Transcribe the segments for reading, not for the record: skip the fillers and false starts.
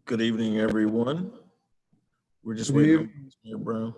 Good evening, everyone. We're just Good waiting evening. on Mayor Brown.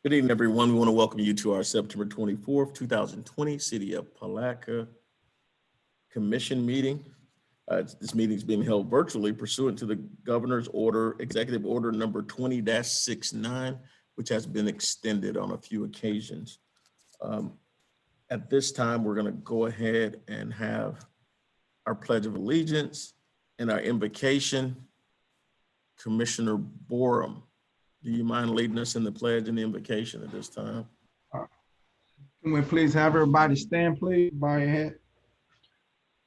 Good evening, everyone. We want to welcome you to our September 24th, 2020 City of Palatka Commission meeting. This meeting is being held virtually pursuant to the Governor's Order, Executive Order number 20-69, which has been extended on a few occasions. At this time, we're going to go ahead and have our Pledge of Allegiance and our invocation. Commissioner Borum, do you mind leading us in the pledge and the invocation at this time? Can we please have everybody stand, please, bow your head.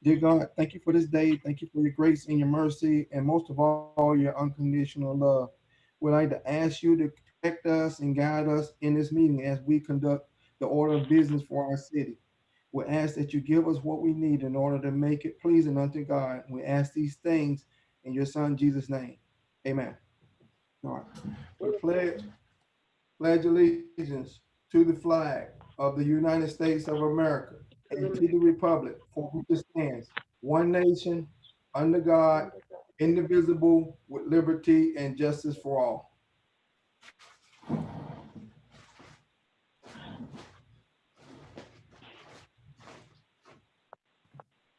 Dear God, thank you for this day. Thank you for your grace and your mercy, and most of all, your unconditional love. We'd like to ask you to protect us and guide us in this meeting as we conduct the order of business for our city. We ask that you give us what we need in order to make it pleasing unto God. We ask these things in your Son, Jesus' name. Amen. All right. We pledge allegiance to the flag of the United States of America and to the republic for which it stands, one nation, under God, indivisible, with liberty and justice for all.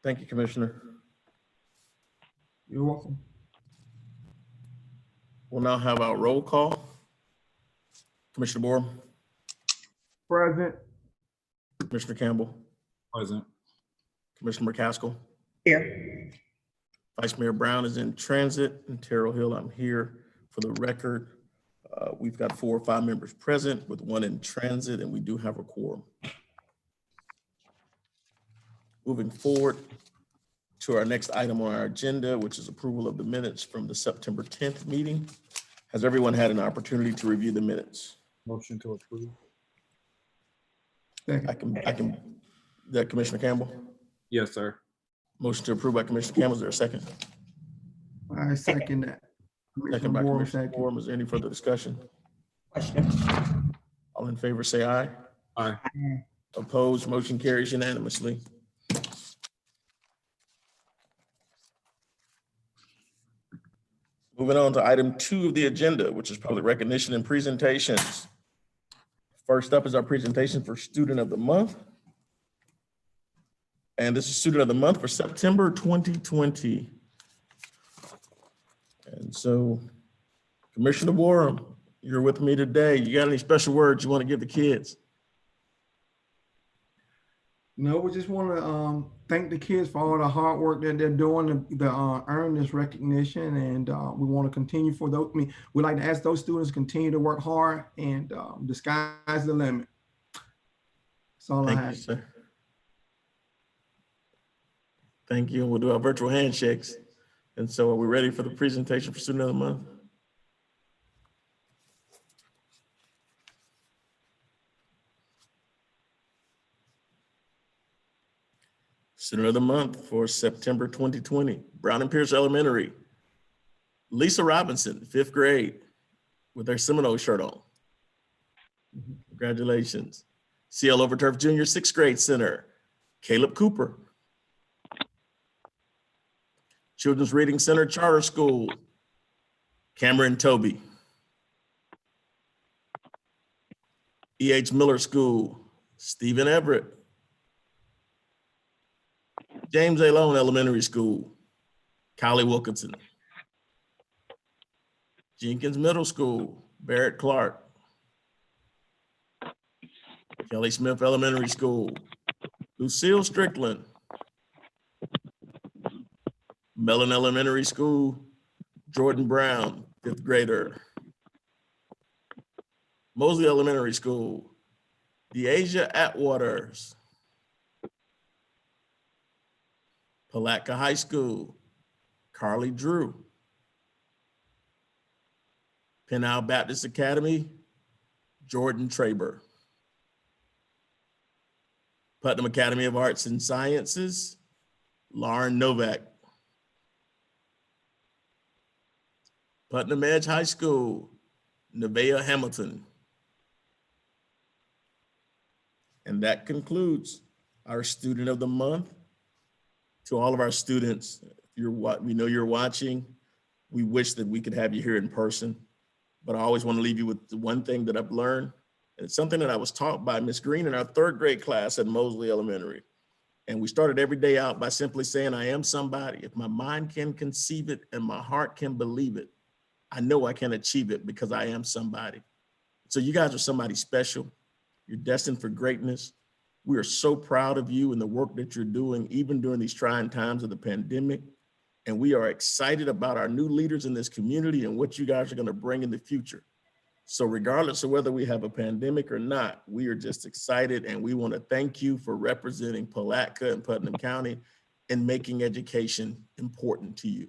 Thank you, Commissioner. You're welcome. We'll now have our roll call. Commissioner Borum, Present. Commissioner Campbell, Present. Commissioner McCaskill, Here. Vice Mayor Brown is in transit, and Terrell Hill, I'm here for the record. We've got 4 or 5 members present with 1 in transit, and we do have a quorum. Moving forward to our next item on our agenda, which is approval of the minutes from the September 10th meeting. Has everyone had an opportunity to review the minutes? Motion to approve. That Commissioner Campbell? Yes, sir. Motion to approve by Commissioner Campbell. Is there a second? I second that. Second by Borum, Commissioner second. Borum. Is there any further discussion? Question. All in favor, say aye. Aye. Opposed, motion carries unanimously. Moving on to item 2 of the agenda, which is public recognition and presentations. First up is our presentation for Student of the Month. And this is Student of the Month for September 2020. And so, Commissioner Borum, you're with me today. You got any special words you want to give the kids? No, we just want to thank the kids for all the hard work that they're doing to earn this recognition, and we want to continue for those. I mean, we like to ask those students to continue to work hard, and the sky's the limit. That's all I Thank you, have. sir. Thank you. We'll do our virtual handshakes. And so, are we ready for the presentation for Student of the Month? Student of the Month for September 2020, Brown and Pierce Elementary. Lisa Robinson, 5th grade, with their Seminole shirt on. Congratulations. CL Overturf Junior 6th grade center, Caleb Cooper. Children's Reading Center Charter School, Cameron Toby. E.H. Miller School, Stephen Everett. James A. Lone Elementary School, Kylie Wilkinson. Jenkins Middle School, Barrett Clark. Kelly Smith Elementary School, Lucille Strickland. Mellon Elementary School, Jordan Brown, 5th grader. Mosley Elementary School, Deasia Atwaters. Palatka High School, Carly Drew. Penal Baptist Academy, Jordan Traber. Putnam Academy of Arts and Sciences, Lauren Novak. Putnam Edge High School, Nevaeh Hamilton. And that concludes our Student of the Month. To all of our students, we know you're watching. We wish that we could have you here in person, but I always want to leave you with the one thing that I've learned. And it's something that I was taught by Miss Green in our 3rd grade class at Mosley Elementary. And we started every day out by simply saying, I am somebody. If my mind can conceive it and my heart can believe it, I know I can achieve it because I am somebody. So you guys are somebody special. You're destined for greatness. We are so proud of you and the work that you're doing, even during these trying times of the pandemic. And we are excited about our new leaders in this community and what you guys are going to bring in the future. So regardless of whether we have a pandemic or not, we are just excited, and we want to thank you for representing Palatka and Putnam County and making education important to you.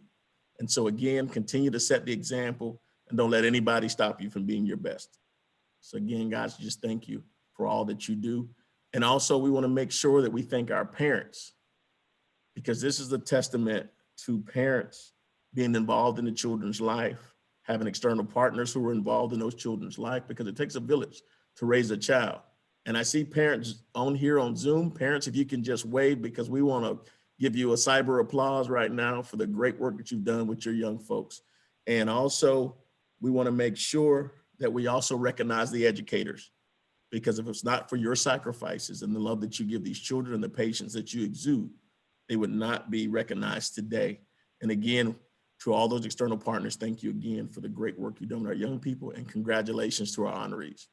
And so again, continue to set the example and don't let anybody stop you from being your best. So again, guys, just thank you for all that you do. And also we want to make sure that we thank our parents, because this is a testament to parents being involved in the children's life, having external partners who are involved in those children's life, because it takes a village to raise a child. And I see parents on here on Zoom. Parents, if you can just wave, because we want to give you a cyber applause right now for the great work that you've done with your young folks. And also, we want to make sure that we also recognize the educators, because if it's not for your sacrifices and the love that you give these children and the patience that you exude, they would not be recognized today. And again, to all those external partners, thank you again for the great work you've done with our young people, and congratulations to our honorees.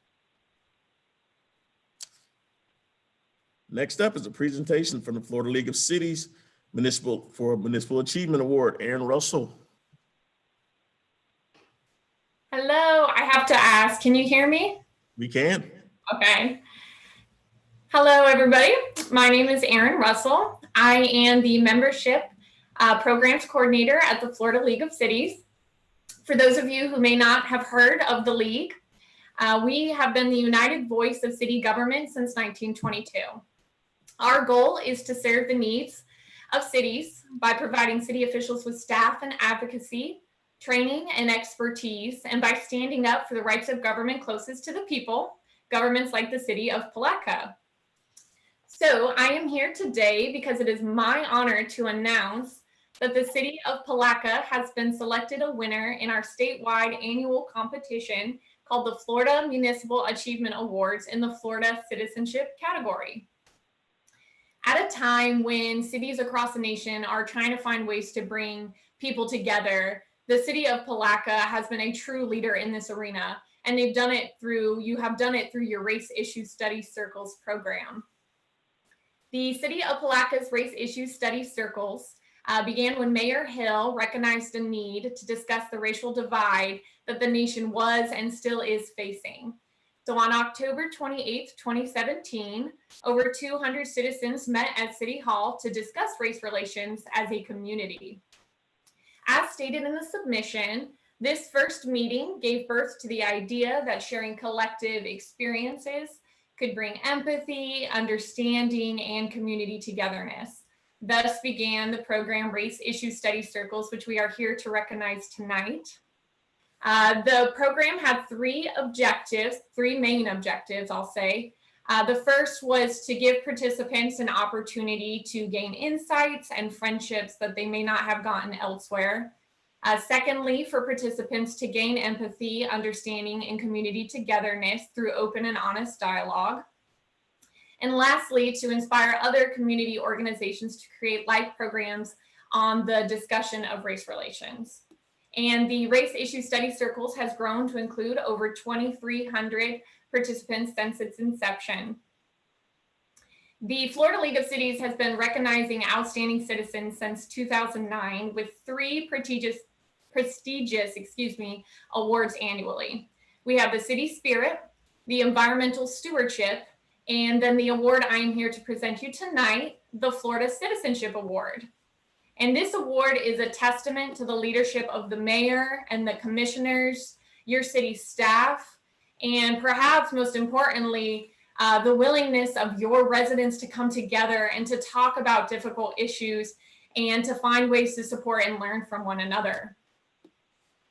Next up is a presentation from the Florida League of Cities Municipal Achievement Award, Aaron Russell. Hello, I have to ask, can you hear me? We can. Okay. Hello, everybody. My name is Aaron Russell. I am the membership programs coordinator at the Florida League of Cities. For those of you who may not have heard of the League, we have been the united voice of city government since 1922. Our goal is to serve the needs of cities by providing city officials with staff and advocacy, training and expertise, and by standing up for the rights of government closest to the people, governments like the city of Palatka. So I am here today because it is my honor to announce that the city of Palatka has been selected a winner in our statewide annual competition called the Florida Municipal Achievement Awards in the Florida Citizenship category. At a time when cities across the nation are trying to find ways to bring people together, the city of Palatka has been a true leader in this arena, and you have done it through your Race Issue Study Circles program. The city of Palatka's Race Issue Study Circles began when Mayor Hill recognized a need to discuss the racial divide that the nation was and still is facing. So on October 28th, 2017, over 200 citizens met at City Hall to discuss race relations as a community. As stated in the submission, this first meeting gave birth to the idea that sharing collective experiences could bring empathy, understanding, and community togetherness. Thus began the program Race Issue Study Circles, which we are here to recognize tonight. The program had three main objectives, I'll say. The first was to give participants an opportunity to gain insights and friendships that they may not have gotten elsewhere. Secondly, for participants to gain empathy, understanding, and community togetherness through open and honest dialogue. And lastly, to inspire other community organizations to create life programs on the discussion of race relations. And the Race Issue Study Circles has grown to include over 2,300 participants since its inception. The Florida League of Cities has been recognizing outstanding citizens since 2009 with three prestigious awards annually. We have the City Spirit, the Environmental Stewardship, and then the award I am here to present you tonight, the Florida Citizenship Award. And this award is a testament to the leadership of the mayor and the commissioners, your city staff, and perhaps most importantly, the willingness of your residents to come together and to talk about difficult issues and to find ways to support and learn from one another.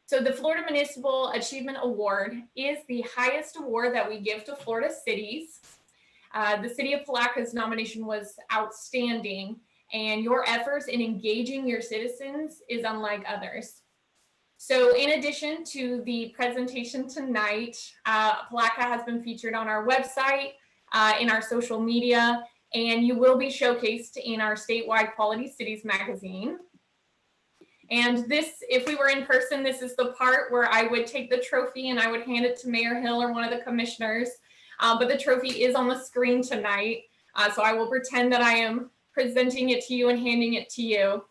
So the Florida Municipal Achievement Award is the highest award that we give to Florida cities. The city of Palatka's nomination was outstanding, and your efforts in engaging your citizens is unlike others. So in addition to the presentation tonight, Palatka has been featured on our website, in our social media, and you will be showcased in our statewide Quality Cities magazine. And this, if we were in person, this is the part where I would take the trophy and I would hand it to Mayor Hill or one of the commissioners. But the trophy is on the screen tonight. So I will pretend that I am presenting it to you and handing it to you.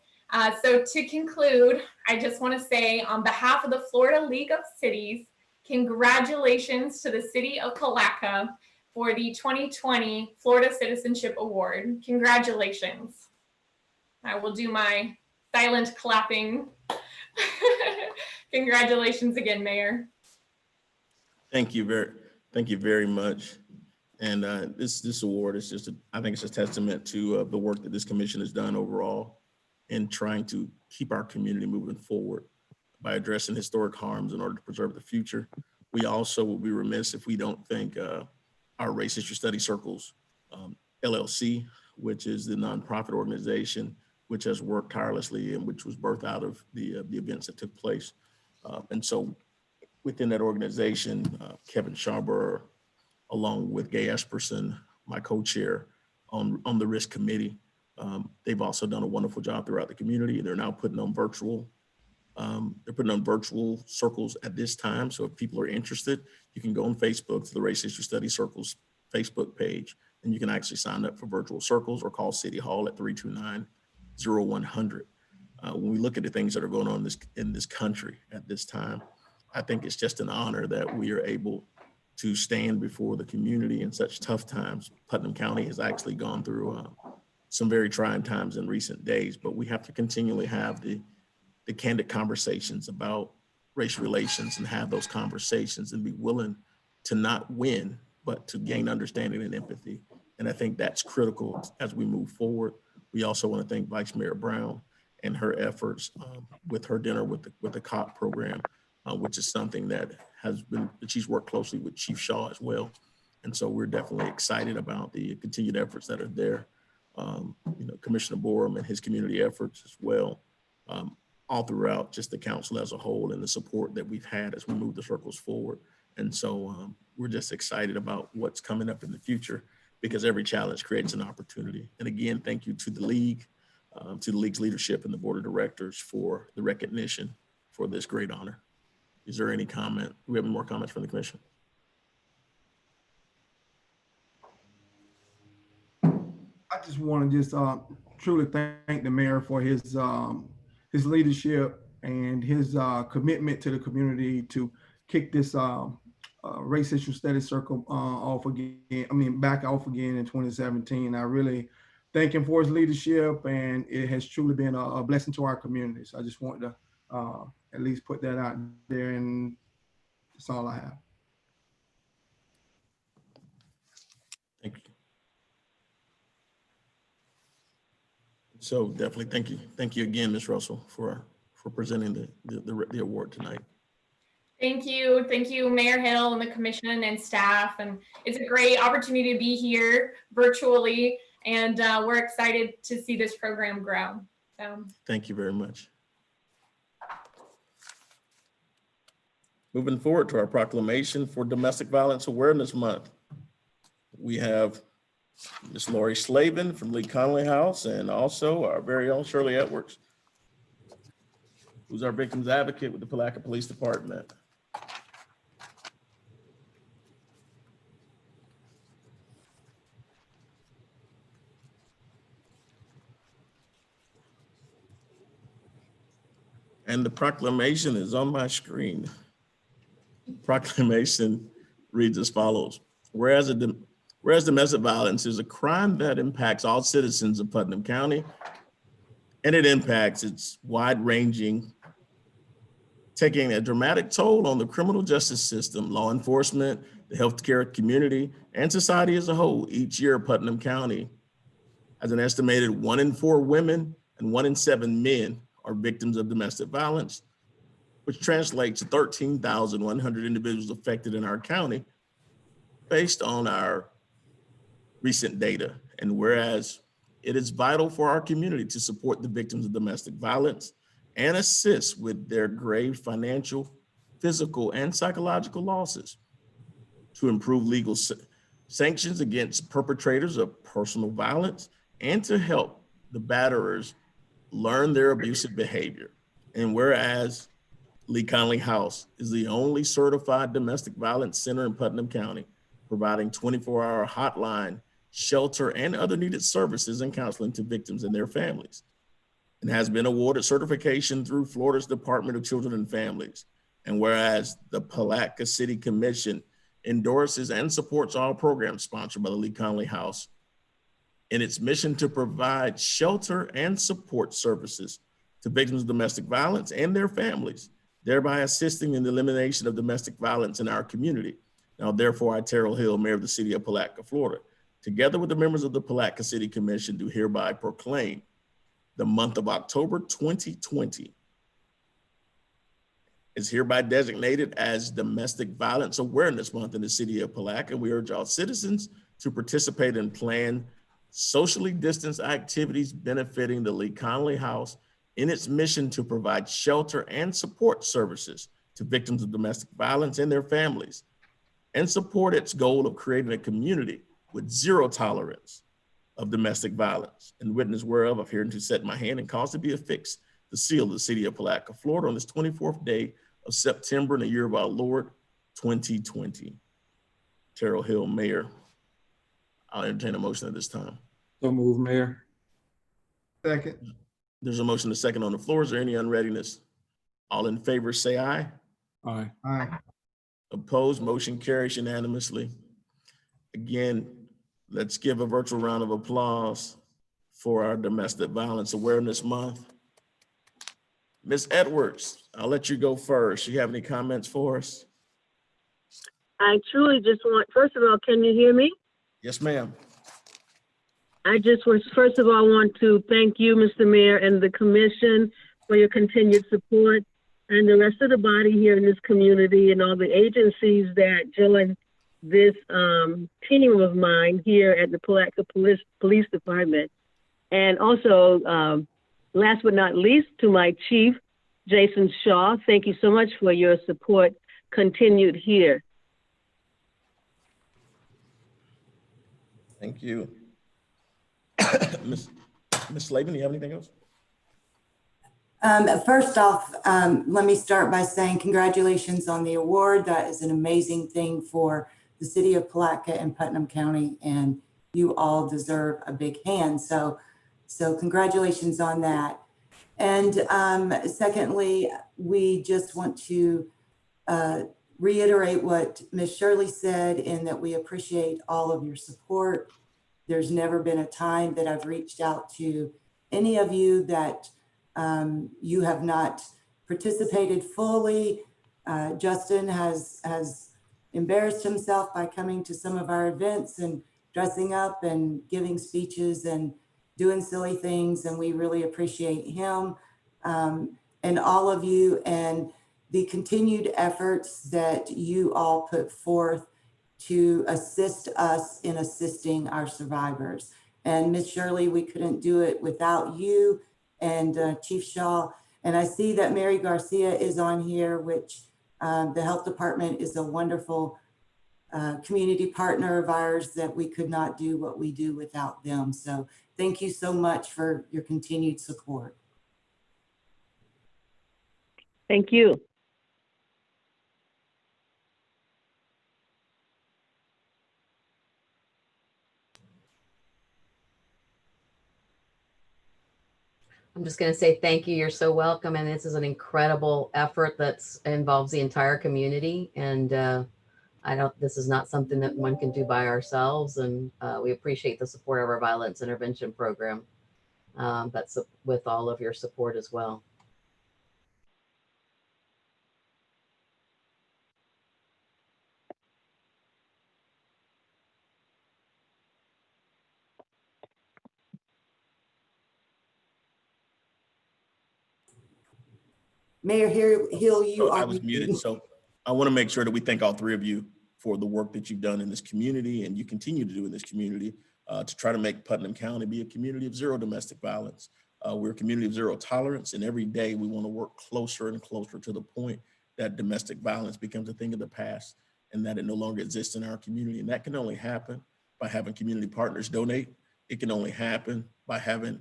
So to conclude, I just want to say on behalf of the Florida League of Cities, congratulations to the city of Palatka for the 2020 Florida Citizenship Award. Congratulations. I will do my silent clapping. Congratulations again, Mayor. Thank you very much. And this award is just, I think it's a testament to the work that this commission has done overall in trying to keep our community moving forward by addressing historic harms in order to preserve the future. We also will be remiss if we don't thank our Race Issue Study Circles, LLC, which is the nonprofit organization which has worked tirelessly and which was birthed out of the events that took place. And so within that organization, Kevin Scharber, along with Gay Esperson, my co-chair on the risk committee, they've also done a wonderful job throughout the community. They're now putting on virtual circles at this time. So if people are interested, you can go on Facebook to the Race Issue Study Circles Facebook page, and you can actually sign up for virtual circles or call City Hall at 329-0100. When we look at the things that are going on in this country at this time, I think it's just an honor that we are able to stand before the community in such tough times. Putnam County has actually gone through some very trying times in recent days, but we have to continually have the candid conversations about race relations and have those conversations and be willing to not win, but to gain understanding and empathy. And I think that's critical as we move forward. We also want to thank Vice Mayor Brown and her efforts with her dinner with the COP program, which is something that she's worked closely with Chief Shaw as well. And so we're definitely excited about the continued efforts that are there. Commissioner Borum and his community efforts as well, all throughout just the council as a whole and the support that we've had as we move the circles forward. And so we're just excited about what's coming up in the future because every challenge creates an opportunity. And again, thank you to the league, to the league's leadership and the board of directors for the recognition for this great honor. Is there any comment? Do we have any more comments from the commission? I just want to truly thank the mayor for his leadership and his commitment to the community to kick this race issue study circle back off again in 2017. I really thank him for his leadership, and it has truly been a blessing to our community. So I just want to at least put that out there, and that's all I have. Thank you. So definitely thank you again, Ms. Russell, for presenting the award tonight. Thank you. Thank you, Mayor Hill and the commission and staff. And it's a great opportunity to be here virtually. And we're excited to see this program grow. So. Thank you very much. Moving forward to our proclamation for Domestic Violence Awareness Month. We have Ms. Lori Slavin from Lee Conley House and also our very own Shirley Edwards, who's our victims advocate with the Palatka Police Department. And the proclamation is on my screen. Proclamation reads as follows. Whereas domestic violence is a crime that impacts all citizens of Putnam County, and it impacts its wide-ranging, taking a dramatic toll on the criminal justice system, law enforcement, the healthcare community, and society as a whole. Each year, Putnam County has an estimated 1 in 4 women and 1 in 7 men are victims of domestic violence, which translates to 13,100 individuals affected in our county based on our recent data. And whereas it is vital for our community to support the victims of domestic violence and assist with their grave financial, physical, and psychological losses, to improve legal sanctions against perpetrators of personal violence, and to help the batterers learn their abusive behavior. And whereas Lee Conley House is the only certified domestic violence center in Putnam County, providing 24-hour hotline, shelter, and other needed services and counseling to victims and their families, and has been awarded certification through Florida's Department of Children and Families. And whereas the Palatka City Commission endorses and supports all programs sponsored by the Lee Conley House in its mission to provide shelter and support services to victims of domestic violence and their families, thereby assisting in the elimination of domestic violence in our community. Now, therefore, I, Terrell Hill, Mayor of the City of Palatka, Florida, together with the members of the Palatka City Commission, do hereby proclaim the month of October 2020 is hereby designated as Domestic Violence Awareness Month in the City of Palatka. We urge all citizens to participate and plan socially distanced activities benefiting the Lee Conley House in its mission to provide shelter and support services to victims of domestic violence and their families, and support its goal of creating a community with zero tolerance of domestic violence, and witness whereof I've hereunto set my hand and caused to be affixed the seal of the City of Palatka, Florida, on this 24th day of September in the year of our Lord 2020. Terrell Hill, Mayor. I'll entertain a motion at this time. So move, Mayor. Second. There's a motion to second on the floor. Is there any unreadiness? All in favor say aye. Aye. Aye. Opposed, motion carries unanimously. Again, let's give a virtual round of applause for our Domestic Violence Awareness Month. Ms. Edwards, I'll let you go first. You have any comments for us? I truly just want, first of all, can you hear me? Yes, ma'am. I just was, first of all, want to thank you, Mr. Mayor, and the commission for your continued support, and the rest of the body here in this community and all the agencies that join this team of mine here at the Palatka Police Department. And also, last but not least, to my chief, Jason Shaw, thank you so much for your support continued here. Thank you. Ms. Slavin, do you have anything else? First off, let me start by saying congratulations on the award. That is an amazing thing for the City of Palatka and Putnam County, and you all deserve a big hand. So congratulations on that. And secondly, we just want to reiterate what Ms. Shirley said, in that we appreciate all of your support. There's never been a time that I've reached out to any of you that you have not participated fully. Justin has embarrassed himself by coming to some of our events and dressing up and giving speeches and doing silly things, and we really appreciate him and all of you. And the continued efforts that you all put forth to assist us in assisting our survivors. And Ms. Shirley, we couldn't do it without you and Chief Shaw. And I see that Mary Garcia is on here, which the health department is a wonderful community partner of ours that we could not do what we do without them. So thank you so much for your continued support. Thank you. I'm just going to say thank you. You're so welcome. And this is an incredible effort that's involves the entire community. And this is not something that one can do by ourselves. And we appreciate the support of our violence intervention program. That's with all of your support as well. Mayor Hill, you I are. was muted, so I want to make sure that we thank all three of you for the work that you've done in this community and you continue to do in this community to try to make Putnam County be a community of zero domestic violence. We're a community of zero tolerance, and every day we want to work closer and closer to the point that domestic violence becomes a thing of the past and that it no longer exists in our community. And that can only happen by having community partners donate. It can only happen by having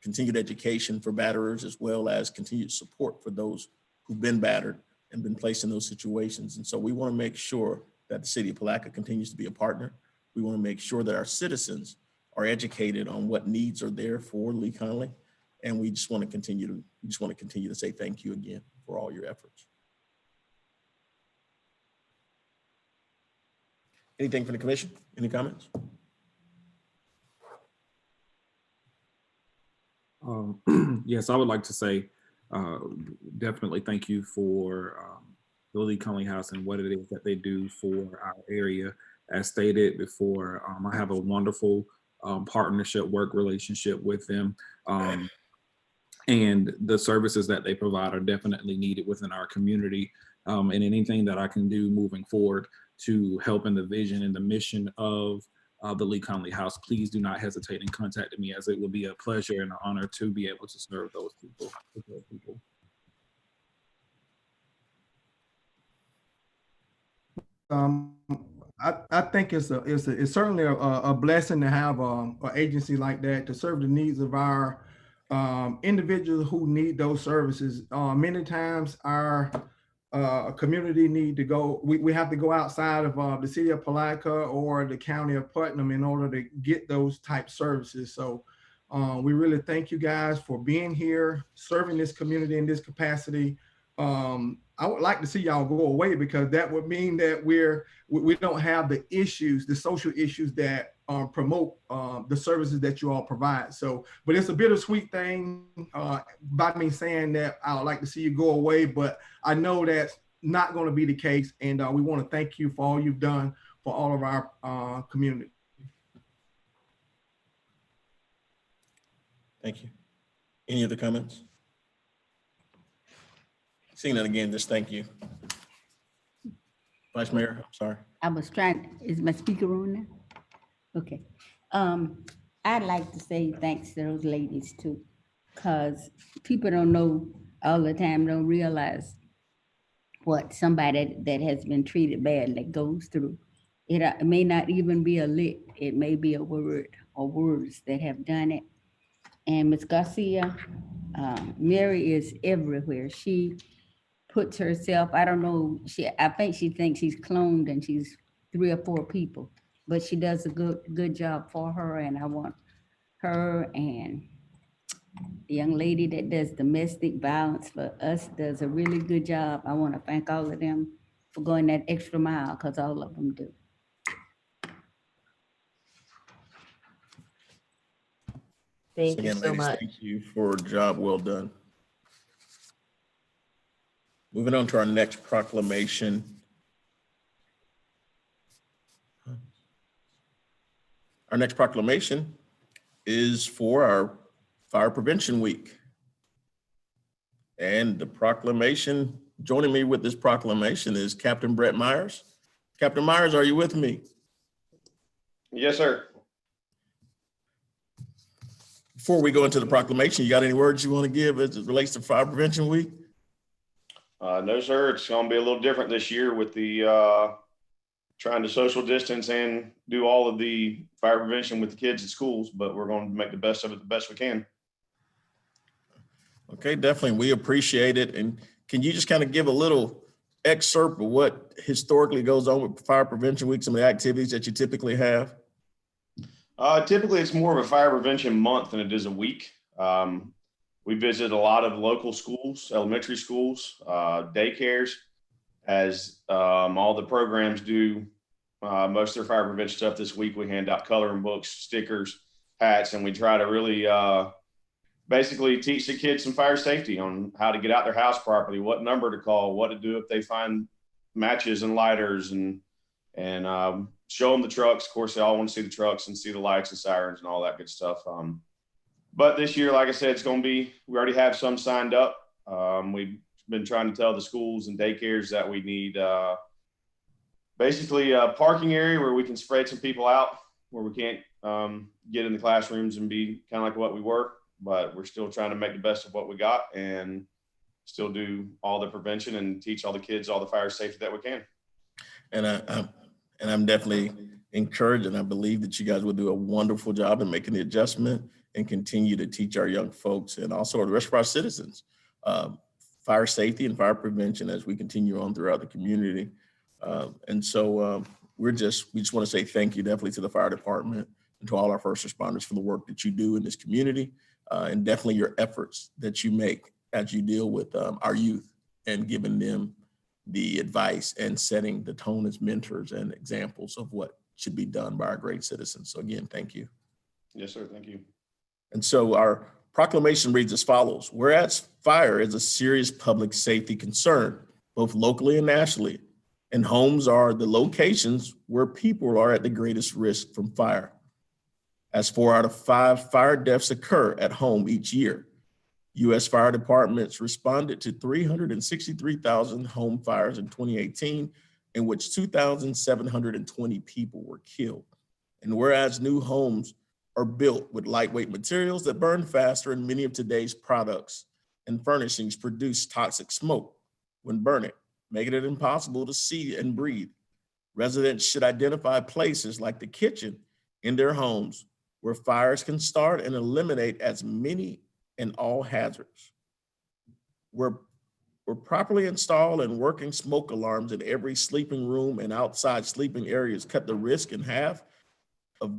continued education for batterers, as well as continued support for those who've been battered and been placed in those situations. And so we want to make sure that the city of Palatka continues to be a partner. We want to make sure that our citizens are educated on what needs are there for Lee Conley. And we just want to continue to say thank you again for all your efforts. Anything from the commission? Any comments? Yes, I would like to say definitely thank you for the Lee Conley House and what it is that they do for our area. As stated before, I have a wonderful partnership, work relationship with them. And the services that they provide are definitely needed within our community. And anything that I can do moving forward to help in the vision and the mission of the Lee Conley House, please do not hesitate in contacting me, as it will be a pleasure and an honor to be able to serve those people. I think it's certainly a blessing to have an agency like that to serve the needs of our individuals who need those services. Many times our community need to go, we have to go outside of the city of Palatka or the county of Putnam in order to get those type services. So we really thank you guys for being here, serving this community in this capacity. I would like to see y'all go away, because that would mean that we don't have the issues, the social issues that promote the services that you all provide. So, but it's a bittersweet thing by me saying that I would like to see you go away, but I know that's not going to be the case. And we want to thank you for all you've done for all of our community. Thank you. Any other comments? Seeing that again, just thank you. Vice Mayor, I'm sorry. I was trying, is my speaker on now? Okay. I'd like to say thanks to those ladies too, because people don't know all the time, don't realize what somebody that has been treated badly goes through. It may not even be a lick, it may be a word or words that have done it. And Ms. Garcia, Mary is everywhere. She puts herself, I don't know, I think she thinks she's cloned and she's 3 or 4 people, but she does a good job for her. And I want her and the young lady that does domestic violence for us does a really good job. I want to thank all of them for going that extra mile, because all of them do. Thank you Again, so ladies, much. thank you for a job well done. Moving on to our next proclamation. Our next proclamation is for our Fire Prevention Week. And the proclamation joining me with this proclamation is Captain Brett Myers. Captain Myers, are you with me? Yes, sir. Before we go into the proclamation, you got any words you want to give as it relates to Fire Prevention Week? No, sir. It's going to be a little different this year with the trying to social distance and do all of the fire prevention with the kids at schools, but we're going to make the best of it the best we can. Okay, definitely. We appreciate it. And can you just kind of give a little excerpt of what historically goes on with Fire Prevention Week, some of the activities that you typically have? Typically, it's more of a fire prevention month than it is a week. We visit a lot of local schools, elementary schools, daycares, as all the programs do most of their fire prevention stuff this week. We hand out coloring books, stickers, hats, and we try to really basically teach the kids some fire safety on how to get out their house properly, what number to call, what to do if they find matches and lighters, and show them the trucks. Of course, they all want to see the trucks and see the lights and sirens and all that good stuff. But this year, like I said, it's going to be, we already have some signed up. We've been trying to tell the schools and daycares that we need basically a parking area where we can spread some people out, where we can't get in the classrooms and be kind of like what we were, but we're still trying to make the best of what we got and still do all the prevention and teach all the kids all the fire safety that we can. And I'm definitely encouraged, and I believe that you guys will do a wonderful job in making the adjustment and continue to teach our young folks and also the rest of our citizens fire safety and fire prevention as we continue on throughout the community. We just want to say thank you definitely to the fire department and to all our first responders for the work that you do in this community, and definitely your efforts that you make as you deal with our youth and giving them the advice and setting the tone as mentors and examples of what should be done by our great citizens. So again, thank you. Yes, sir. Thank you. And so our proclamation reads as follows: whereas fire is a serious public safety concern, both locally and nationally, and homes are the locations where people are at the greatest risk from fire. As 4 out of 5 fire deaths occur at home each year, U.S. fire departments responded to 363,000 home fires in 2018, in which 2,720 people were killed. And whereas new homes are built with lightweight materials that burn faster, and many of today's products and furnishings produce toxic smoke when burning, making it impossible to see and breathe. Residents should identify places like the kitchen in their homes where fires can start and eliminate as many and all hazards. Where properly installed and working smoke alarms in every sleeping room and outside sleeping areas cut the risk in half of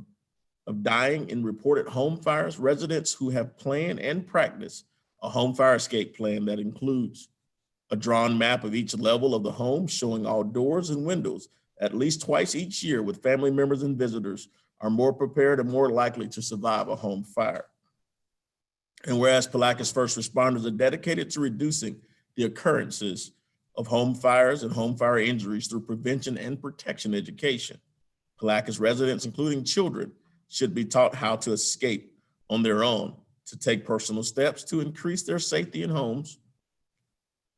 dying in reported home fires. Residents who have planned and practiced a home fire escape plan that includes a drawn map of each level of the home showing all doors and windows at least twice each year with family members and visitors are more prepared and more likely to survive a home fire. And whereas Palatka's first responders are dedicated to reducing the occurrences of home fires and home fire injuries through prevention and protection education, Palatka's residents, including children, should be taught how to escape on their own, to take personal steps to increase their safety in homes,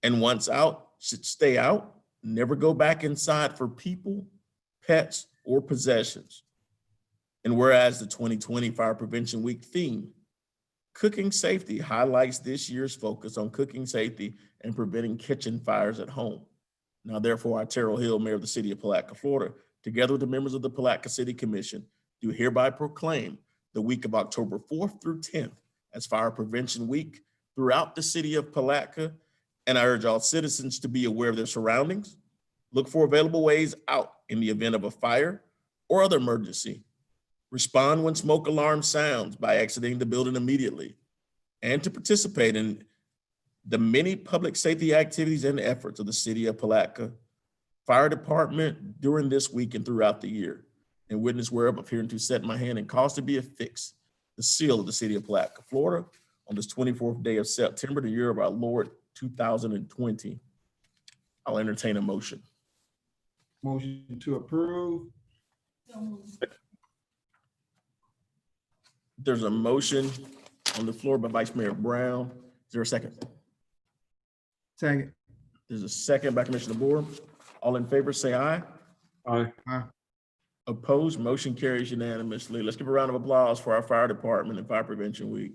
and once out, should stay out, never go back inside for people, pets, or possessions. And whereas the 2020 Fire Prevention Week theme, Cooking Safety, highlights this year's focus on cooking safety and preventing kitchen fires at home. Now, therefore, I, Terrell Hill, Mayor of the City of Palatka, Florida, together with the members of the Palatka City Commission, do hereby proclaim the week of October 4th through 10th as Fire Prevention Week throughout the city of Palatka. And I urge all citizens to be aware of their surroundings, look for available ways out in the event of a fire or other emergency, respond when smoke alarm sounds by exiting the building immediately, and to participate in the many public safety activities and efforts of the City of Palatka Fire Department during this week and throughout the year. And witness whereof I'm hearing to set my hand and cause to be affixed the seal of the City of Palatka, Florida, on this 24th day of September, the year of our Lord 2020. I'll entertain a motion. Motion to approve. There's a motion on the floor by Vice Mayor Brown. Is there a second? Second. There's a second by Commissioner Boer. All in favor, say aye. Aye. Opposed, motion carries unanimously. Let's give a round of applause for our fire department and Fire Prevention Week.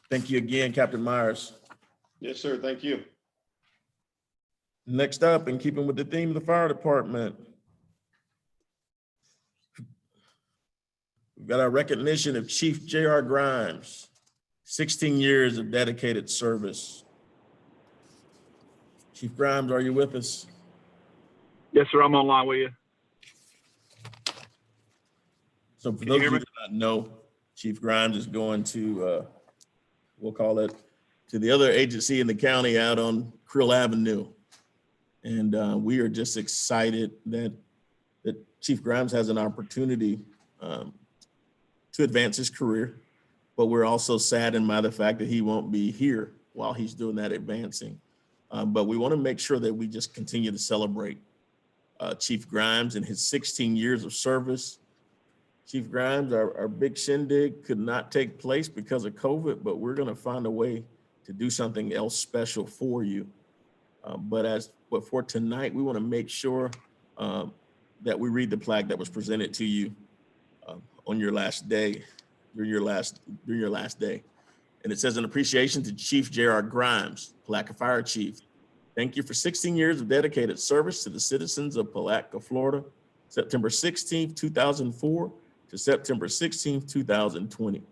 Thank you again, Captain Myers. Yes, sir. Thank you. Next up, in keeping with the theme of the fire department, we've got our recognition of Chief J.R. Grimes, 16 years of dedicated service. Chief Grimes, are you with us? Yes, sir. I'm online with you. So for Can you those hear of you me? that don't know, Chief Grimes is going to, we'll call it, to the other agency in the county out on Krill Avenue. And we are just excited that Chief Grimes has an opportunity to advance his career, but we're also saddened by the fact that he won't be here while he's doing that advancing. But we want to make sure that we just continue to celebrate Chief Grimes and his 16 years of service. Chief Grimes, our big shindig could not take place because of COVID, but we're going to find a way to do something else special for you. But for tonight, we want to make sure that we read the plaque that was presented to you on your last day, during your last day. And it says, in appreciation to Chief J.R. Grimes, Palatka Fire Chief, thank you for 16 years of dedicated service to the citizens of Palatka, Florida, September 16th, 2004 to September 16th, 2020.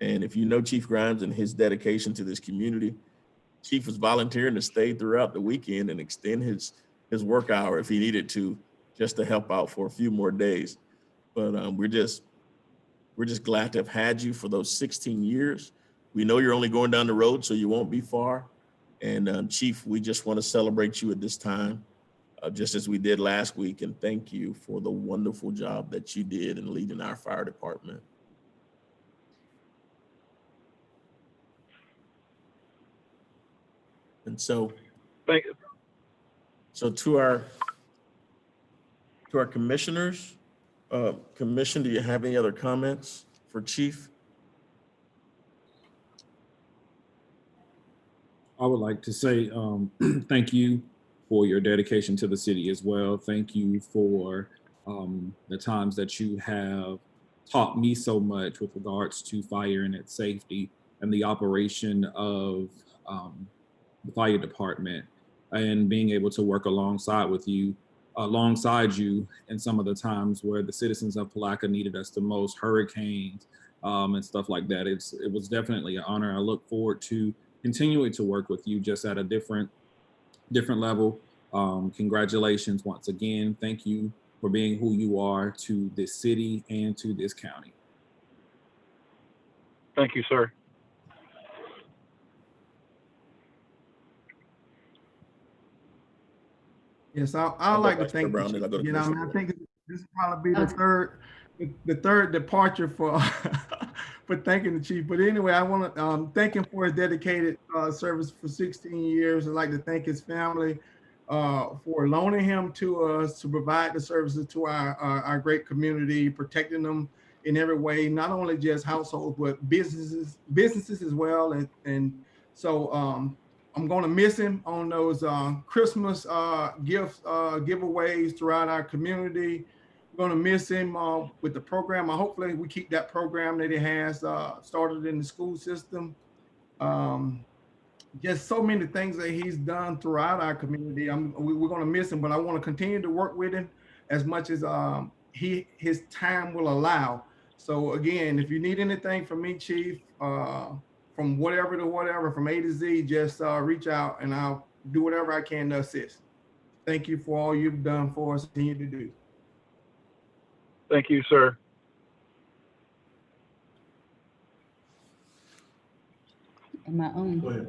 And if you know Chief Grimes and his dedication to this community, Chief was volunteering to stay throughout the weekend and extend his work hour if he needed to, just to help out for a few more days. But we're just glad to have had you for those 16 years. We know you're only going down the road, so you won't be far. And Chief, we just want to celebrate you at this time, just as we did last week, and thank you for the wonderful job that you did in leading our fire department. And so, Thank you. so to our commissioners, Commission, do you have any other comments for Chief? I would like to say thank you for your dedication to the city as well. Thank you for the times that you have taught me so much with regards to fire and its safety and the operation of the fire department, and being able to work alongside you in some of the times where the citizens of Palatka needed us the most, hurricanes and stuff like that. It was definitely an honor. I look forward to continuing to work with you just at a different level. Congratulations once again. Thank you for being who you are to this city and to this county. Thank you, sir. Yes, I I'll go like to Vice Chair thank the Brown, then I'll go to chief. You know, I Commissioner mean, I Boyle. think this will probably be the third departure for for thanking the chief. But anyway, I want to thank him for his dedicated service for 16 years. I'd like to thank his family for loaning him to us to provide the services to our great community, protecting them in every way, not only just households, but businesses as well. And so I'm going to miss him on those Christmas giveaways throughout our community. We're going to miss him with the program. Hopefully we keep that program that he has started in the school system. Just so many things that he's done throughout our community. We're going to miss him, but I want to continue to work with him as much as his time will allow. So again, if you need anything from me, Chief, from whatever to whatever, from A to Z, just reach out and I'll do whatever I can to assist. Thank you for all you've done for us, continue to do. Thank you, sir. Am I on? Go ahead.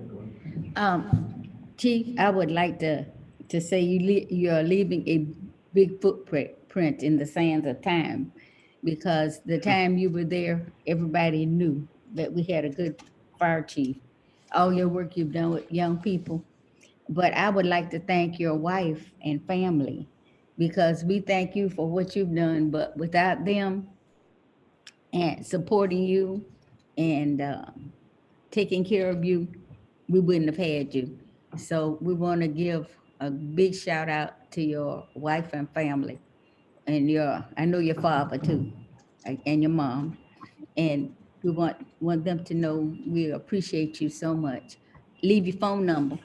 Chief, I would like to say you are leaving a big footprint in the sands of time, because the time you were there, everybody knew that we had a good fire chief. All your work you've done with young people. But I would like to thank your wife and family, because we thank you for what you've done, but without them and supporting you and taking care of you, we wouldn't have had you. So we want to give a big shout out to your wife and family and I know your father too, and your mom. And we want them to know we appreciate you so much. Leave your phone number.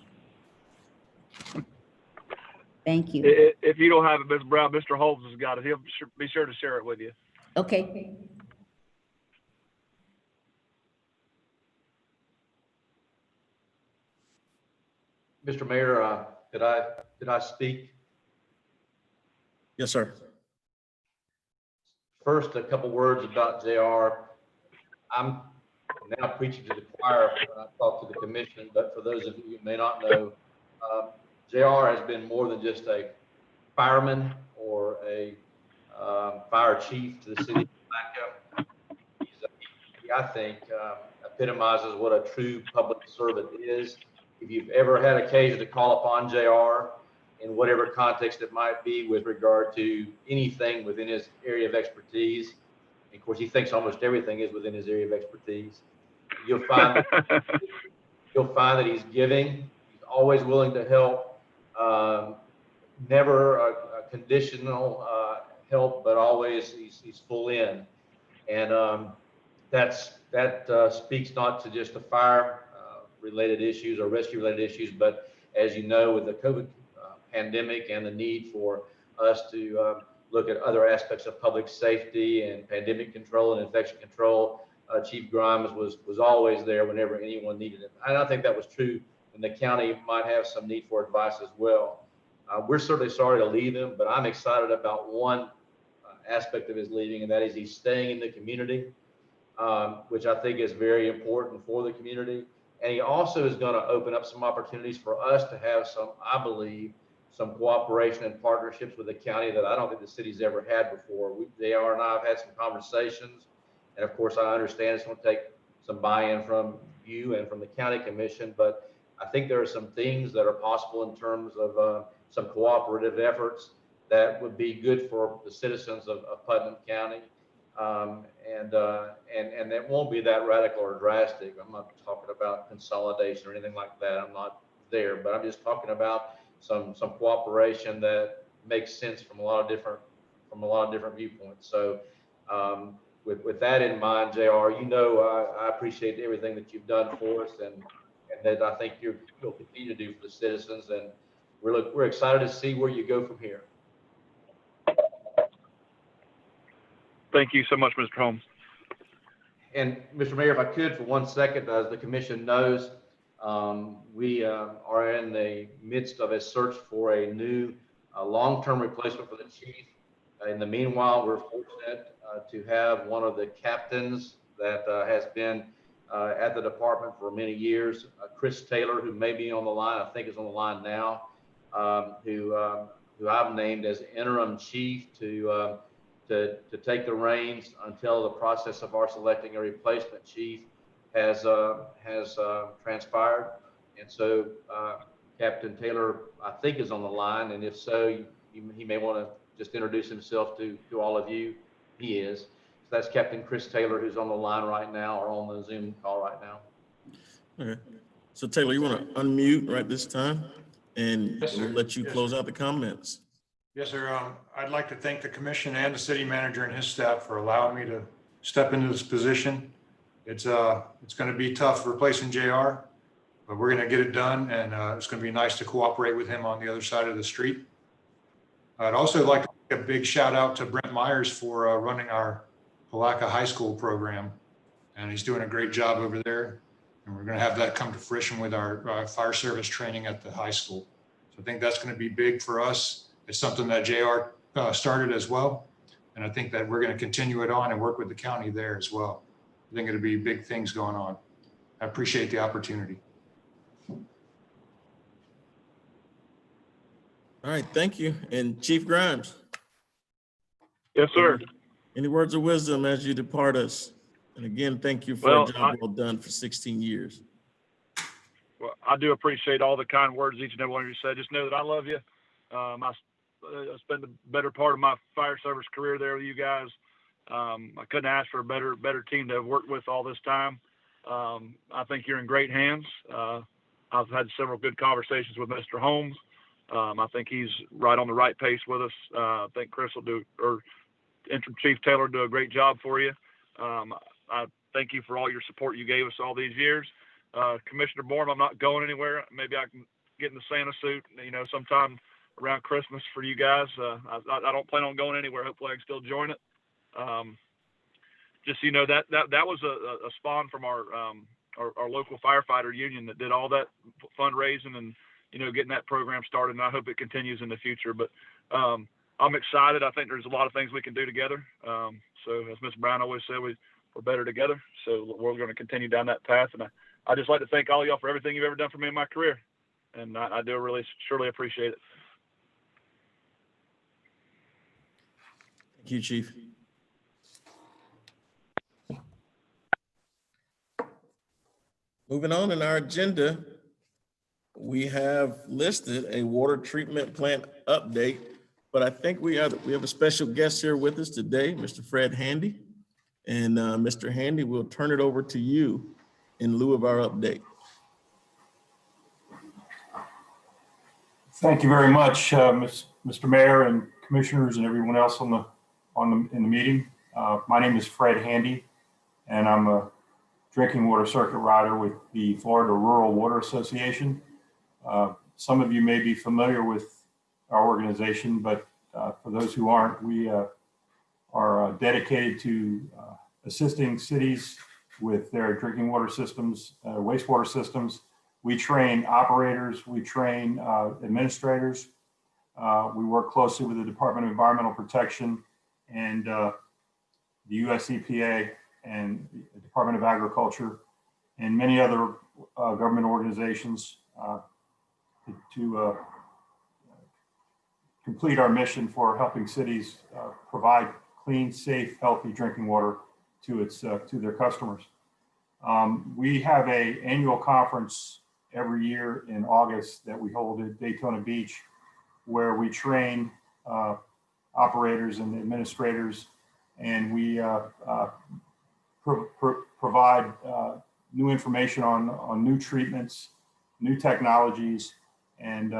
Thank you. If you don't have it, Ms. Brown, Mr. Holmes has got it. He'll be sure to share it with you. Okay. Mr. Mayor, did I speak? Yes, sir. First, a couple words about JR. I'm now preaching to the choir when I talk to the commission, but for those of you who may not know, JR has been more than just a fireman or a fire chief to the city of Palatka. He, I think, epitomizes what a true public servant is. If you've ever had occasion to call upon JR in whatever context it might be with regard to anything within his area of expertise, of course, he thinks almost everything is within his area of expertise. You'll find that he's giving. He's always willing to help. Never a conditional help, but always he's full in. And that speaks not to just the fire related issues or rescue related issues, but as you know, with the COVID pandemic and the need for us to look at other aspects of public safety and pandemic control and infection control, Chief Grimes was always there whenever anyone needed it. And I think that was true when the county might have some need for advice as well. We're certainly sorry to leave him, but I'm excited about one aspect of his leaving, and that is he's staying in the community, which I think is very important for the community. And he also is going to open up some opportunities for us to have some, I believe, some cooperation and partnerships with the county that I don't think the city's ever had before. JR and I have had some conversations, and of course I understand it's going to take some buy-in from you and from the county commission, but I think there are some things that are possible in terms of some cooperative efforts that would be good for the citizens of Putnam County. And that won't be that radical or drastic. I'm not talking about consolidation or anything like that. I'm not there, but I'm just talking about some cooperation that makes sense from a lot of different viewpoints. So with that in mind, JR, you know I appreciate everything that you've done for us, and that I think you'll continue to do for the citizens, and we're excited to see where you go from here. Thank you so much, Mr. Holmes. And Mr. Mayor, if I could for 1 second, as the commission knows, we are in the midst of a search for a new long-term replacement for the chief. In the meanwhile, we're fortunate to have one of the captains that has been at the department for many years, Chris Taylor, who may be on the line, I think is on the line now, who I've named as interim chief to take the reins until the process of our selecting a replacement chief has transpired. And so Captain Taylor, I think, is on the line, and if so, he may want to just introduce himself to all of you. He is. So that's Captain Chris Taylor, who's on the line right now, or on the Zoom call right now. Okay. So Taylor, you want to unmute right this time, and Yes, we'll sir. let you Yes, cause sir. out the comments. Yes, sir. I'd like to thank the commission and the city manager and his staff for allowing me to step into this position. It's going to be tough replacing JR, but we're going to get it done, and it's going to be nice to cooperate with him on the other side of the street. I'd also like to give a big shout out to Brent Myers for running our Palatka High School program, and he's doing a great job over there. And we're going to have that come to fruition with our fire service training at the high school. So I think that's going to be big for us. It's something that JR started as well. And I think that we're going to continue it on and work with the county there as well. I think it'll be big things going on. I appreciate the opportunity. All right, thank you. And Chief Grimes. Yes, sir. Any words of wisdom as you depart us? And again, thank you for Well, a job well done for 16 years. Well, I do appreciate all the kind words each and every one of you said. Just know that I love you. I spent the better part of my fire service career there with you guys. I couldn't ask for a better team to have worked with all this time. I think you're in great hands. I've had several good conversations with Mr. Holmes. I think he's right on the right pace with us. I think Chris will do, or Interim Chief Taylor do a great job for you. I thank you for all your support you gave us all these years. Commissioner Bourne, I'm not going anywhere. Maybe I can get in the Santa suit, sometime around Christmas for you guys. I don't plan on going anywhere. Hopefully I can still join it. Just, that was a spawn from our local firefighter union that did all that fundraising and, getting that program started. And I hope it continues in the future, but, I'm excited. I think there's a lot of things we can do together. So as Ms. Brown always said, we're better together. So we're going to continue down that path. And I just like to thank all of y'all for everything you've ever done for me in my career. And I do really, surely appreciate it. Thank you, Chief. Moving on in our agenda, we have listed a water treatment plant update, but I think we have a special guest here with us today, Mr. Fred Handy. And Mr. Handy, we'll turn it over to you in lieu of our update. Thank you very much, Mr. Mayor and commissioners and everyone else in the meeting. My name is Fred Handy, and I'm a drinking water circuit rider with the Florida Rural Water Association. Some of you may be familiar with our organization, but for those who aren't, we are dedicated to assisting cities with their drinking water systems, wastewater systems. We train operators, we train administrators. We work closely with the Department of Environmental Protection and the US EPA and the Department of Agriculture and many other government organizations to complete our mission for helping cities provide clean, safe, healthy drinking water to their customers. We have an annual conference every year in August that we hold at Daytona Beach, where we train operators and administrators, and we provide new information on new treatments, new technologies, and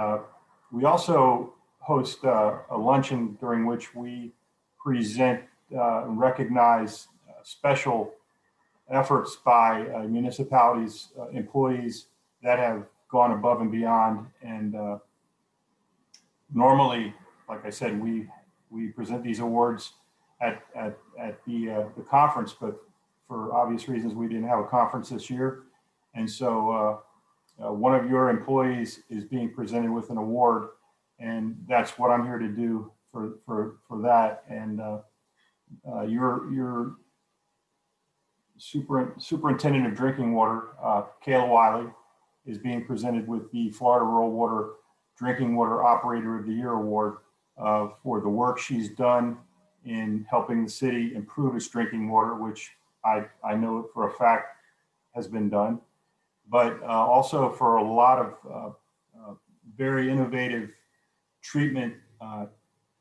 we also host a luncheon during which we present and recognize special efforts by municipalities, employees that have gone above and beyond. And normally, like I said, we present these awards at the conference, but for obvious reasons, we didn't have a conference this year. And so one of your employees is being presented with an award, and that's what I'm here to do for that. And your superintendent of drinking water, Kayla Wiley, is being presented with the Florida Rural Water Drinking Water Operator of the Year Award for the work she's done in helping the city improve its drinking water, which I know for a fact has been done, but also for a lot of very innovative treatment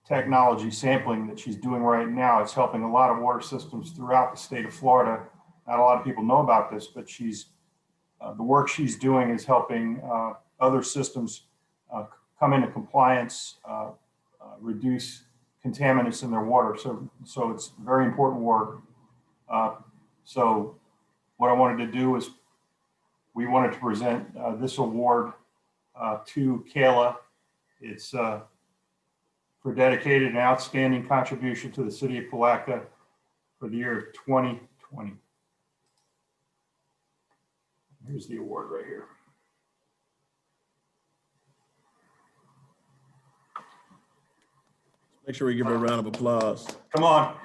technology sampling that she's doing right now. It's helping a lot of water systems throughout the state of Florida. Not a lot of people know about this, but the work she's doing is helping other systems come into compliance, reduce contaminants in their water. So it's very important work. So what I wanted to do is we wanted to present this award to Kayla. It's for dedicated and outstanding contribution to the city of Palatka for the year of 2020. Here's the award right here. Make sure we give her a round of applause. Come on,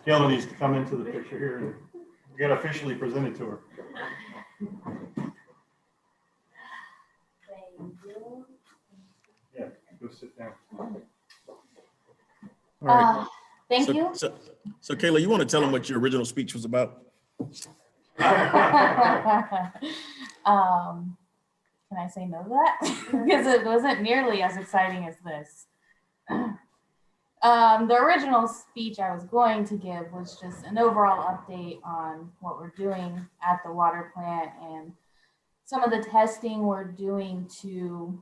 Kayla needs to come into the picture here and get officially presented to her. Thank you. Yeah, go sit down. All right. Thank So- you. So Kayla, you want to tell them what your original speech was about? Can I say no to that? Because it wasn't nearly as exciting as this. The original speech I was going to give was just an overall update on what we're doing at the water plant and some of the testing we're doing to,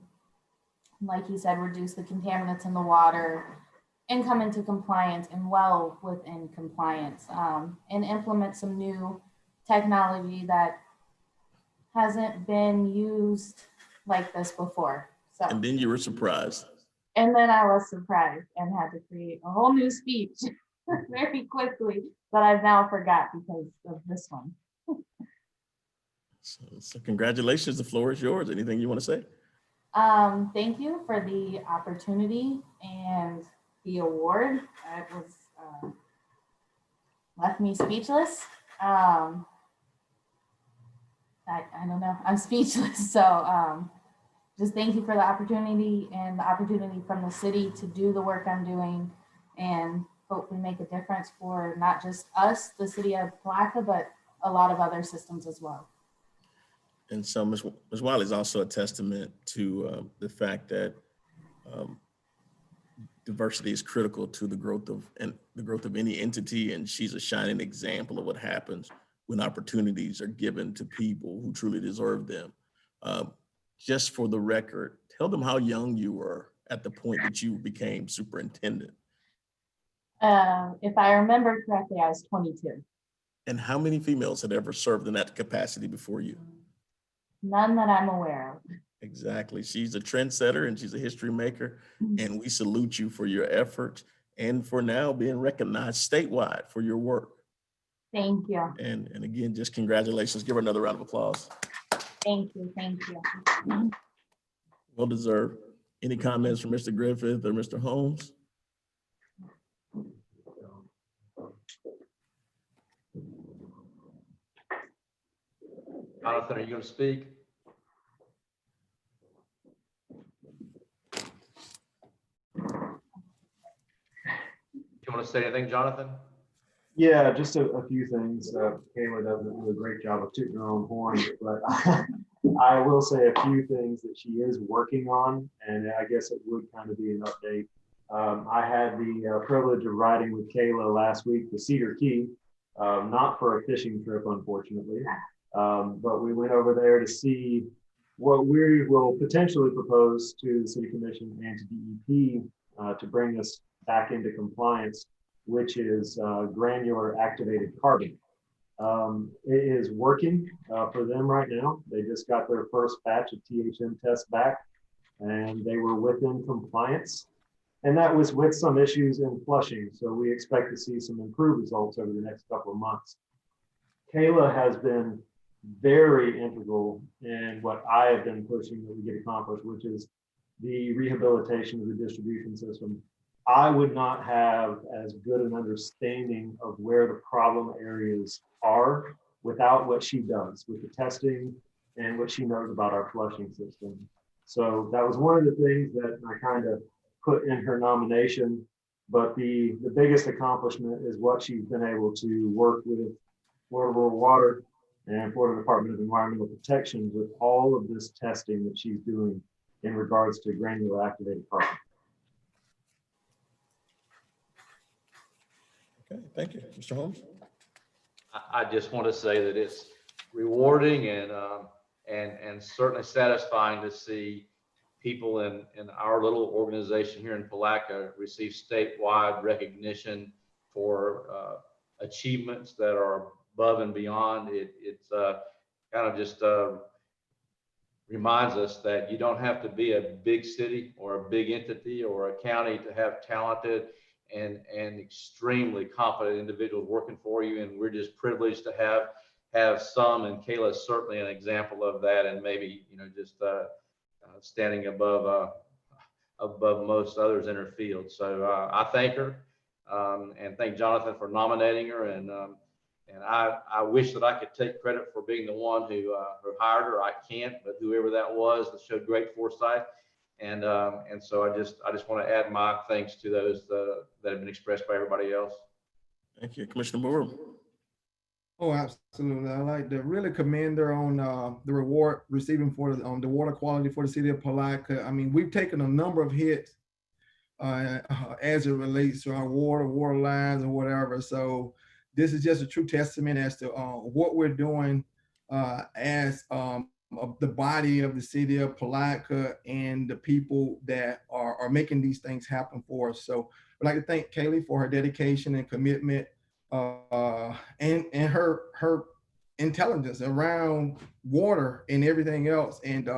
like he said, reduce the contaminants in the water and come into compliance and well within compliance, and implement some new technology that hasn't been used like this before. So, And then you were surprised. and then I was surprised and had to create a whole new speech very quickly that I've now forgot because of this one. So congratulations, the floor is yours. Anything you want to say? Thank you for the opportunity and the award. It was left me speechless. I don't know. I'm speechless. So just thank you for the opportunity and the opportunity from the city to do the work I'm doing and hopefully make a difference for not just us, the city of Palatka, but a lot of other systems as well. And so Ms. Wiley is also a testament to the fact that diversity is critical to the growth of any entity, and she's a shining example of what happens when opportunities are given to people who truly deserve them. Just for the record, tell them how young you were at the point that you became superintendent. If I remember correctly, I was 22. And how many females had ever served in that capacity before you? None that I'm aware of. Exactly. She's a trendsetter and she's a history maker. And we salute you for your efforts and for now being recognized statewide for your work. Thank you. And again, just congratulations. Give her another round of applause. Thank you. Thank you. Well deserved. Any comments from Mr. Griffith or Mr. Holmes? Jonathan, are you going to speak? Do you want to say anything, Jonathan? Yeah, just a few things. Kayla doesn't do a great job of tooting her own horn, but I will say a few things that she is working on, and I guess it would kind of be an update. I had the privilege of riding with Kayla last week to Cedar Key, not for a fishing trip, unfortunately, but we went over there to see what we will potentially propose to the City Commission and to DEP to bring us back into compliance, which is granular activated carbon. It is working for them right now. They just got their first batch of THM tests back and they were within compliance. And that was with some issues in flushing. So we expect to see some improved results over the next couple of months. Kayla has been very integral in what I have been pushing that we get accomplished, which is the rehabilitation of the distribution system. I would not have as good an understanding of where the problem areas are without what she does with the testing and what she knows about our flushing system. So that was one of the things that I kind of put in her nomination, but the biggest accomplishment is what she's been able to work with Florida Rural Water and Florida Department of Environmental Protection with all of this testing that she's doing in regards to granular activated carbon. Okay, thank you. Mr. Holmes? I just want to say that it's rewarding and certainly satisfying to see people in our little organization here in Palatka receive statewide recognition for achievements that are above and beyond. It's kind of just reminds us that you don't have to be a big city or a big entity or a county to have talented and extremely competent individuals working for you. And we're just privileged to have some, and Kayla is certainly an example of that. And maybe, you know, just standing above most others in her field. So I thank her and thank Jonathan for nominating her. And I wish that I could take credit for being the one who hired her. I can't, but whoever that was that showed great foresight. And so I just want to add my thanks to those that have been expressed by everybody else. Thank you. Commissioner Moore. Oh, absolutely. I like to really commend her on the reward receiving for the water quality for the city of Palatka. I mean, we've taken a number of hits as it relates to our water lines and whatever. So this is just a true testament as to what we're doing as of the body of the city of Palatka and the people that are making these things happen for us. So I'd like to thank Kaylee for her dedication and commitment and her intelligence around water and everything else, and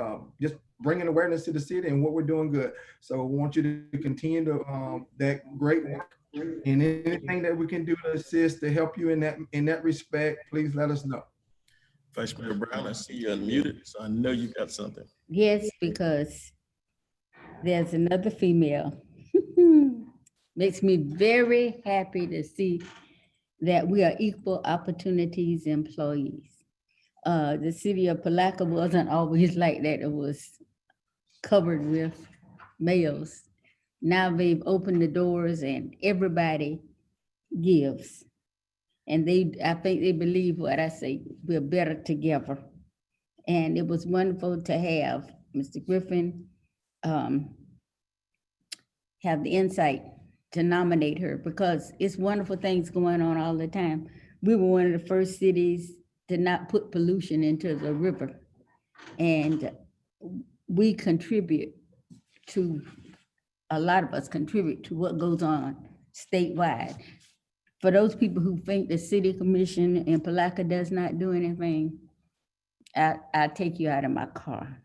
just bringing awareness to the city and what we're doing good. So I want you to continue to that great work, and anything that we can do to assist to help you in that respect, please let us know. Vice Mayor Brown, I see you unmuted, so I know you got something. Yes, because there's another female. Makes me very happy to see that we are equal opportunities employees. The city of Palatka wasn't always like that. It was covered with males. Now they've opened the doors and everybody gives. And I think they believe what I say, we're better together. And it was wonderful to have Mr. Griffin have the insight to nominate her, because it's wonderful things going on all the time. We were one of the first cities to not put pollution into the river. And we contribute to, a lot of us contribute to what goes on statewide. For those people who think the city commission in Palatka does not do anything, I'll take you out of my car,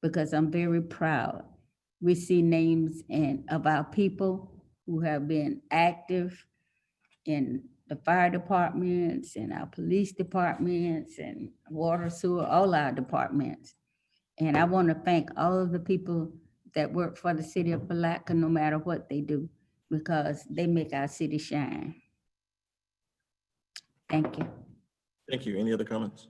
because I'm very proud. We see names of our people who have been active in the fire departments and our police departments and water, sewer, all our departments. And I want to thank all of the people that work for the city of Palatka, no matter what they do, because they make our city shine. Thank you. Thank you. Any other comments?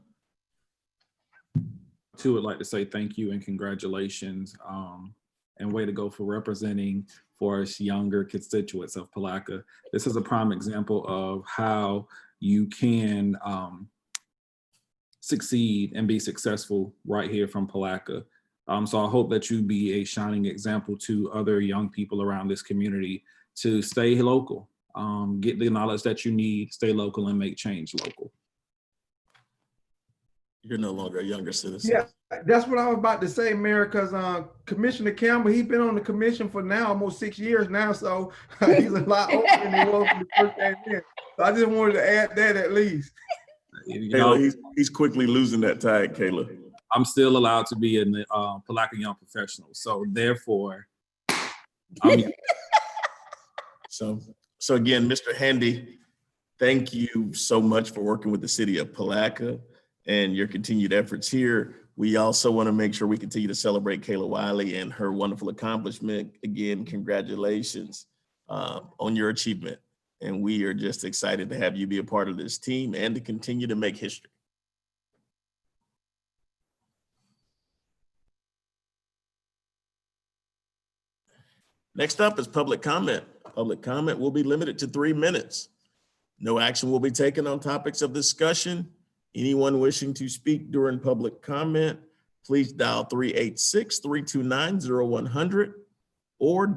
Too, would like to say thank you and congratulations, and way to go for representing for us younger constituents of Palatka. This is a prime example of how you can succeed and be successful right here from Palatka. So I hope that you be a shining example to other young people around this community to stay local, get the knowledge that you need, stay local, and make change local. You're no longer a younger citizen. Yeah, that's what I was about to say, Mayor, because Commissioner Campbell, he's been on the commission for now almost 6 years now, so he's a lot older than he was when he first came in. So I just wanted to add that at least. You know, Kayla, he's quickly losing that tag, Kayla. I'm still allowed to be in the Palatka Young Professionals, so therefore, So again, Mr. Handy, thank you so much for working with the city of Palatka and your continued efforts here. We also want to make sure we continue to celebrate Kayla Wiley and her wonderful accomplishment. Again, congratulations on your achievement. And we are just excited to have you be a part of this team and to continue to make history. Next up is public comment. Public comment will be limited to 3 minutes. No action will be taken on topics of discussion. Anyone wishing to speak during public comment, please dial 386-329-0100 or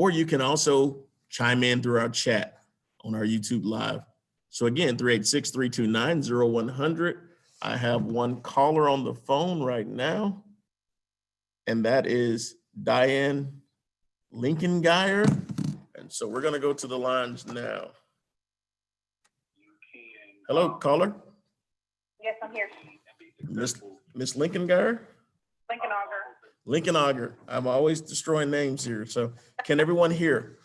you can also chime in through our chat on our YouTube Live. So again, 386-329-0100. I have one caller on the phone right now, and that is Diane Lincoln-Geyer. And so we're gonna go to the lines now. Hello, caller. Yes, I'm here. Miss Lincoln-Geyer? Lincoln Auger. Lincoln Auger. I'm always destroying names here. So can everyone hear?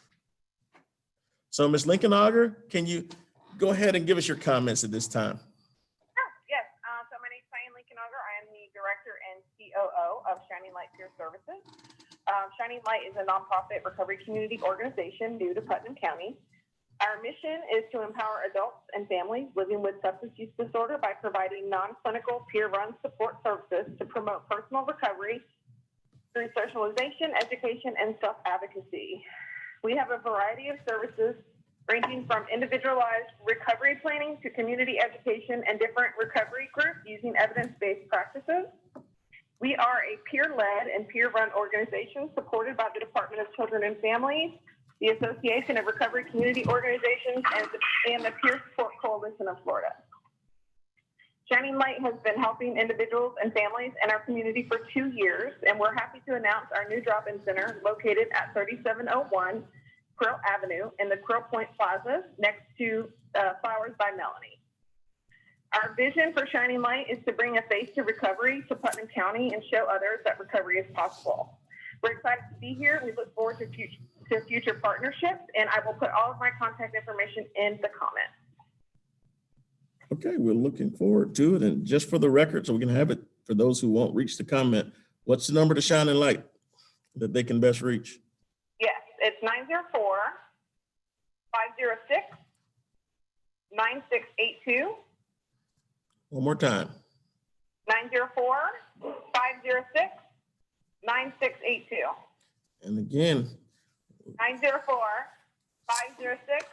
So Miss Lincoln Auger, can you go ahead and give us your comments at this time? Sure, yes. So my name is Diane Lincoln Auger. I am the Director and COO of Shining Light Peer Services. Shining Light is a nonprofit recovery community organization new to Putnam County. Our mission is to empower adults and families living with substance use disorder by providing non-clinical peer-run support services to promote personal recovery through socialization, education, and self-advocacy. We have a variety of services ranging from individualized recovery planning to community education and different recovery groups using evidence-based practices. We are a peer-led and peer-run organization supported by the Department of Children and Families, the Association of Recovery Community Organizations, and the Peer Support Coalition of Florida. Shining Light has been helping individuals and families in our community for 2 years, and we're happy to announce our new drop-in center located at 3701 Quill Avenue in the Quill Point Plaza next to Flowers by Melanie. Our vision for Shining Light is to bring a face to recovery to Putnam County and show others that recovery is possible. We're excited to be here. We look forward to future partnerships, and I will put all of my contact information in the comments. Okay, we're looking forward to it. And just for the record, so we can have it for those who won't reach the comment, what's the number to Shining Light that they can best reach? Yes, it's 904-506-9682. One more time. 904-506-9682. And again, 904-506-9682.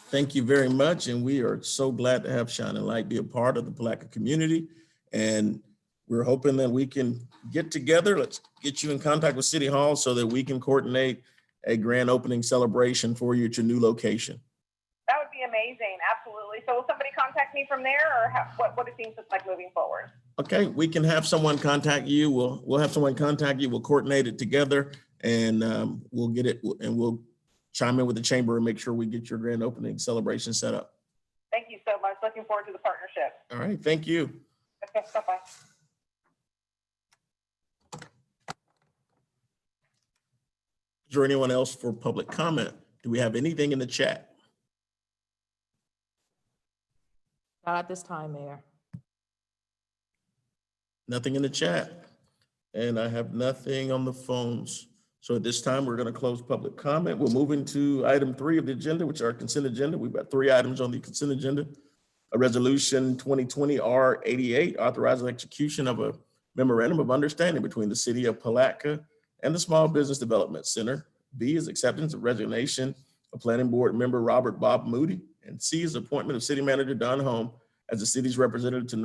thank you very much. And we are so glad to have Shining Light be a part of the Palatka community. And we're hoping that we can get together. Let's get you in contact with City Hall so that we can coordinate a grand opening celebration for you at your new location. That would be amazing. Absolutely. So will somebody contact me from there, or what do things look like moving forward? Okay, we can have someone contact you. We'll have someone contact you. We'll coordinate it together, and we'll get it, and we'll chime in with the chamber and make sure we get your grand opening celebration set up. Thank you so much. Looking forward to the partnership. All right, thank you. Okay, bye-bye. Is there anyone else for public comment? Do we have anything in the chat? Not at this time, Mayor. Nothing in the chat. And I have nothing on the phones. So at this time, we're going to close public comment. We're moving to item 3 of the agenda, which are our consent agenda. We've got 3 items on the consent agenda. A resolution 2020 R88 authorizing execution of a memorandum of understanding between the city of Palatka and the Small Business Development Center. B is acceptance of resignation of planning board member Robert Bob Moody. And C is appointment of city manager Don Home as the city's representative to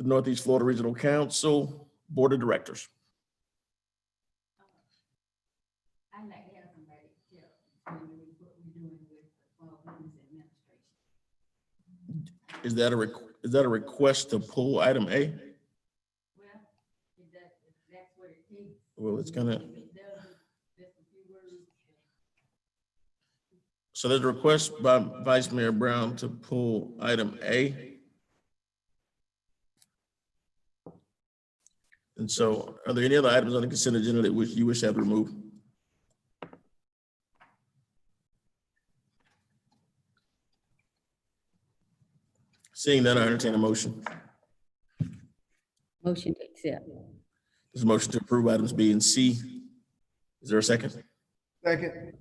Northeast Florida Regional Council Board of Directors. I'd like to have somebody tell me what we're doing with the Small Business Administration. Is that a request to pull item A? Well, that's what it takes. Well, it's gonna. If it doesn't, just a few words. So there's a request by Vice Mayor Brown to pull item A. And so are there any other items on the consent agenda that you wish to have removed? Seeing none, I entertain a motion. Motion to accept. There's a motion to approve items B and C. Is there a second? Second.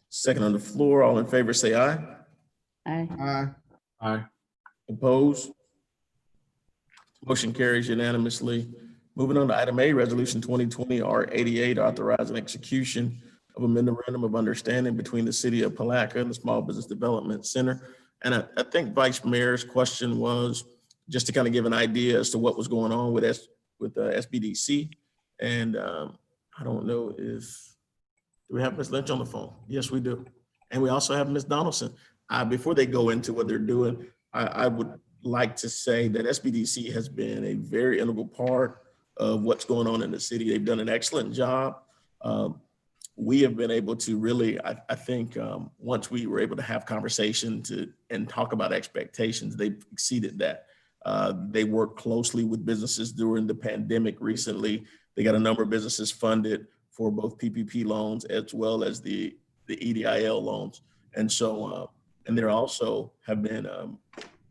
Second on the floor. All in favor, say aye. Aye. Aye. Aye. Opposed? Motion carries unanimously. Moving on to item A, resolution 2020 R88, authorizing execution of a memorandum of understanding between the city of Palatka and the Small Business Development Center. And I think Vice Mayor's question was just to kind of give an idea as to what was going on with SBDC. And I don't know if, do we have Ms. Lynch on the phone? Yes, we do. And we also have Ms. Donaldson. Before they go into what they're doing, I would like to say that SBDC has been a very integral part of what's going on in the city. They've done an excellent job. We have been able to really, I think, once we were able to have conversation and talk about expectations, they've exceeded that. They worked closely with businesses during the pandemic recently. They got a number of businesses funded for both PPP loans as well as the EDIL loans. And so, and they're also have been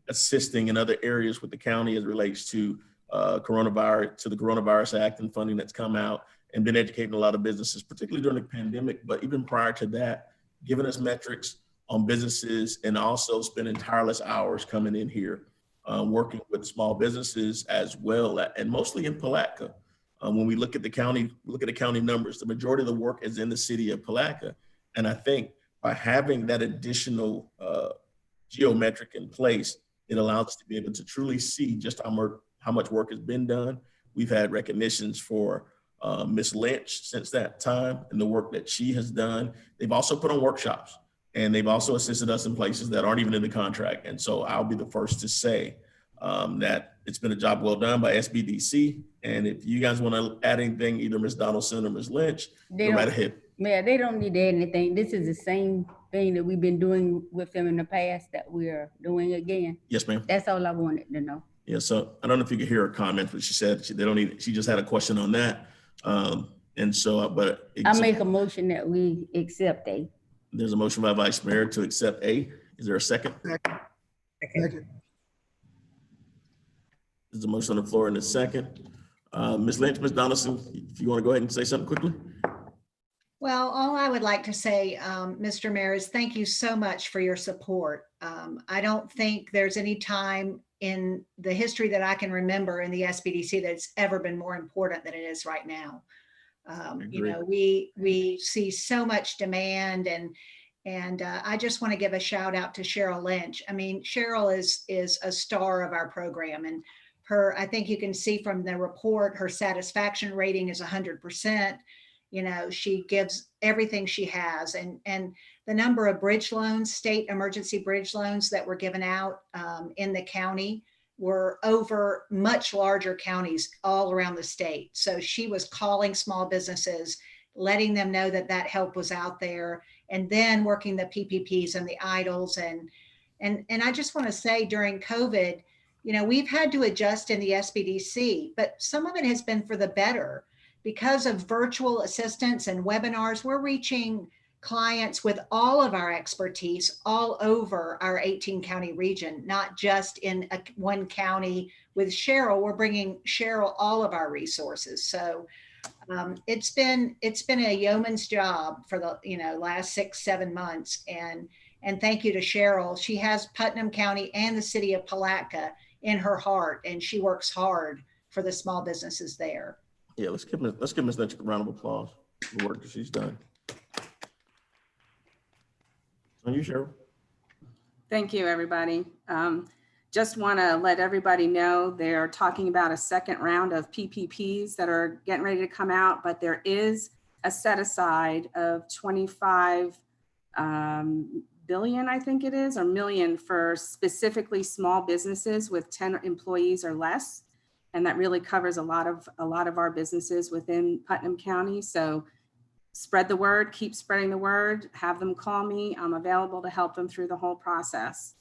assisting in other areas with the county as it relates to the Coronavirus Act and funding that's come out, and been educating a lot of businesses, particularly during the pandemic, but even prior to that, giving us metrics on businesses and also spending tireless hours coming in here, working with small businesses as well, and mostly in Palatka. When we look at the county numbers, the majority of the work is in the city of Palatka. And I think by having that additional geometric in place, it allows us to be able to truly see just how much work has been done. We've had recognitions for Ms. Lynch since that time and the work that she has done. They've also put on workshops. And they've also assisted us in places that aren't even in the contract. And so I'll be the first to say that it's been a job well done by SBDC. And if you guys want to add anything, either Ms. Donaldson or Ms. Lynch, go right ahead. Mayor, they don't need to add anything. This is the same thing that we've been doing with them in the past that we're doing again. Yes, ma'am. That's all I wanted to know. Yeah, so I don't know if you could hear her comment, but she said they don't need, she just had a question on that. And so, but I make a motion that we accept A. There's a motion by Vice Mayor to accept A. Is there a second? Second. There's a motion on the floor in a second. Ms. Lynch, Ms. Donaldson, if you want to go ahead and say something quickly. Well, all I would like to say, Mr. Mayor, is thank you so much for your support. I don't think there's any time in the history that I can remember in the SBDC that's ever been more important than it is right now. You know, we see so much demand, and I just want to give a shout out to Cheryl Lynch. I mean, Cheryl is a star of our program, and I think you can see from the report, her satisfaction rating is 100%. You know, she gives everything she has, and the number of bridge loans, state emergency bridge loans that were given out in the county were over much larger counties all around the state. So she was calling small businesses, letting them know that that help was out there, and then working the PPPs and the IDLs. And I just want to say, during COVID, you know, we've had to adjust in the SBDC, but some of it has been for the better. Because of virtual assistance and webinars, we're reaching clients with all of our expertise all over our 18 county region, not just in one county. With Cheryl, we're bringing Cheryl all of our resources. So it's been a yeoman's job for the last 6-7 months. And thank you to Cheryl. She has Putnam County and the city of Palatka in her heart, and she works hard for the small businesses there. Yeah, let's give Ms. Lynch a round of applause for the work that she's done. On you, Cheryl. Thank you, everybody. Just want to let everybody know they're talking about a second round of PPPs that are getting ready to come out, but there is a set aside of 25 billion, I think it is, or million, for specifically small businesses with 10 employees or less. And that really covers a lot of our businesses within Putnam County. So spread the word, keep spreading the word, have them call me. I'm available to help them through the whole process.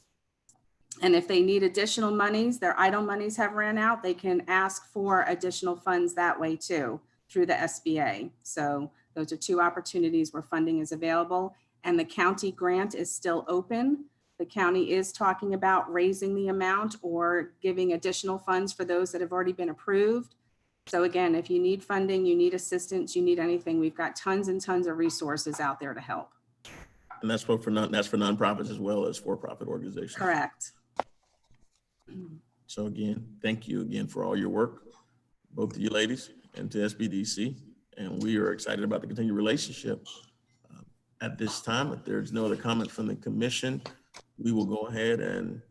And if they need additional monies, their idle monies have ran out, they can ask for additional funds that way too, through the SBA. So those are two opportunities where funding is available, and the county grant is still open. The county is talking about raising the amount or giving additional funds for those that have already been approved. So again, if you need funding, you need assistance, you need anything, we've got tons and tons of resources out there to help. And that's for nonprofits as well as for-profit organizations. Correct. So again, thank you again for all your work, both of you ladies and to SBDC. And we are excited about the continued relationship. At this time, if there's no other comments from the commission, we will go ahead and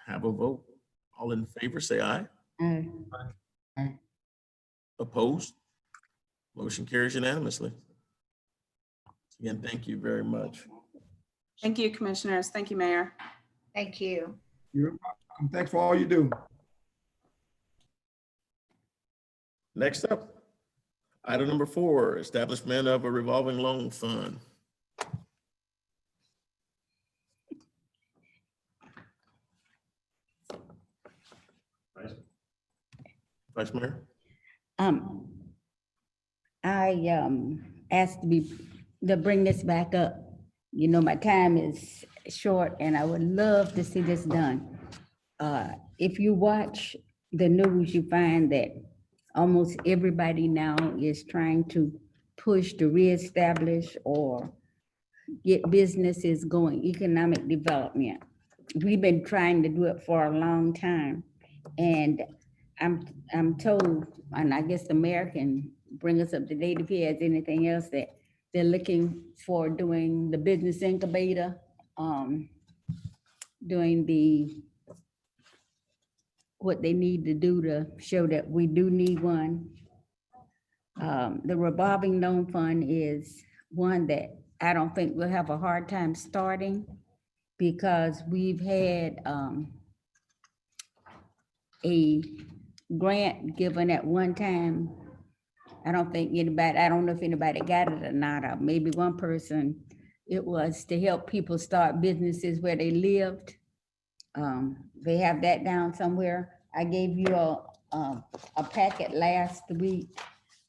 have a vote. All in favor, say aye. Aye. Opposed? Motion carries unanimously. Again, thank you very much. Thank you, commissioners. Thank you, Mayor. Thank you. You're welcome. Thanks for all you do. Next up, item number 4, establishment of a revolving loan fund. Vice Mayor? I asked to bring this back up. You know, my time is short and I would love to see this done. If you watch the news, you find that almost everybody now is trying to push to reestablish or get businesses going, economic development. We've been trying to do it for a long time. And I'm told, and I guess the mayor can bring us up to date if he has anything else, that they're looking for doing the business incubator, doing what they need to do to show that we do need one. The revolving loan fund is one that I don't think we'll have a hard time starting because we've had a grant given at one time. I don't know if anybody got it or not, or maybe one person. It was to help people start businesses where they lived. They have that down somewhere. I gave you a packet last week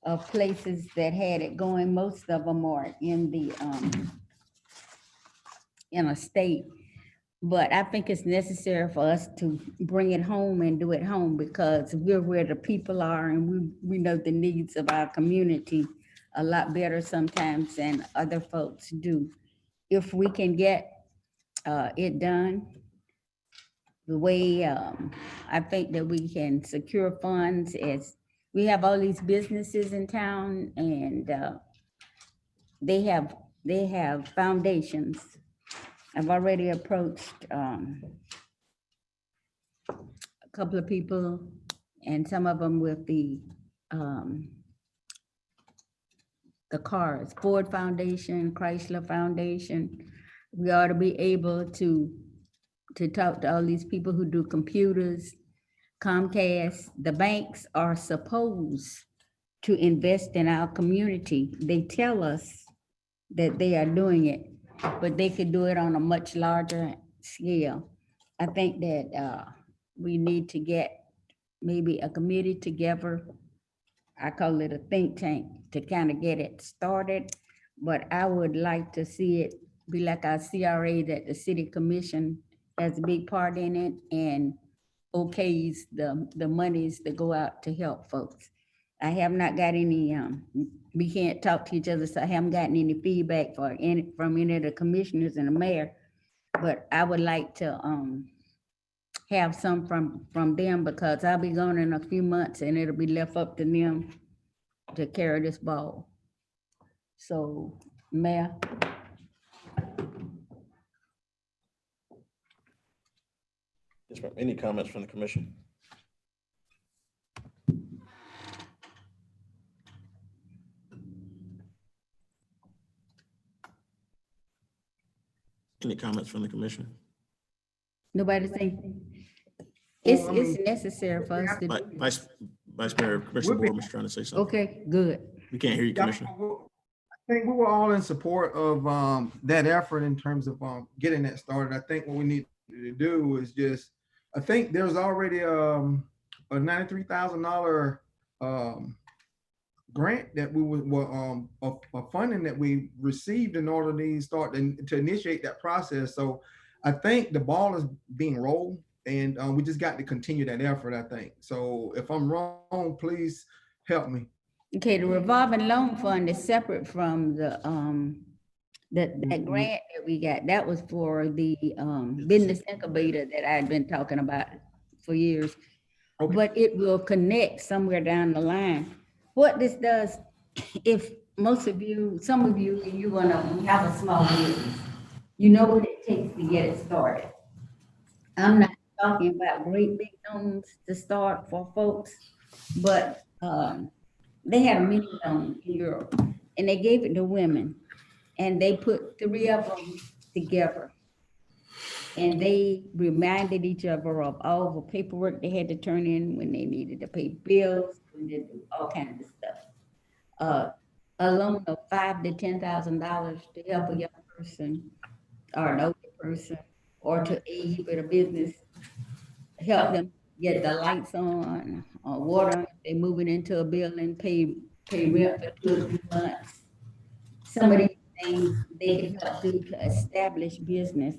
of places that had it going. Most of them are in the in a state. But I think it's necessary for us to bring it home and do it home because we're where the people are and we know the needs of our community a lot better sometimes than other folks do. If we can get it done the way I think that we can secure funds, as we have all these businesses in town and they have foundations. I've already approached a couple of people and some of them with the cars, Ford Foundation, Chrysler Foundation. We ought to be able to talk to all these people who do computers, Comcast. The banks are supposed to invest in our community. They tell us that they are doing it, but they could do it on a much larger scale. I think that we need to get maybe a committee together. I call it a think tank to kind of get it started, but I would like to see it be like our CRA, that the city commission has a big part in it and okays the monies that go out to help folks. I have not got any, we can't talk to each other, so I haven't gotten any feedback from any of the commissioners and the mayor. But I would like to have some from them because I'll be gone in a few months and it'll be left up to them to carry this ball. So, Mayor. Yes, ma'am. Any comments from the commission? Any comments from the commission? Nobody think it's necessary for us to do. Vice Mayor, Commissioner Board was trying to say something. Okay, good. We can't hear you, Commissioner. I think we were all in support of that effort in terms of getting that started. I think what we need to do is just, I think there's already a $93,000 grant that we were a funding that we received in order to start to initiate that process. So I think the ball is being rolled and we just got to continue that effort, I think. So if I'm wrong, please help me. Okay, the revolving loan fund is separate from the that grant that we got. That was for the business incubator that I've been talking about for years. Okay. But it will connect somewhere down the line. What this does, if most of you, some of you, you wanna have a small business, you know what it takes to get it started. I'm not talking about great big loans to start for folks, but they had a mini loan in Europe and they gave it to women and they put 3 of them together. And they reminded each other of all the paperwork they had to turn in when they needed to pay bills, when they do all kinds of stuff. A loan of $5,000 to $10,000 to help a young person or an older person or to aid with a business, help them get the lights on or water. They're moving into a building, pay rent for 2 or 3 months. Some of these things they can help do to establish business.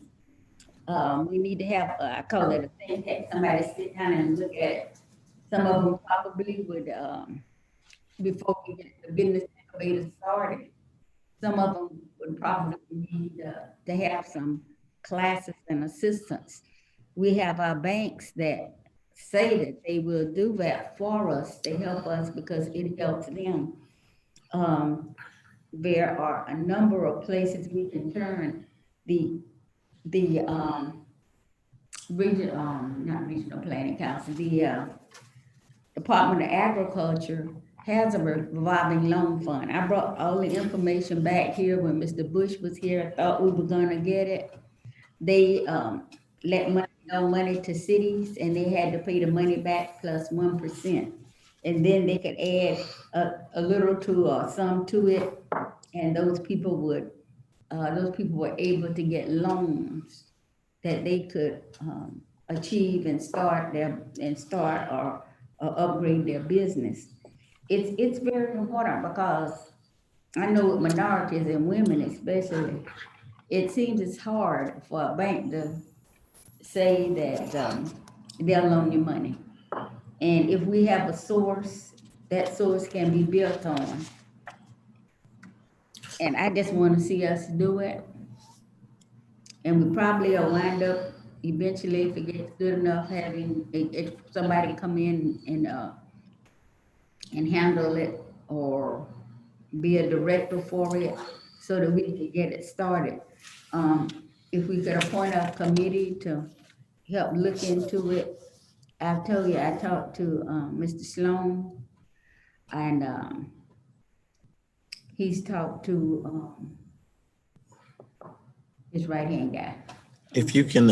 We need to have, I call it a think tank, somebody sit down and look at it. Some of them probably would, before we get the business incubator started, some of them would probably need to have some classes and assistance. We have our banks that say that they will do that for us to help us because it helps them. There are a number of places we can turn. The regional, not regional planning council, the Department of Agriculture has a revolving loan fund. I brought all the information back here when Mr. Bush was here. I thought we were gonna get it. They let money to cities and they had to pay the money back plus 1%. And then they could add a little to or some to it. And those people were able to get loans that they could achieve and start or upgrade their business. It's very important because I know with minorities and women especially, it seems it's hard for a bank to say that they'll loan you money. And if we have a source, that source can be built on. And I just want to see us do it. And we probably will wind up eventually, if it gets good enough, having if somebody come in and handle it or be a director for it so that we can get it started. If we could appoint a committee to help look into it. I told you, I talked to Mr. Sloan and he's talked to his right-hand guy. If you can,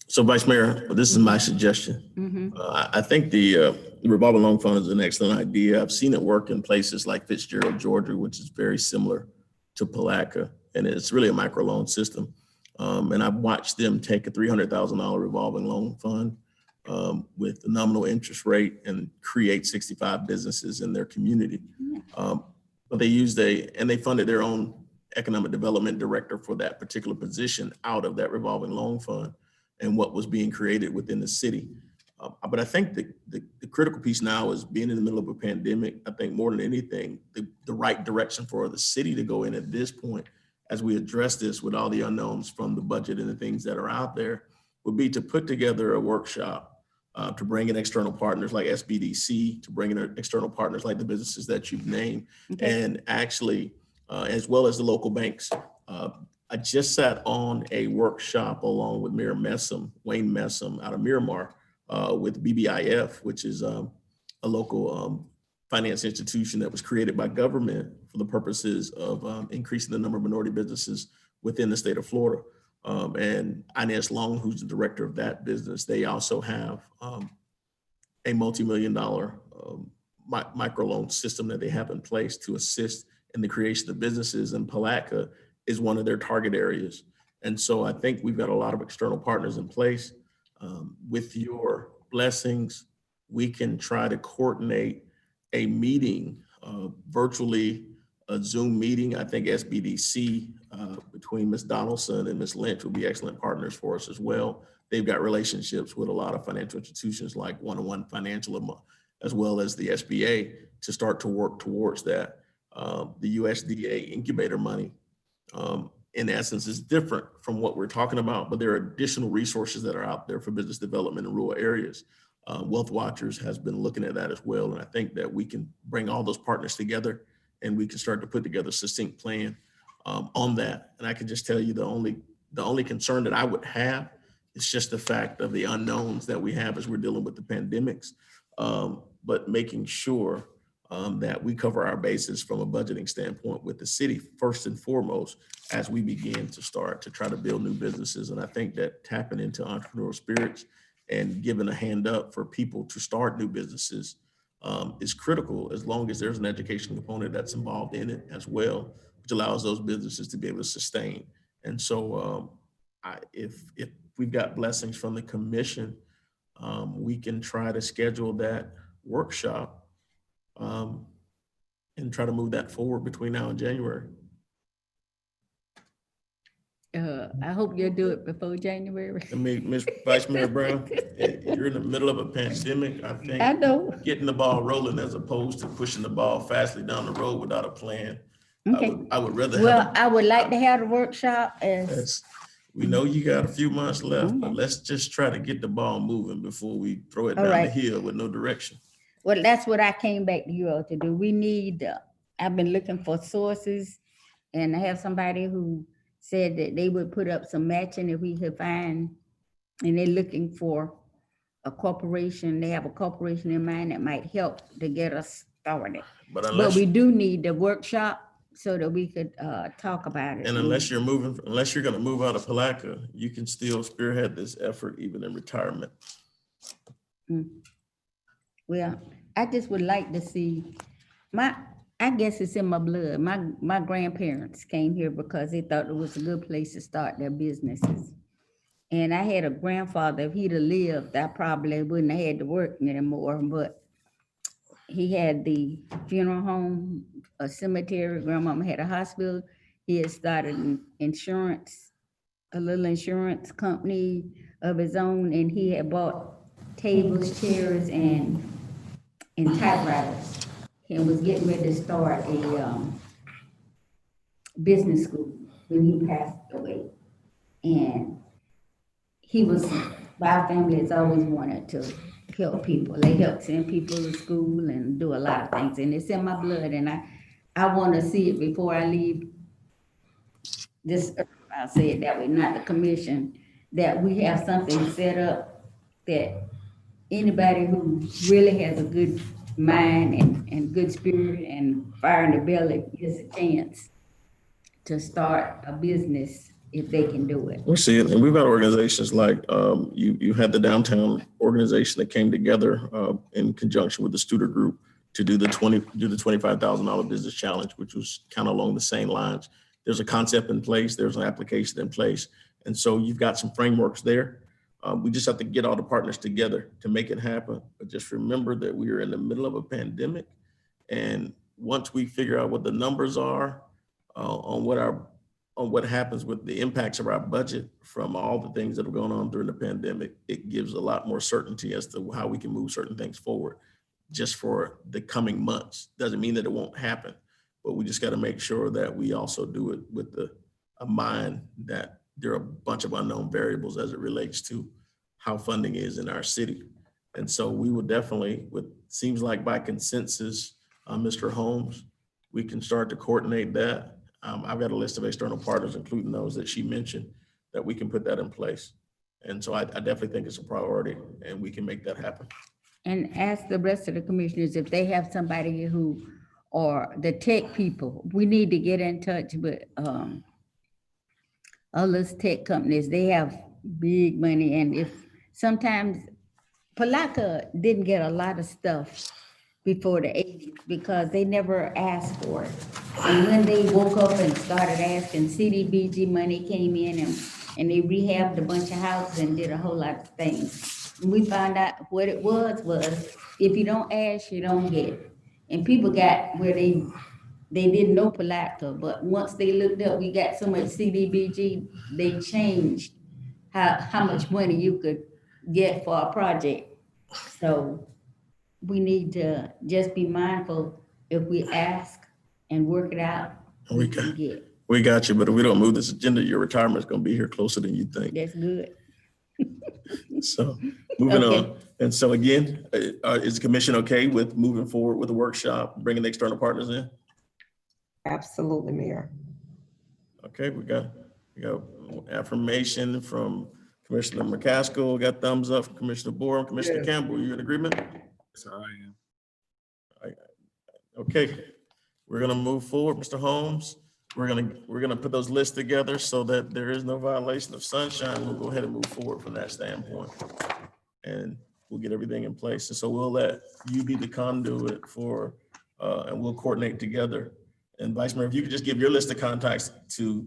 so Vice Mayor, this is my suggestion. I think the revolving loan fund is an excellent idea. I've seen it work in places like Fitzgerald, Georgia, which is very similar to Palatka, and it's really a microloan system. And I've watched them take a $300,000 revolving loan fund with a nominal interest rate and create 65 businesses in their community. But they funded their own economic development director for that particular position out of that revolving loan fund and what was being created within the city. But I think the critical piece now is being in the middle of a pandemic. I think more than anything, the right direction for the city to go in at this point, as we address this with all the unknowns from the budget and the things that are out there, would be to put together a workshop to bring in external partners like SBDC, to bring in external partners like the businesses that you've named, and actually, as well as the local banks. I just sat on a workshop along with Mayor Messam, Wayne Messam out of Miramar, with BBIF, which is a local finance institution that was created by government for the purposes of increasing the number of minority businesses within the state of Florida. And Inez Long, who's the director of that business, they also have a multi-million-dollar microloan system that they have in place to assist in the creation of businesses, and Palatka is one of their target areas. And so I think we've got a lot of external partners in place. With your blessings, we can try to coordinate a meeting, virtually a Zoom meeting. I think SBDC between Ms. Donaldson and Ms. Lynch will be excellent partners for us as well. They've got relationships with a lot of financial institutions like One-on-One Financial, as well as the SBA, to start to work towards that. The USDA incubator money, in essence, is different from what we're talking about, but there are additional resources that are out there for business development in rural areas. Wealth Watchers has been looking at that as well. And I think that we can bring all those partners together and we can start to put together a succinct plan on that. And I can just tell you the only concern that I would have is just the fact of the unknowns that we have as we're dealing with the pandemics, but making sure that we cover our bases from a budgeting standpoint with the city first and foremost as we begin to start to try to build new businesses. And I think that tapping into entrepreneurial spirits and giving a hand up for people to start new businesses is critical, as long as there's an education component that's involved in it as well, which allows those businesses to be able to sustain. And so if we've got blessings from the commission, we can try to schedule that workshop and try to move that forward between now and January. I hope you'll do it before January. I mean, Ms. Vice Mayor Brown, you're in the middle of a pandemic. I think I know. Getting the ball rolling as opposed to pushing the ball fastly down the road without a plan. Okay. I would rather Well, I would like to have the workshop as. We know you got a few months left, but let's just try to get the ball moving before we throw it All down right. the hill with no direction. Well, that's what I came back to you all to do. We need, I've been looking for sources, and I have somebody who said that they would put up some matching if we could find, and they're looking for a corporation. They have a corporation in mind that might help to get us started. But But we do need the workshop so that we could talk about it. and unless you're gonna move out of Palatka, you can still spearhead this effort even in retirement. Well, I just would like to see I guess it's in my blood. My grandparents came here because they thought it was a good place to start their businesses. And I had a grandfather, if he'd have lived, I probably wouldn't have had to work anymore, but he had the funeral home, a cemetery, grandmama had a hospital. He had started an insurance, a little insurance company of his own, and he had bought tables, chairs, and typewriters. And was getting ready to start a business school when he passed away. And our family has always wanted to help people. They help send people to school and do a lot of things. And it's in my blood, and I want to see it before I leave this earth. I'll say it that way, not the commission, that we have something set up that anybody who really has a good mind and good spirit and fire in the belly gets a chance to start a business if they can do it. We see it, and we've got organizations like you had the downtown organization that came together in conjunction with the Studer Group to do the $25,000 business challenge, which was kind of along the same lines. There's a concept in place, there's an application in place, and so you've got some frameworks there. We just have to get all the partners together to make it happen. But just remember that we are in the middle of a pandemic, and once we figure out what the numbers are on what happens with the impacts of our budget from all the things that have gone on during the pandemic, it gives a lot more certainty as to how we can move certain things forward just for the coming months. Doesn't mean that it won't happen, but we just got to make sure that we also do it with a mind that there are a bunch of unknown variables as it relates to how funding is in our city. And so we will definitely, seems like by consensus, Mr. Holmes, we can start to coordinate that. I've got a list of external partners, including those that she mentioned, that we can put that in place. And so I definitely think it's a priority and we can make that happen. And ask the rest of the commissioners if they have somebody who, or the tech people, we need to get in touch with all those tech companies. They have big money, and if sometimes Palatka didn't get a lot of stuff before the 80s because they never asked for it. And when they woke up and started asking, CDBG money came in and they rehabbed a bunch of houses and did a whole lot of things. And we found out what it was if you don't ask, you don't get. And people got where they didn't know Palatka, but once they looked up, we got so much CDBG, they changed how much money you could get for a project. So we need to just be mindful if we ask and work it out, we can get. We got you, but if we don't move this agenda, your retirement is going to be here closer than you think. That's good. So moving on. And so again, is the commission okay with moving forward with the workshop, bringing the external partners in? Absolutely, Mayor. Okay, we got affirmation from Commissioner McCaskill, got thumbs up from Commissioner Borum. Commissioner Campbell, you in agreement? Yes, I am. Okay, we're gonna move forward, Mr. Holmes. We're gonna put those lists together so that there is no violation of sunshine. We'll go ahead and move forward from that standpoint. And we'll get everything in place. And so we'll let you be the conduit for, and we'll coordinate together. And Vice Mayor, if you could just give your list of contacts to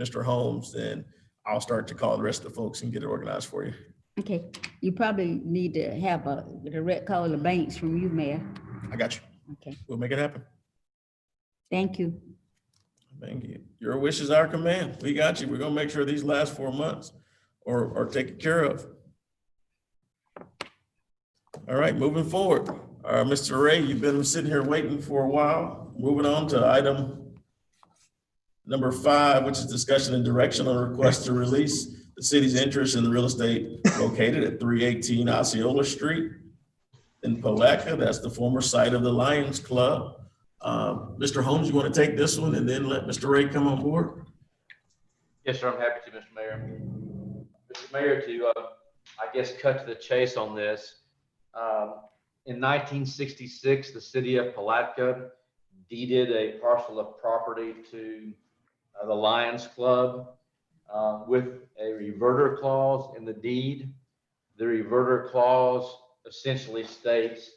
Mr. Holmes, then I'll start to call the rest of the folks and get it organized for you. Okay, you probably need to have a direct call to banks from you, Mayor. I got you. Okay. We'll make it happen. Thank you. Thank you. Your wish is our command. We got you. We're gonna make sure these last 4 months are taken care of. All right, moving forward. Mr. Ray, you've been sitting here waiting for a while. Moving on to item number 5, which is discussion and direction on a request to release the city's interest in the real estate located at 318 Osceola Street in Palatka. That's the former site of the Lions Club. Mr. Holmes, you want to take this one and then let Mr. Ray come on board? Yes, sir. I'm happy to, Mr. Mayor. Mr. Mayor, to I guess cut to the chase on this. In 1966, the city of Palatka deeded a parcel of property to the Lions Club with a reverter clause in the deed. The reverter clause essentially states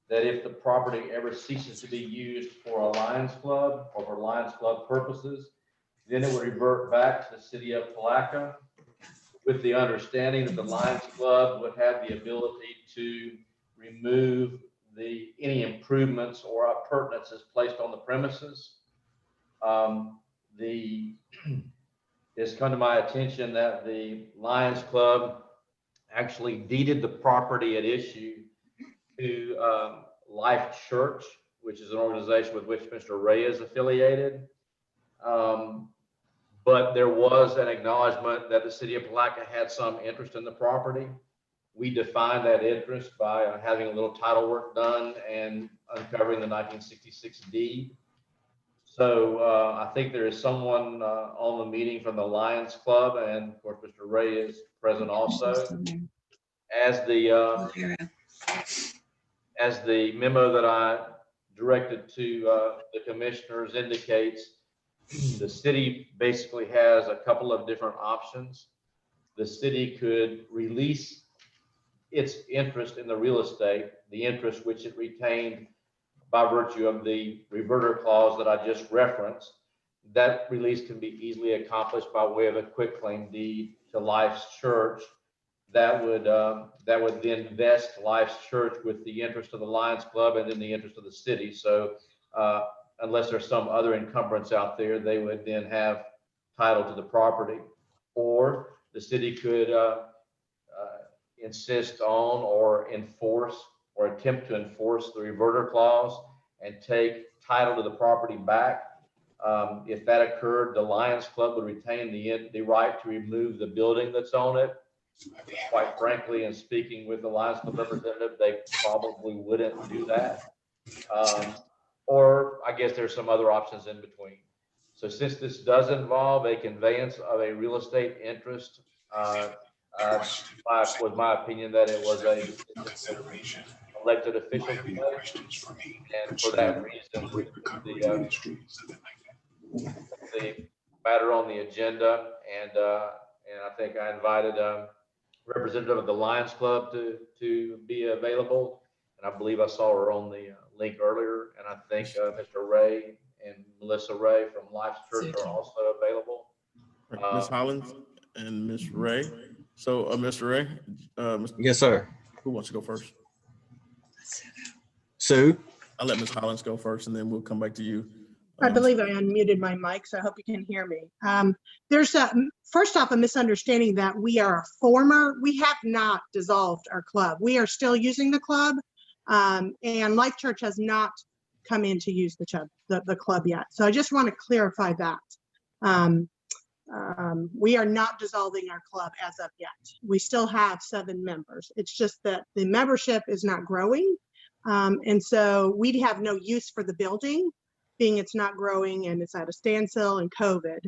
that if the property ever ceases to be used for a Lions Club or for Lions Club purposes, then it would revert back to the city of Palatka, with the understanding that the Lions Club would have the ability to remove any improvements or appurtenances placed on the premises. It's come to my attention that the Lions Club actually deeded the property at issue to Life Church, which is an organization with which Mr. Ray is affiliated. But there was an acknowledgement that the city of Palatka had some interest in the property. We defined that interest by having a little title work done and uncovering the 1966 deed. So I think there is someone on the meeting from the Lions Club, and of course, Mr. Ray is present also. As the memo that I directed to the commissioners indicates, the city basically has a couple of different options. The city could release its interest in the real estate, the interest which it retained by virtue of the reverter clause that I just referenced. That release can be easily accomplished by way of a quitclaim deed to Life's Church. That would then vest Life's Church with the interest of the Lions Club and then the interest of the city. So unless there's some other encumbrance out there, they would then have title to the property. Or the city could insist on or enforce or attempt to enforce the reverter clause and take title to the property back. If that occurred, the Lions Club would retain the right to remove the building that's on it. Quite frankly, in speaking with the Lions Club representative, they probably wouldn't do that. Or I guess there's some other options in between. So since this does involve a conveyance of a real estate interest, was my opinion that it was a elected official, and for that reason, we put the matter on the agenda, and I think I invited a representative of the Lions Club to be available, and I believe I saw her on the link earlier, and I think Mr. Ray and Melissa Ray from Life's Church are also available. Ms. Hollins and Ms. Ray. So, Mr. Ray. Yes, sir. Who wants to go first? Sue? I'll let Ms. Hollins go first, and then we'll come back to you. I believe I unmuted my mic, so I hope you can hear me. There's first off a misunderstanding that we have not dissolved our club. We are still using the club, and Life Church has not come in to use the club yet. So I just want to clarify that. We are not dissolving our club as of yet. We still have 7 members. It's just that the membership is not growing. And so we have no use for the building, being it's not growing and it's at a standstill and COVID.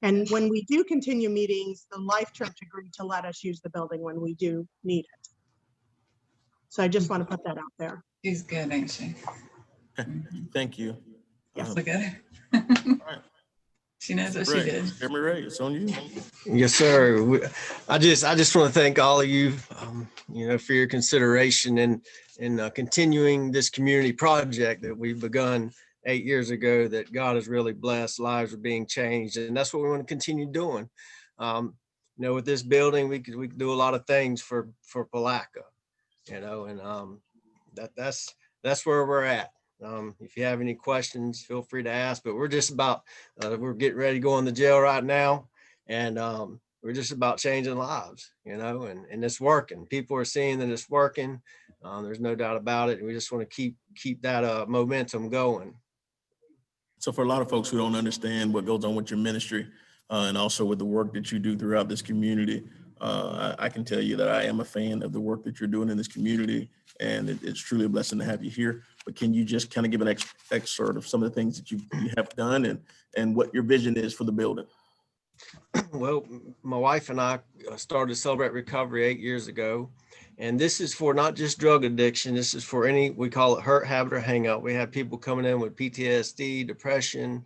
And when we do continue meetings, the Life Church agreed to let us use the building when we do need it. So I just want to put that out there. She's good, ain't she? Thank you. Yes, look at her. All right. She knows what she did. Jeremy Ray, it's on you. Yes, sir. I just want to thank all of you, for your consideration and continuing this community project that we've begun 8 years ago, that God has really blessed. Lives are being changed, and that's what we want to continue doing. With this building, we could do a lot of things for Palatka, and that's where we're at. If you have any questions, feel free to ask, but we're just about, we're getting ready to go in the jail right now. And we're just about changing lives, and it's working. People are seeing that it's working. There's no doubt about it. And we just want to keep that momentum going. So for a lot of folks who don't understand what goes on with your ministry and also with the work that you do throughout this community, I can tell you that I am a fan of the work that you're doing in this community, and it's truly a blessing to have you here. But can you just kind of give an excerpt of some of the things that you have done and what your vision is for the building? Well, my wife and I started Celebrate Recovery 8 years ago, And this is for not just drug addiction. This is for any, we call it hurt, habit, or hangout. We have people coming in with PTSD, depression,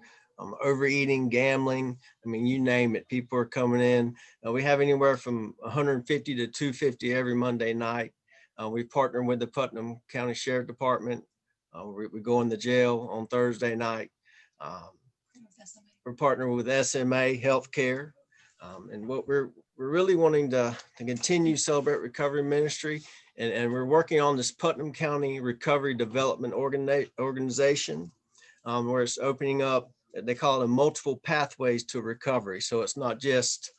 overeating, gambling. I mean, you name it, people are coming in. We have anywhere from 150 to 250 every Monday night. We partner with the Putnam County Sheriff Department. We go in the jail on Thursday night. We're partnering with SMA Healthcare. And what we're really wanting to continue Celebrate Recovery Ministry. And we're working on this Putnam County Recovery Development Organization, where it's opening up, they call it multiple pathways to recovery. So it's not just,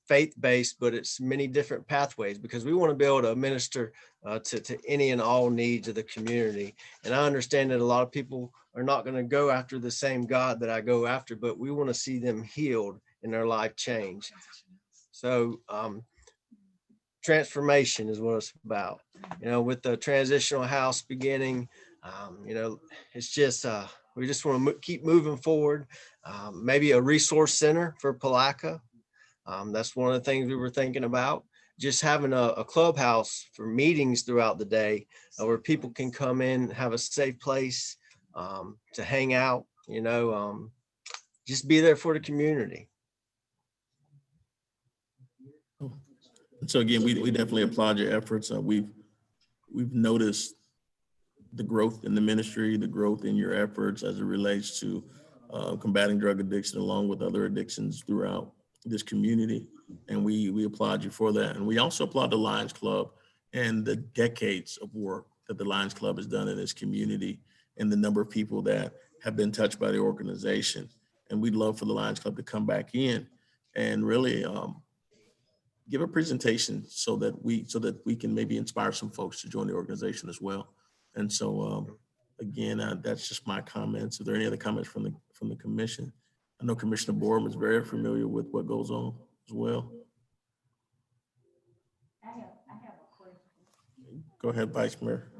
faith-based, but it's many different pathways, because we want to be able to minister to any and all needs of the community. And I understand that a lot of people are not going to go after the same God that I go after, but we want to see them healed and their life change. So transformation is what it's about. With the transitional house beginning, it's just, we just want to keep moving forward. Maybe a resource center for Palatka. That's one of the things we were thinking about. Just having a clubhouse for meetings throughout the day, where people can come in, have a safe place to hang out, just be there for the community. So again, we definitely applaud your efforts. We've noticed the growth in the ministry, the growth in your efforts as it relates to combating drug addiction, along with other addictions throughout this community. And we applaud you for that. And we also applaud the Lions Club and the decades of work that the Lions Club has done in this community, and the number of people that have been touched by the organization. And we'd love for the Lions Club to come back in and really give a presentation so that we can maybe inspire some folks to join the organization as well. And so again, that's just my comments. Are there any other comments from the commission? I know Commissioner Borum is very familiar with what goes on as well. I have a question. Go ahead, Vice Mayor.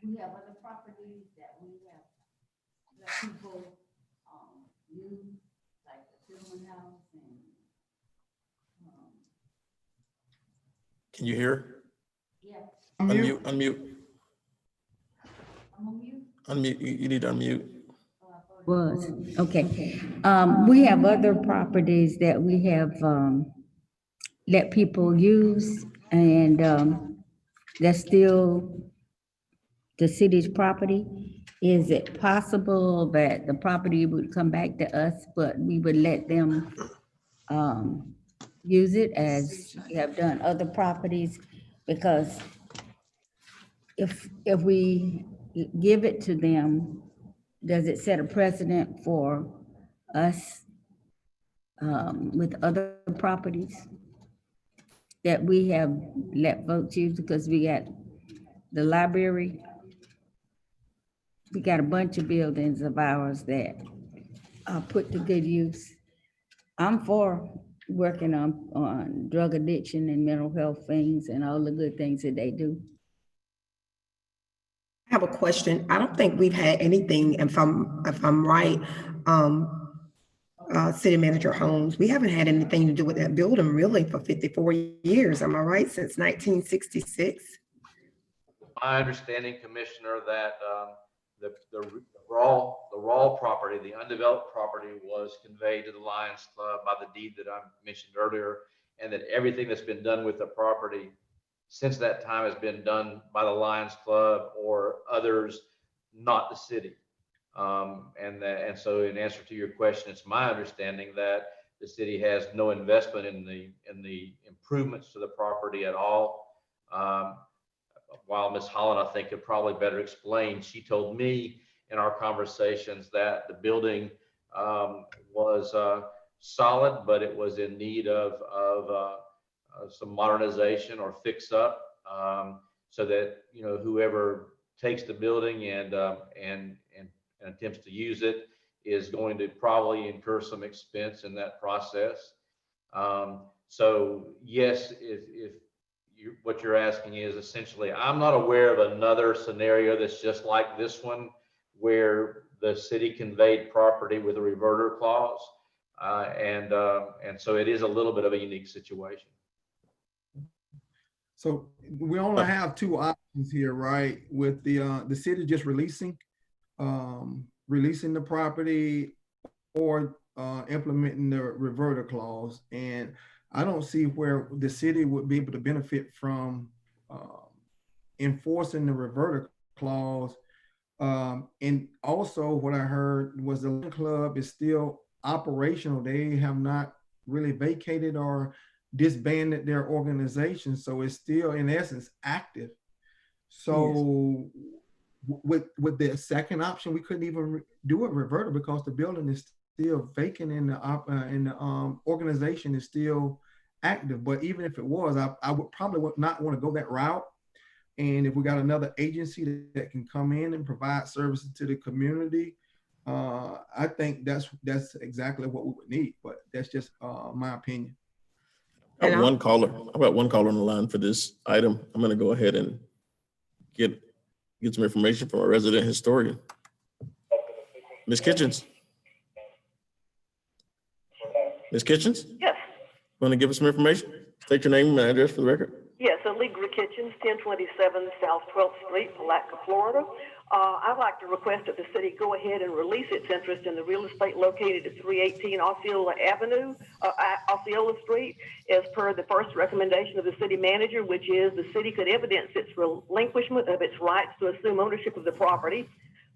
We have other properties that we have let people use, like the Tillman House and Can you hear? yeah. Unmute. I'm on mute. Unmute. You need to unmute. Was, okay. We have other properties that we have let people use, and that's still the city's property. Is it possible that the property would come back to us, but we would let them use it as we have done other properties? Because if we give it to them, does it set a precedent for us with other properties that we have let folks use? Because we got the library, we got a bunch of buildings of ours that are put to good use. I'm for working on drug addiction and mental health things and all the good things that they do. I have a question. I don't think we've had anything, if I'm right, City Manager Holmes, we haven't had anything to do with that building really for 54 years. Am I right? Since 1966? My understanding, Commissioner, that the raw property, the undeveloped property, was conveyed to the Lions Club by the deed that I mentioned earlier, and that everything that's been done with the property since that time has been done by the Lions Club or others, not the city. And so, in answer to your question, it's my understanding that the city has no investment in the improvements to the property at all. While Ms. Holland, I think, could probably better explain, she told me in our conversations that the building was solid, but it was in need of some modernization or fix up, so that whoever takes the building and attempts to use it is going to probably incur some expense in that process. So yes, if what you're asking is essentially, I'm not aware of another scenario that's just like this one, where the city conveyed property with a reverter clause, and so it is a little bit of a unique situation. So we only have two options here, right? With the city just releasing the property or implementing the reverter clause. And I don't see where the city would be able to benefit from enforcing the reverter clause. And also what I heard was the Land Club is still operational. They have not really vacated or disbanded their organization. So it's still in essence active. So with the second option, we couldn't even do a reverter because the building is still vacant and the organization is still active. But even if it was, I would probably not want to go that route. And if we got another agency that can come in and provide services to the community, I think that's exactly what we would need. But that's just my opinion. I've got one caller. I've got one caller on the line for this item. I'm going to go ahead and get some information from a resident historian. Ms. Kitchens. Ms. Kitchens? Yes. Want to give us some information? State your name and address for the record. Yes, Allegra Kitchens, 1027 South 12th Street, Palatka, Florida. I'd like to request that the city go ahead and release its interest in the real estate located at 318 Osceola Avenue, Osceola Street, as per the first recommendation of the city manager, which is the city could evidence its relinquishment of its rights to assume ownership of the property,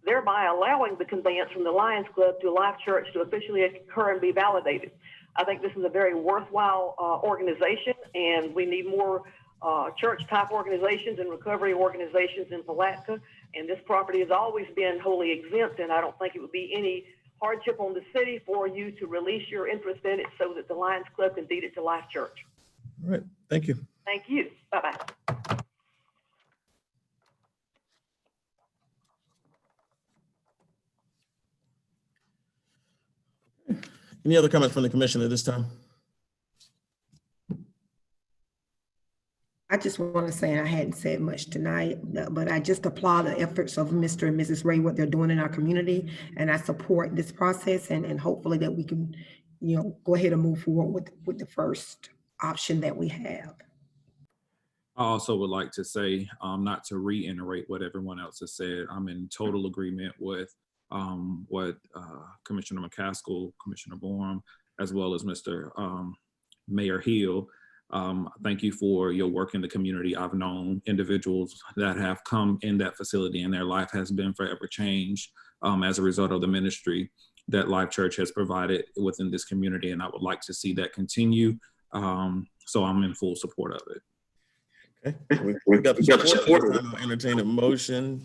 thereby allowing the conveyance from the Lions Club to Life Church to officially occur and be validated. I think this is a very worthwhile organization, and we need more church-type organizations and recovery organizations in Palatka. And this property has always been wholly exempt, and I don't think it would be any hardship on the city for you to release your interest in it so that the Lions Club can deed it to Life Church. All right. Thank you. Thank you. Bye-bye. Any other comments from the commission at this time? I just want to say, I hadn't said much tonight, but I just applaud the efforts of Mr. and Mrs. Ray, what they're doing in our community. And I support this process and hopefully that we can, go ahead and move forward with the first option that we have. I also would like to say, not to reiterate what everyone else has said, I'm in total agreement with what Commissioner McCaskill, Commissioner Borum, as well as Mr. Mayor Hill. Thank you for your work in the community. I've known individuals that have come in that facility and their life has been forever changed as a result of the ministry that Life Church has provided within this community. And I would like to see that continue. So I'm in full support of it. Okay, we've got the support. I'll entertain a motion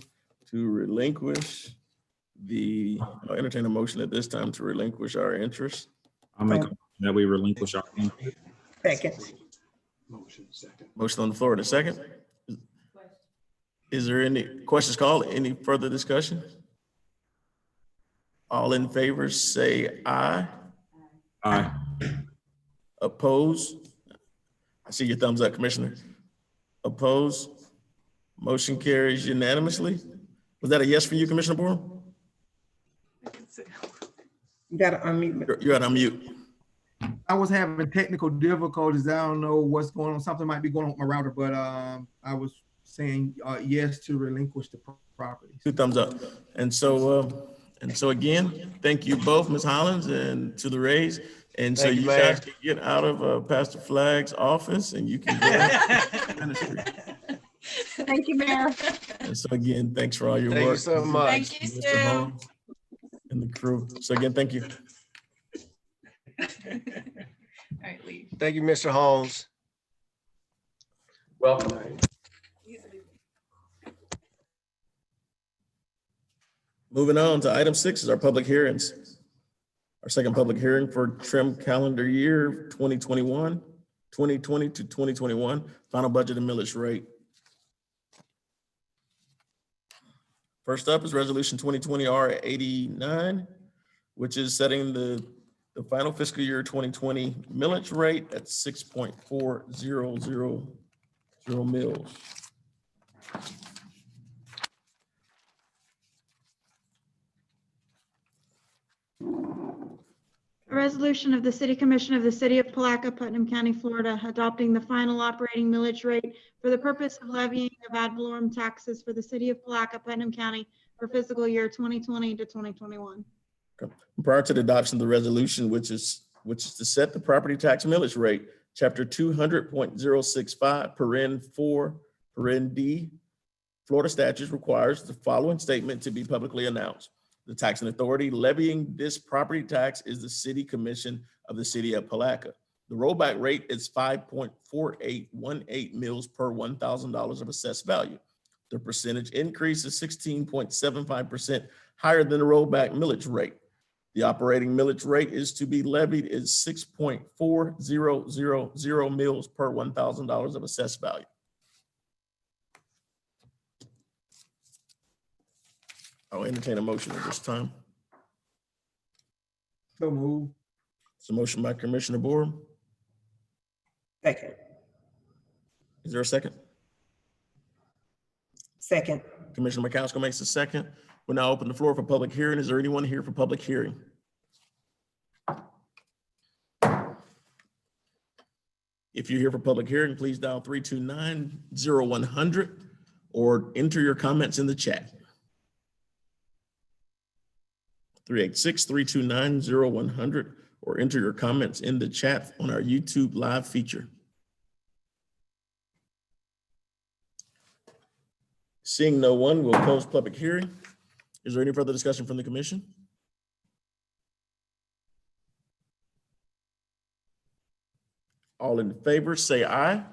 to relinquish I'll entertain a motion at this time to relinquish our interest. I'll make a motion that we relinquish our interest. Second. Motion on the floor in a second. Is there any questions called? Any further discussion? All in favor say aye. Aye. Oppose? I see your thumbs up, Commissioner. Oppose? Motion carries unanimously. Was that a yes for you, Commissioner Borum? You gotta unmute. You're on mute. I was having technical difficulties. I don't know what's going on. Something might be going on with my router, but I was saying yes to relinquish the property. Two thumbs up. And so again, thank you both, Ms. Hollins, and to the Rays. And so you guys can get out of Pastor Flagg's office and you can go to ministry. Thank you, Mayor. And so again, thanks for all your work. Thank you so much. Thank you, Mr. Stu. Holmes and the crew. So again, thank you. All right, leave. Thank you, Mr. Holmes. Welcome. Moving on to item 6 is our public hearings. Our second public hearing for trim calendar year 2020 to 2021, final budget and millage rate. First up is resolution 2020 R89, which is setting the final fiscal year 2020 millage rate at 6.4000 mills. All resolution of the City Commission of the City of Palatka, Putnam County, Florida, adopting the final operating millage rate for the purpose of levying of ad valorem taxes for the City of Palatka, Putnam County for fiscal year 2020 to 2021. Prior to the adoption of the resolution, which is to set the property tax millage rate, chapter 200.065, paren 4, paren D, Florida statutes requires the following statement to be publicly announced. The taxing authority levying this property tax is the City Commission of the City of Palatka. The rollback rate is 5.4818 mils per $1,000 of assessed value. The percentage increase is 16.75% higher than the rollback millage rate. The operating millage rate is to be levied is 6.4000 mils per $1,000 of assessed value. I'll entertain a motion at this time. So move. It's a motion by Commissioner Borum. Second. Is there a second? Second. Commissioner McCaskill makes a second. We'll now open the floor for public hearing. Is there anyone here for public hearing? If you're here for public hearing, please dial 329-0100 or enter your comments in the chat. 386-329-0100 or enter your comments in the chat on our YouTube live feature. Seeing no one, we'll close public hearing. Is there any further discussion from the commission? All in favor, say aye.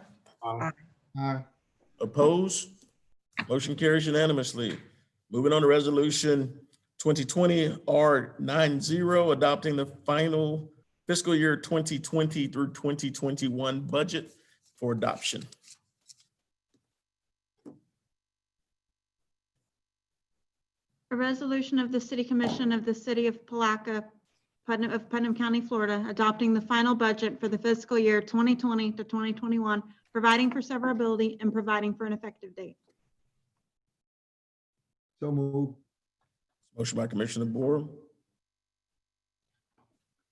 Aye. Aye. Oppose? Motion carries unanimously. Moving on to resolution 2020 R90, adopting the final fiscal year 2020 through 2021 budget for adoption. A resolution of the City Commission of the City of Palatka, Putnam County, Florida, adopting the final budget for the fiscal year 2020 to 2021, providing for severability and providing for an effective date. So move. Motion by Commissioner Borum,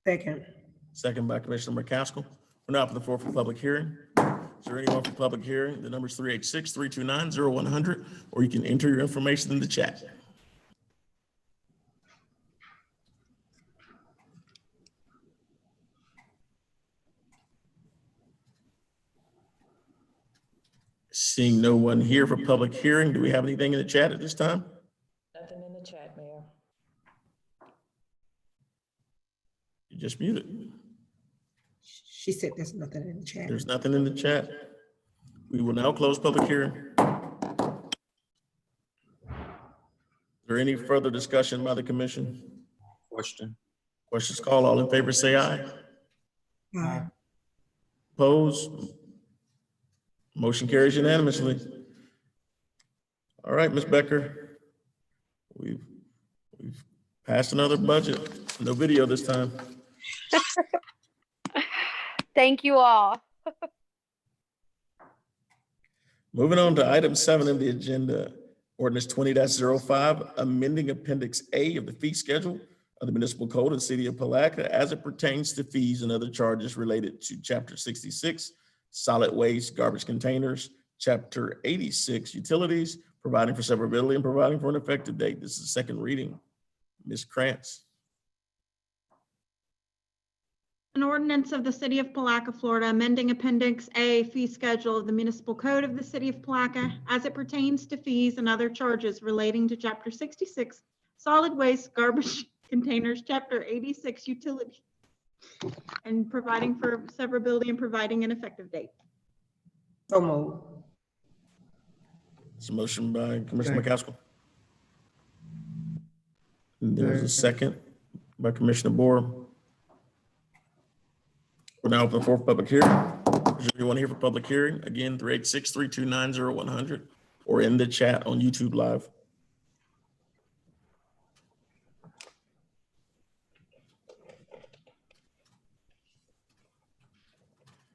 Second. second by Commissioner McCaskill. We're now open the floor for public hearing. Is there anyone for public hearing? The number is 386-329-0100, or you can enter your information in the chat. Seeing no one here for public hearing, do we have anything in the chat at this time? Nothing in the chat, Mayor. You just muted. She said there's nothing in the chat. There's nothing in the chat. We will now close public hearing. Is there any further discussion by the commission? Question. Questions called. All in favor, say aye. Aye. Oppose? Motion carries unanimously. All right, Ms. Becker. We've passed another budget. No video this time. Thank you all. Moving on to item 7 of the agenda, ordinance 20-05, amending Appendix A of the fee schedule of the municipal code of the City of Palatka as it pertains to fees and other charges related to Chapter 66, solid waste, garbage containers, Chapter 86, utilities, providing for severability and providing for an effective date. This is the second reading. Ms. Krantz. An ordinance of the City of Palatka, Florida, amending Appendix A fee schedule of the municipal code of the City of Palatka as it pertains to fees and other charges relating to Chapter 66, solid waste, garbage containers, Chapter 86, utility, and providing for severability and providing an effective date. So move. It's a motion by Commissioner McCaskill. There's a second by Commissioner Borum. We're now open for public hearing. Is anyone here for public hearing? Again, 386-329-0100 or in the chat on YouTube Live.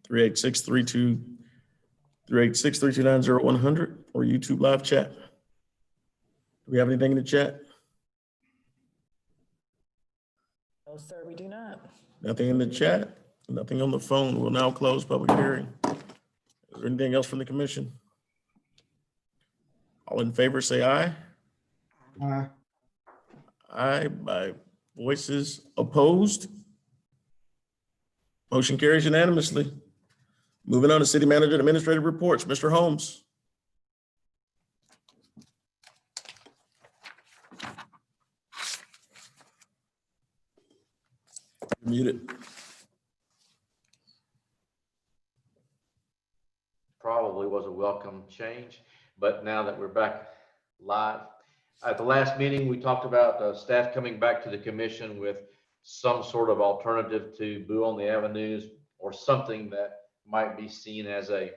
Three 386-329-0100 or YouTube Live chat. Do we have anything in the chat? No, sir, we do not. Nothing in the chat, nothing on the phone. We'll now close public hearing. Is there anything else from the commission? All in favor, say aye. Aye. Aye by voices opposed. Motion carries unanimously. Moving on to city manager and administrative reports. Mr. Holmes. You're muted. Probably was a welcome change, but now that we're back live. At the last meeting, we talked about staff coming back to the commission with some sort of alternative to Boo on the Avenues, or something that might be seen as a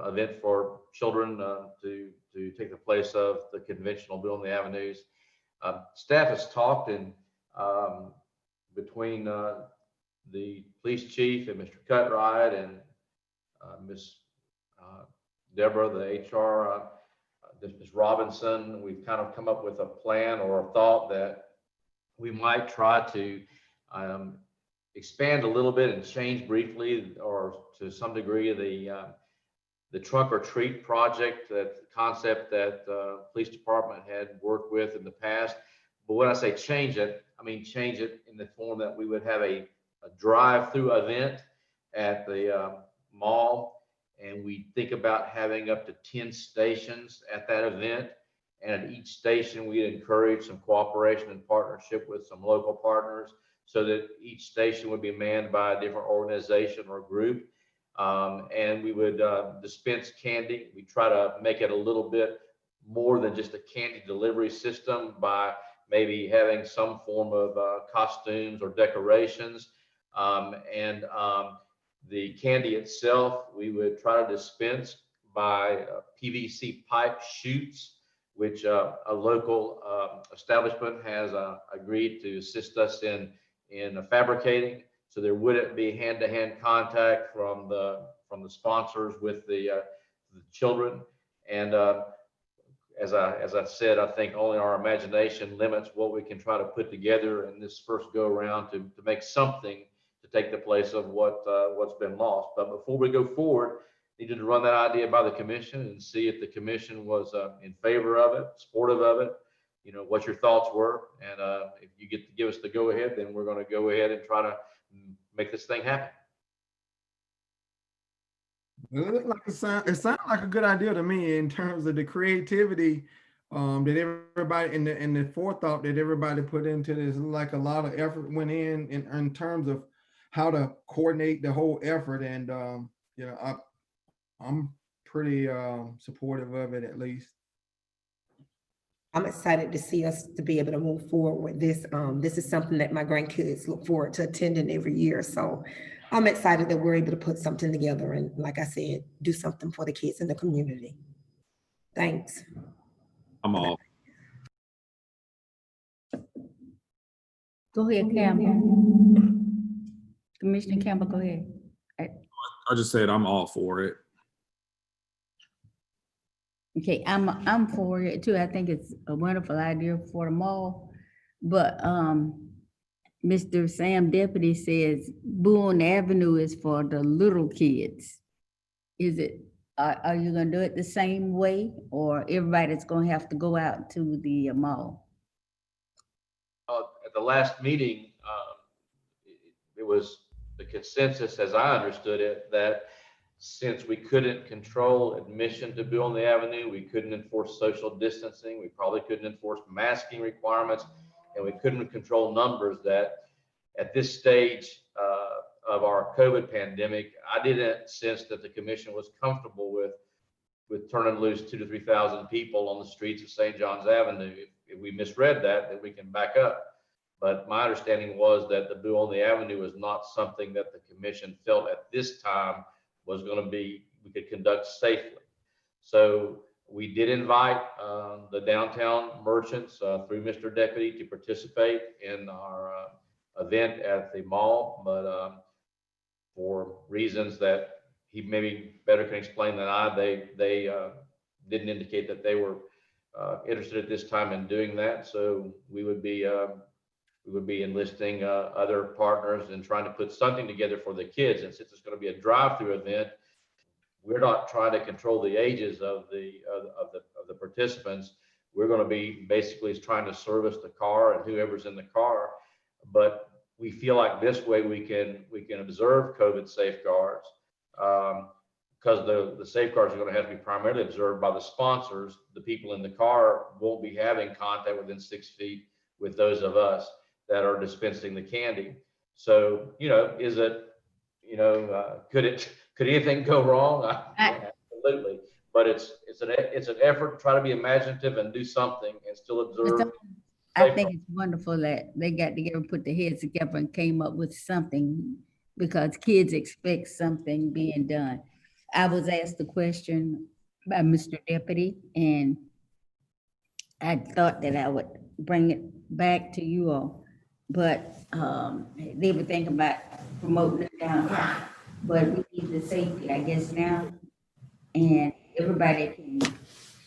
event for children to take the place of the conventional Boo on the Avenues. Staff has talked, and between the police chief and Mr. Cutright and Ms. Deborah, the HR, Ms. Robinson, we've kind of come up with a plan or a thought that we might try to expand a little bit and change briefly, or to some degree, the trunk or treat project, that concept that police department had worked with in the past. But when I say change it, I mean change it in the form that we would have a drive-through event at the mall, and we think about having up to 10 stations at that event. And at each station, we encourage some cooperation and partnership with some local partners, so that each station would be manned by a different organization or group. And we would dispense candy. We try to make it a little bit more than just a candy delivery system by maybe having some form of costumes or decorations. The candy itself, we would try to dispense by PVC pipe chutes, which a local establishment has agreed to assist us in fabricating. So there wouldn't be hand-to-hand contact from the sponsors with the children. And as I said, I think only our imagination limits what we can try to put together in this first go around to make something to take the place of what's been lost. But before we go forward, needed to run that idea by the commission and see if the commission was in favor of it, supportive of it, you know, what your thoughts were. And if you get to give us the go ahead, then we're going to go ahead and try to make this thing happen. It looked like it sounded like a good idea to me, in terms of the creativity that everybody and the forethought that everybody put into this. Like a lot of effort went in terms of how to coordinate the whole effort. And you know, I'm pretty supportive of it, at least. I'm excited to see us to be able to move forward with this. This is something that my grandkids look forward to attending every year. So I'm excited that we're able to put something together and, like I said, do something for the kids in the community. Thanks. I'm all. Go ahead, Campbell. Commissioner Campbell, go ahead. I just said I'm all for it. Okay, I'm for it too. I think it's a wonderful idea for the mall. But Mr. Sam Deputy says Boo on the Avenue is for the little kids. Is it, are you gonna do it the same way, or everybody's gonna have to go out to the mall? At the last meeting, it was the consensus, as I understood it, that since we couldn't control admission to Boo on the Avenue, we couldn't enforce social distancing, we probably couldn't enforce masking requirements, and we couldn't control numbers, that at this stage of our COVID pandemic, I didn't sense that the commission was comfortable with turning loose 2,000 to 3,000 people on the streets of St. John's Avenue. If we misread that, then we can back up. But my understanding was that the Boo on the Avenue was not something that the commission felt at this time was going to be, we could conduct safely. So we did invite the downtown merchants through Mr. Deputy to participate in our event at the mall, but for reasons that he maybe better can explain than I, they didn't indicate that they were interested at this time in doing that. So we would be we would be enlisting other partners and trying to put something together for the kids. And since it's going to be a drive-through event, we're not trying to control the ages of the participants. We're going to be basically trying to service the car and whoever's in the car. But we feel like this way we can observe COVID safeguards, because the safeguards are going to have to be primarily observed by the sponsors. The people in the car won't be having contact within 6 feet with those of us that are dispensing the candy. So, is it, could anything go wrong? Absolutely. But it's an effort to try to be imaginative and do something and still observe. I think it's wonderful that they got together, put their heads together and came up with something, because kids expect something being done. I was asked a question by Mr. Deputy, and I thought that I would bring it back to you all, but they were thinking about promoting it downtown. But we need the safety, I guess, now, and everybody can,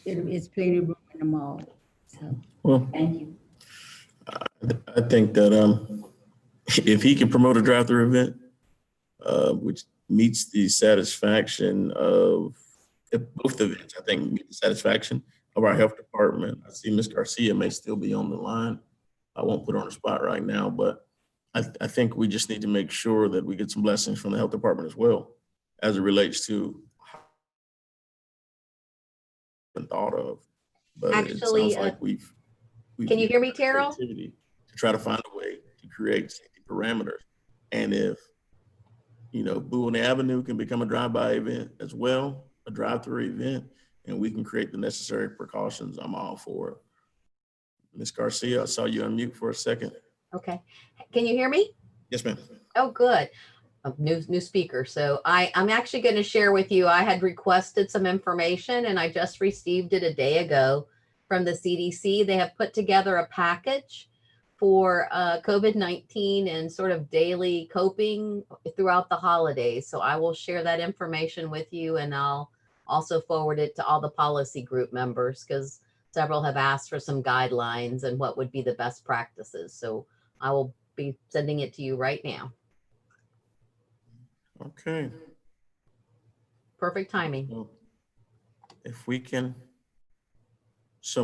it's plenty of room in the mall. So, Well, thank you. I think that if he can promote a drive-through event, which meets the satisfaction of both events, I think meet the satisfaction of our health department. I see Ms. Garcia may still be on the line. I won't put her on the spot right now, but I think we just need to make sure that we get some blessings from the health department as well, as it relates to been thought of. But it Actually, sounds like we've can you hear me, Terrell? To try to find a way to create safety parameters. And if, Boo on the Avenue can become a drive-by event as well, a drive-through event, and we can create the necessary precautions, I'm all for it. Ms. Garcia, I saw you unmute for a second. Okay. Can you hear me? Yes, ma'am. Oh, good. A new speaker. So I'm actually going to share with you, I had requested some information and I just received it a day ago from the CDC. They have put together a package for COVID-19 and sort of daily coping throughout the holidays. So I will share that information with you, and I'll also forward it to all the policy group members, because several have asked for some guidelines and what would be the best practices. So I will be sending it to you right now. Okay. Perfect timing. Well, if we can, so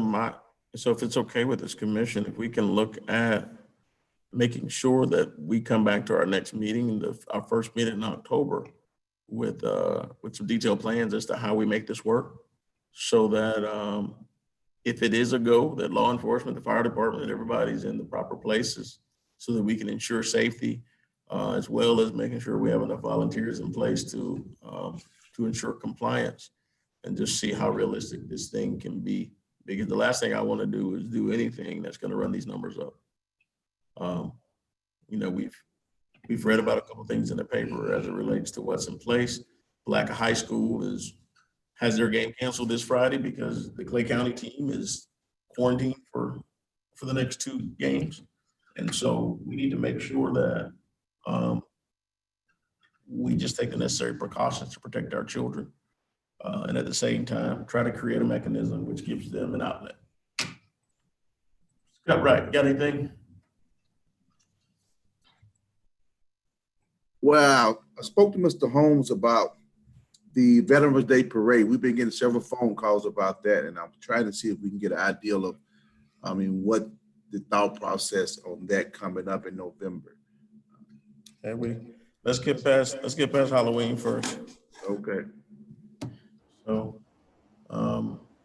if it's okay with this commission, if we can look at making sure that we come back to our next meeting, our first meeting in October, with some detailed plans as to how we make this work, so that if it is a go, that law enforcement, the fire department, everybody's in the proper places, so that we can ensure safety, as well as making sure we have enough volunteers in place to ensure compliance, and just see how realistic this thing can be. Because the last thing I want to do is do anything that's going to run these numbers up. We've read about a couple of things in the paper as it relates to what's in place. Palatka High School has their game canceled this Friday because the Clay County team is quarantined for the next 2 games. And so we need to make sure that we just take the necessary precautions to protect our children. And at the same time, try to create a mechanism which gives them an outlet. Scott, right, got anything? Well, I spoke to Mr. Holmes about the Veterans Day Parade. We've been getting several phone calls about that, and I'm trying to see if we can get an idea of, what the thought process on that coming up in November. And let's get past Halloween first. Okay. So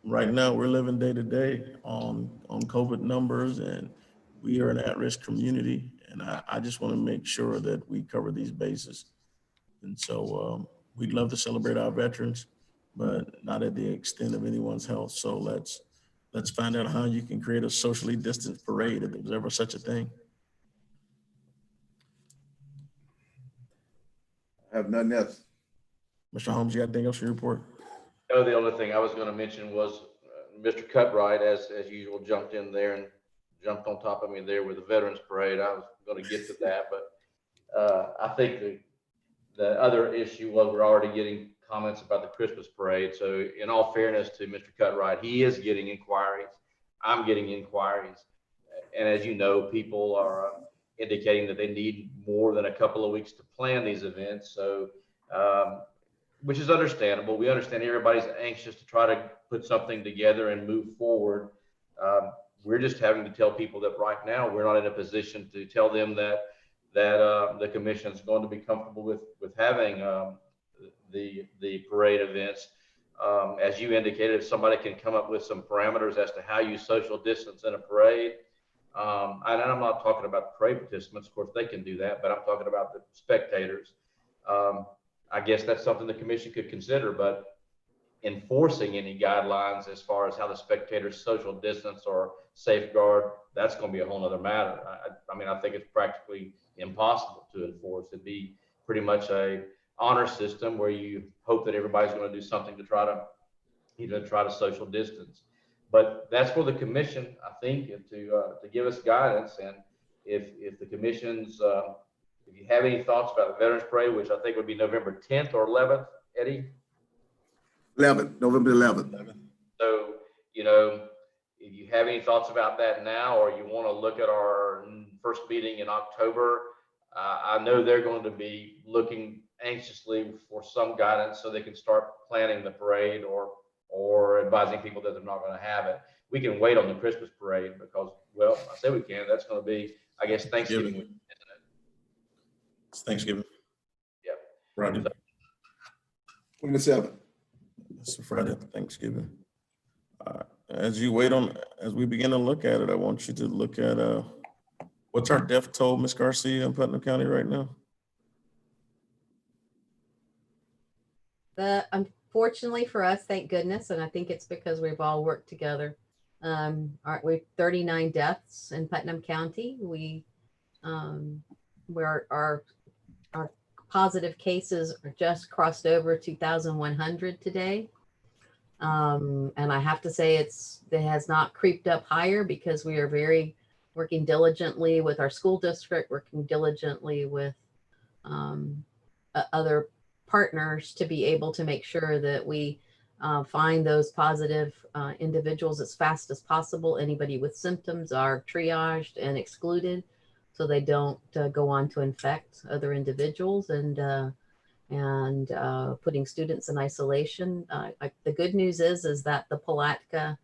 right now we're living day to day on COVID numbers, and we are an at-risk community. And I just want to make sure that we cover these bases. And so we'd love to celebrate our veterans, but not at the extent of anyone's health. So let's find out how you can create a socially distanced parade, if there's ever such a thing. I have nothing else. Mr. Holmes, you got anything else to report? No, the only thing I was going to mention was Mr. Cutright, as usual, jumped in there and jumped on top of me there with the Veterans Parade. I was going to get to that, but I think the other issue was we're already getting comments about the Christmas parade. So in all fairness to Mr. Cutright, he is getting inquiries. I'm getting inquiries. And as you know, people are indicating that they need more than a couple of weeks to plan these events. So, which is understandable. We understand everybody's anxious to try to put something together and move forward. We're just having to tell people that right now we're not in a position to tell them that the commission is going to be comfortable with having the parade events. As you indicated, if somebody can come up with some parameters as to how you social distance in a parade, and I'm not talking about the parade participants, of course they can do that, but I'm talking about the spectators. I guess that's something the commission could consider, but enforcing any guidelines as far as how the spectators social distance or safeguard, that's going to be a whole nother matter. I mean, I think it's practically impossible to enforce. It'd be pretty much a honor system where you hope that everybody's going to do something to try to social distance. But that's for the commission, I think, to give us guidance. And if the commission's if you have any thoughts about the Veterans Parade, which I think would be November 10th or 11th, Eddie? 11th, November 11th. So, you know, if you have any thoughts about that now, or you want to look at our first meeting in October, I know they're going to be looking anxiously for some guidance so they can start planning the parade or advising people that they're not going to have it. We can wait on the Christmas parade because, well, I say we can. That's going to be, I guess, Thanksgiving week, isn't it? It's Thanksgiving. Yep. Friday. 27th. It's a Friday after Thanksgiving. As we begin to look at it, I want you to look at what's our death toll, Ms. Garcia, in Putnam County right now? Unfortunately for us, thank goodness, and I think it's because we've all worked together. Aren't we 39 deaths in Putnam County? Where our positive cases are just crossed over 2,100 today. And I have to say it has not creeped up higher because we are working diligently with our school district, working diligently with other partners to be able to make sure that we find those positive individuals as fast as possible. Anybody with symptoms are triaged and excluded so they don't go on to infect other individuals and putting students in isolation. The good news is that the Palatka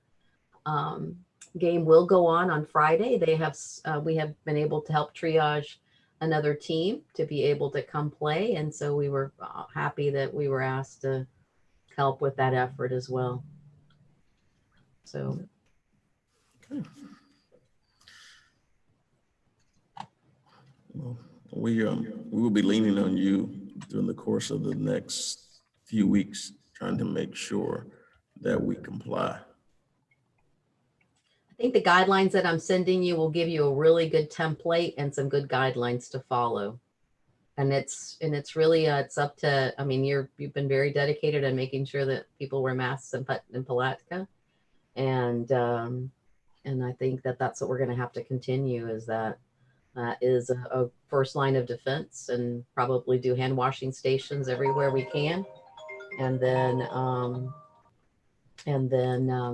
game will go on Friday. We have been able to help triage another team to be able to come play. And so we were happy that we were asked to help with that effort as well. So. Okay. Well, we will be leaning on you during the course of the next few weeks, trying to make sure that we comply. I think the guidelines that I'm sending you will give you a really good template and some good guidelines to follow. And it's really, it's up to, I mean, you've been very dedicated in making sure that people wear masks in Palatka. And I think that that's what we're going to have to continue is that is a first line of defense and probably do hand washing stations everywhere we can. And then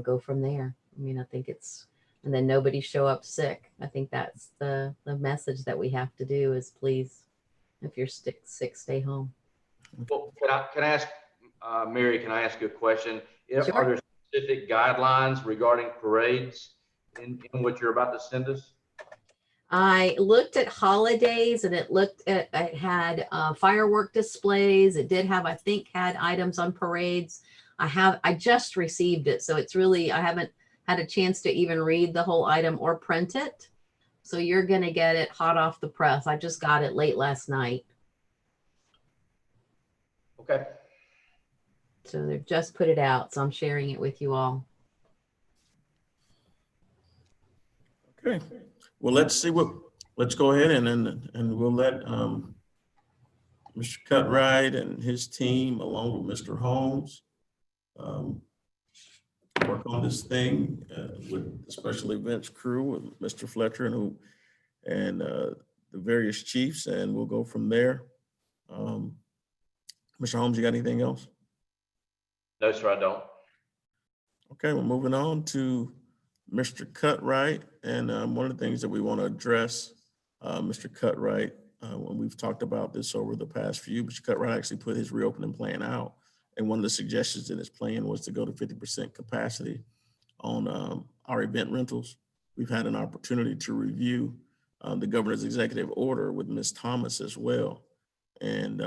go from there. I mean, I think and then nobody show up sick. I think that's the message that we have to do is please, if you're sick, stay home. Well, can I ask, Mary, can I ask you a question? Sure. Are there specific guidelines regarding parades in what you're about to send us? I looked at holidays and it had firework displays. It did have, I think, had items on parades. I just received it. So it's really, I haven't had a chance to even read the whole item or print it. So you're going to get it hot off the press. I just got it late last night. Okay. So they've just put it out. So I'm sharing it with you all. Okay. Well, let's go ahead and we'll let Mr. Cutright and his team, along with Mr. Holmes, work on this thing with the special events crew, with Mr. Fletcher and the various chiefs, and we'll go from there. Mr. Holmes, you got anything else? No, sir, I don't. Okay, we're moving on to Mr. Cutright, and one of the things that we want to address, Mr. Cutright, when we've talked about this over the past few, Mr. Cutright actually put his reopening plan out. And one of the suggestions in his plan was to go to 50% capacity on our event rentals. We've had an opportunity to review the governor's executive order with Ms. Thomas as well. And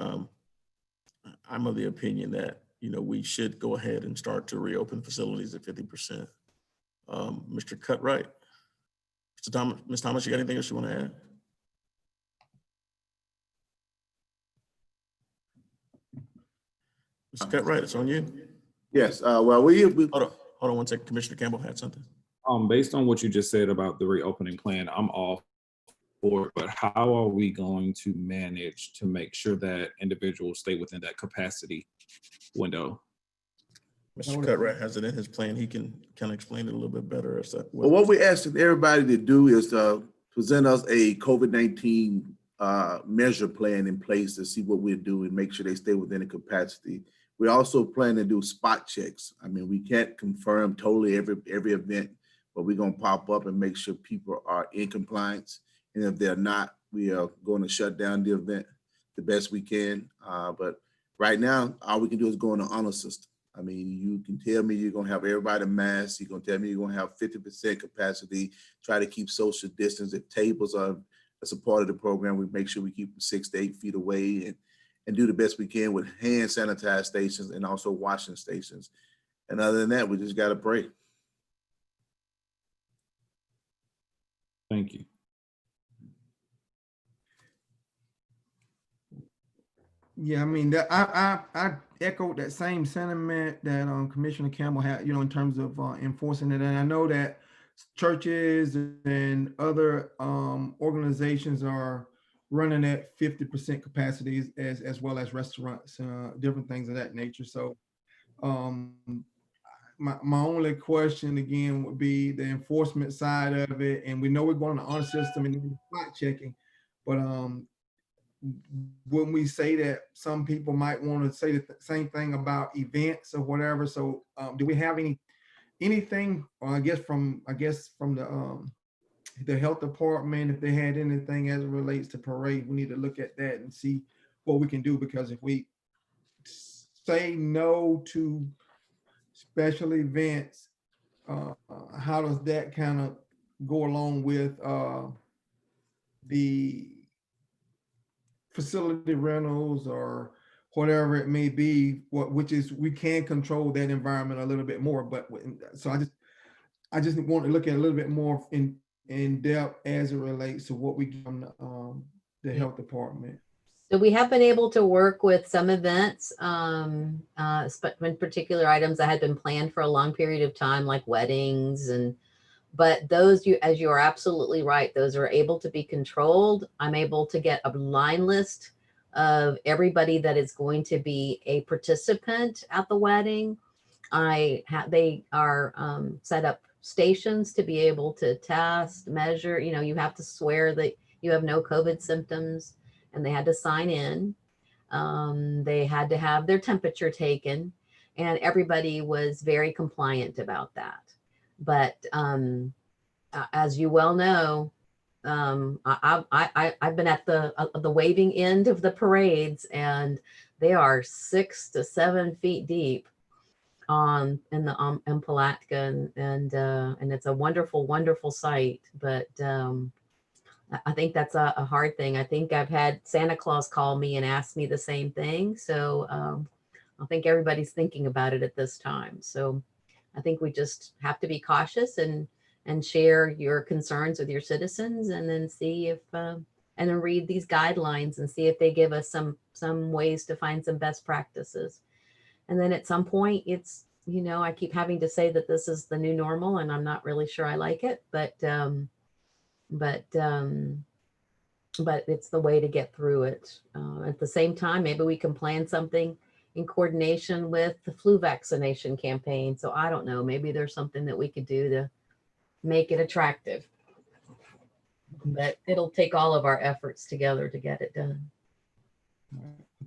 I'm of the opinion that, we should go ahead and start to reopen facilities at 50%. Mr. Cutright, Mr. Thomas, Ms. Thomas, you got anything else you want to add? Mr. Cutright, it's on you. Yes, well, we Hold on 1 second. Commissioner Campbell had something. Based on what you just said about the reopening plan, I'm all for it, but how are we going to manage to make sure that individuals stay within that capacity window? Mr. Cutright has it in his plan. He can kind of explain it a little bit better. As to Well, what we're asking everybody to do is present us a COVID-19 measure plan in place to see what we're doing, make sure they stay within the capacity. We also plan to do spot checks. I mean, we can't confirm totally every event, but we're going to pop up and make sure people are in compliance. And if they're not, we are going to shut down the event the best we can. But right now, all we can do is go on the honor system. I mean, you can tell me you're going to have everybody masked. You're going to tell me you're going to have 50% capacity, try to keep social distance. If tables are as a part of the program, we make sure we keep them 6 to 8 feet away and do the best we can with hand sanitize stations and also washing stations. And other than that, we just got to pray. Thank you. Yeah, I mean, that I echoed that same sentiment that Commissioner Campbell had, in terms of enforcing it. And I know that churches and other organizations are running at 50% capacities as well as restaurants, different things of that nature. So my only question again would be the enforcement side of it. And we know we're going to honor system and spot checking, but when we say that some people might want to say the same thing about events or whatever. So do we have anything, I guess from the health department, if they had anything as it relates to parade, we need to look at that and see what we can do, because if we say no to special events, how does that kind of go along with the facility rentals or whatever it may be, which is we can control that environment a little bit more. But so I just want to look at a little bit more in depth as it relates to what we do on the health department. So we have been able to work with some events, in particular items that had been planned for a long period of time, like weddings, but those, as you are absolutely right, those are able to be controlled. I'm able to get a line list of everybody that is going to be a participant at the wedding. They are set up stations to be able to test, measure. You have to swear that you have no COVID symptoms, and they had to sign in. They had to have their temperature taken, and everybody was very compliant about that. But as you well know, I've been at the waving end of the parades, and they are 6 to 7 feet deep in Palatka, and it's a wonderful, wonderful sight. But I think that's a hard thing. I think I've had Santa Claus call me and ask me the same thing. So I think everybody's thinking about it at this time. So I think we just have to be cautious and share your concerns with your citizens, and then see if and then read these guidelines and see if they give us some ways to find some best practices. And then at some point, it's, I keep having to say that this is the new normal, and I'm not really sure I like it, but it's the way to get through it. At the same time, maybe we can plan something in coordination with the flu vaccination campaign. So I don't know, maybe there's something that we could do to make it attractive. But it'll take all of our efforts together to get it done.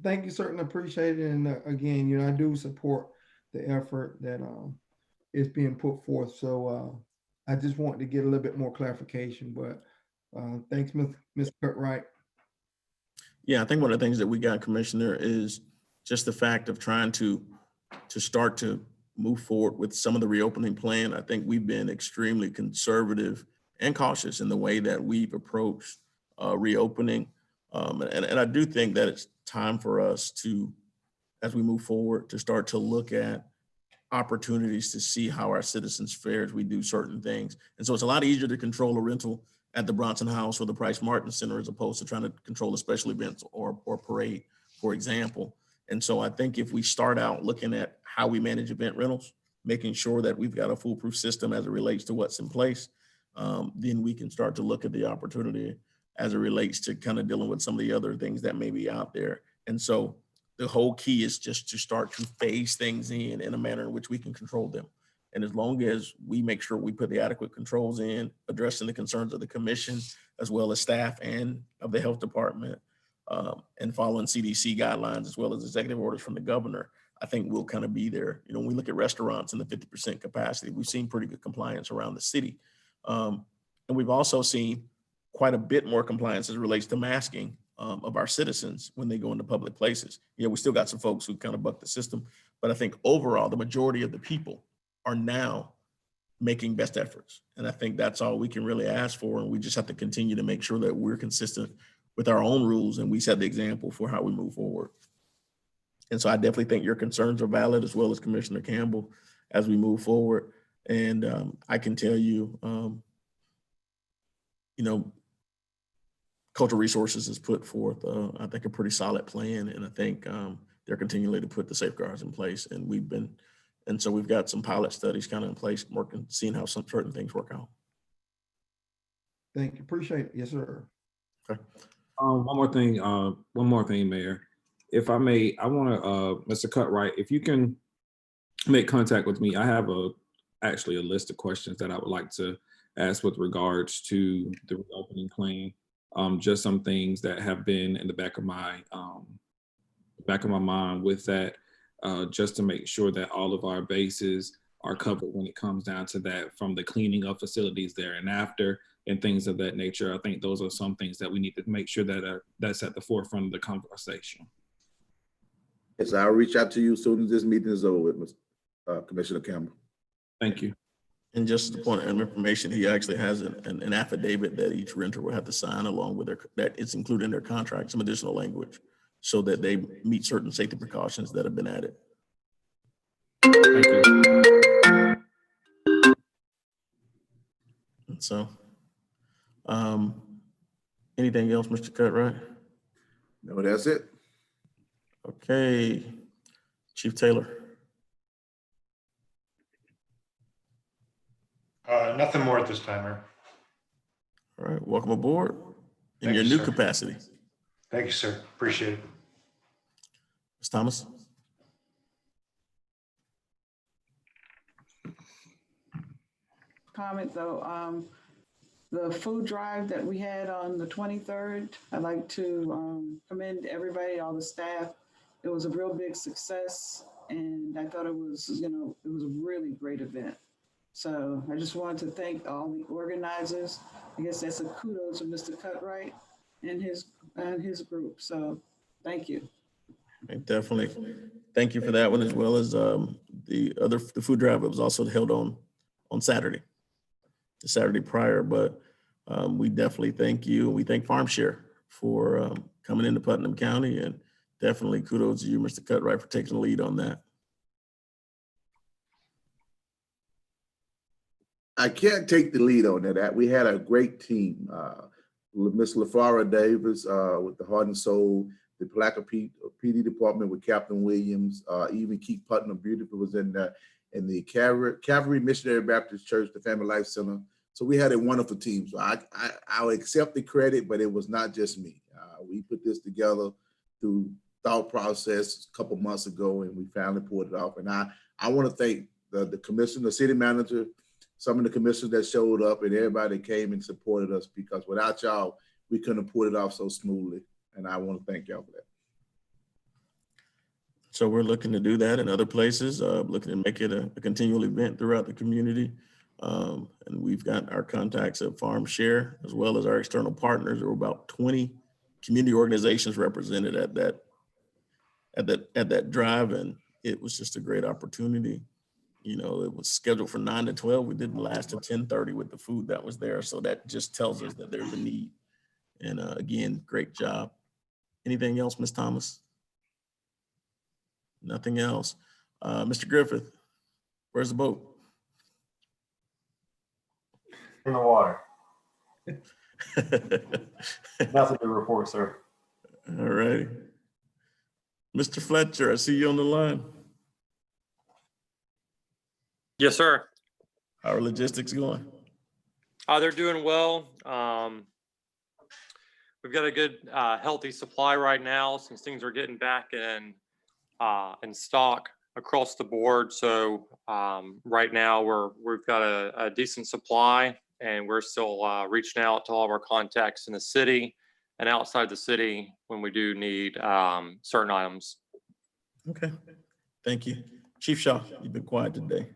Thank you, certainly appreciate it. And again, I do support the effort that is being put forth. So I just wanted to get a little bit more clarification, but thanks, Ms. Cutright. Yeah, I think one of the things that we got, Commissioner, is just the fact of trying to start to move forward with some of the reopening plan. I think we've been extremely conservative and cautious in the way that we've approached reopening. And I do think that it's time for us to, as we move forward, to start to look at opportunities to see how our citizens fare as we do certain things. And so it's a lot easier to control a rental at the Bronson House or the Price Martin Center as opposed to trying to control a special event or parade, for example. And so I think if we start out looking at how we manage event rentals, making sure that we've got a foolproof system as it relates to what's in place, then we can start to look at the opportunity as it relates to kind of dealing with some of the other things that may be out there. And so the whole key is just to start to phase things in a manner in which we can control them. And as long as we make sure we put the adequate controls in, addressing the concerns of the commission, as well as staff and of the health department, and following CDC guidelines, as well as executive orders from the governor, I think we'll kind of be there. You know, when we look at restaurants and the 50% capacity, we've seen pretty good compliance around the city. And we've also seen quite a bit more compliance as it relates to masking of our citizens when they go into public places. You know, we still got some folks who kind of buck the system, but I think overall, the majority of the people are now making best efforts. And I think that's all we can really ask for. And we just have to continue to make sure that we're consistent with our own rules and we set the example for how we move forward. And so I definitely think your concerns are valid, as well as Commissioner Campbell, as we move forward. And I can tell you, you know, Cultural Resources has put forth, I think, a pretty solid plan. And I think they're continuing to put the safeguards in place. And so we've got some pilot studies kind of in place, working, seeing how some certain things work out. Thank you. Appreciate it. Yes, sir. Okay. One more thing, Mayor. If I may, I want to, Mr. Cutright, if you can make contact with me, I have actually a list of questions that I would like to ask with regards to the reopening plan. Just some things that have been in the back of my mind with that, just to make sure that all of our bases are covered when it comes down to that, from the cleaning of facilities there and after and things of that nature. I think those are some things that we need to make sure that that's at the forefront of the conversation. Yes, I'll reach out to you as soon as this meeting is over with, Commissioner Campbell. Thank you. And just a point of information, he actually has an affidavit that each renter will have to sign along with that it's included in their contract, some additional language, so that they meet certain safety precautions that have been added. Thank you. And so, anything else, Mr. Cutright? No, that's it. Okay, Chief Taylor. Nothing more at this time, Mayor. All right, welcome aboard in Thank your you, new sir. capacity. Thank you, sir. Appreciate it. Ms. Thomas? Comment though, the food drive that we had on the 23rd, I'd like to commend everybody, all the staff. It was a real big success, and I thought it was, it was a really great event. So I just wanted to thank all the organizers. I guess that's a kudos to Mr. Cutright and his group. So thank you. Definitely. Thank you for that one, as well as the food drive that was also held on Saturday, the Saturday prior. But we definitely thank you. We thank FarmShare for coming into Putnam County, and definitely kudos to you, Mr. Cutright, for taking the lead on that. I can't take the lead on that. We had a great team. Miss LaFlora Davis with the Heart and Soul, the Palatka PD department with Captain Williams, even Keep Putnam Beautiful was in there, and the Calvary Missionary Baptist Church, the Family Life Center. So we had a wonderful team. So I'll accept the credit, but it was not just me. We put this together through thought process a couple months ago, and we finally pulled it off. And I want to thank the commissioner, the city manager, some of the commissioners that showed up, and everybody that came and supported us, because without y'all, we couldn't have pulled it off so smoothly. And I want to thank y'all for that. So we're looking to do that in other places, looking to make it a continual event throughout the community. And we've got our contacts at Farm Share, as well as our external partners. There were about 20 community organizations represented at that drive, and it was just a great opportunity. You know, it was scheduled for 9 to 12. We didn't last to 10:30 with the food that was there. So that just tells us that there's a need. And again, great job. Anything else, Ms. Thomas? Nothing else. Mr. Griffith, where's the boat? In the water. Nothing to report, sir. All righty. Mr. Fletcher, I see you on the line. Yes, sir. How are logistics going? They're doing well. We've got a good, healthy supply right now since things are getting back in stock across the board. So right now we've got a decent supply, and we're still reaching out to all of our contacts in the city and outside the city when we do need certain items. Okay, thank you. Chief Shaw, you've been quiet today.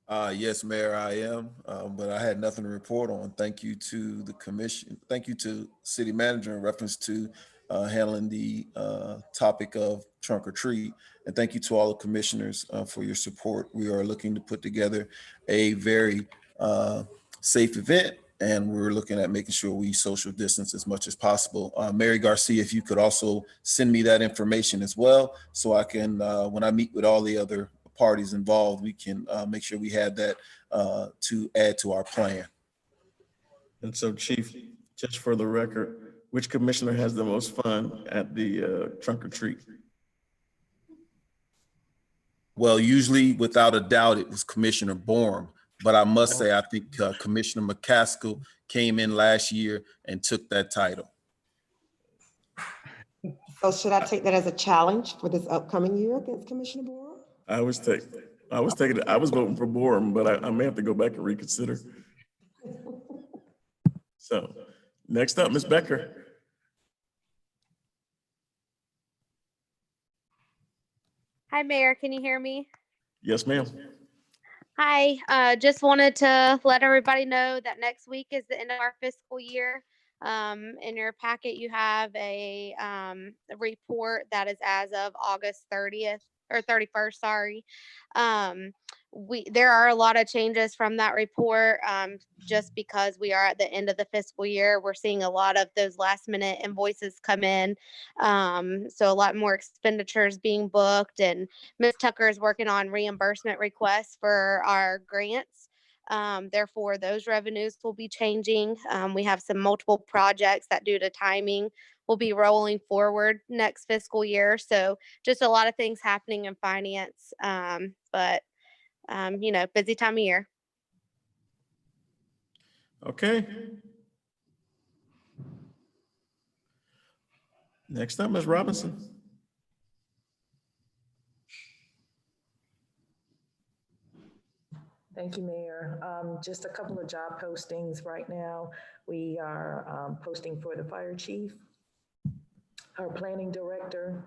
Yes, Mayor, I am, but I had nothing to report on. Thank you to the commission. Thank you to City Manager in reference to handling the topic of trunk or treat. And thank you to all the commissioners for your support. We are looking to put together a very safe event, and we're looking at making sure we social distance as much as possible. Mary Garcia, if you could also send me that information as well, so I can, when I meet with all the other parties involved, we can make sure we have that to add to our plan. And so, Chief, just for the record, which commissioner has the most fun at the trunk or treat? Well, usually, without a doubt, it was Commissioner Borum, but I must say, I think Commissioner McCaskill came in last year and took that title. So should I take that as a challenge for this upcoming year against Commissioner Borum? I was voting for Borum, but I may have to go back and reconsider. So next up, Ms. Becker. Hi, Mayor. Can you hear me? Yes, ma'am. Hi. Just wanted to let everybody know that next week is the end of our fiscal year. In your packet, you have a report that is as of August 30th or 31st, sorry. There are a lot of changes from that report. Just because we are at the end of the fiscal year, we're seeing a lot of those last minute invoices come in. So a lot more expenditures being booked, and Ms. Tucker is working on reimbursement requests for our grants. Therefore, those revenues will be changing. We have some multiple projects that, due to timing, will be rolling forward next fiscal year. So just a lot of things happening in finance, but busy time of year. Okay. Next up, Ms. Robinson. Thank you, Mayor. Just a couple of job postings right now. We are posting for the fire chief, our planning director,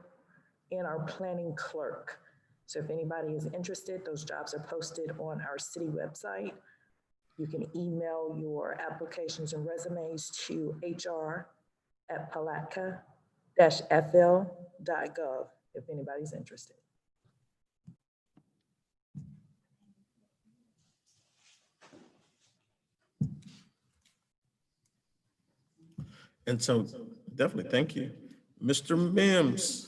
and our planning clerk. So if anybody is interested, those jobs are posted on our city website. You can email your applications and resumes to hr@palatka-fl.gov if anybody's interested. And so definitely, thank you. Mr. Mims.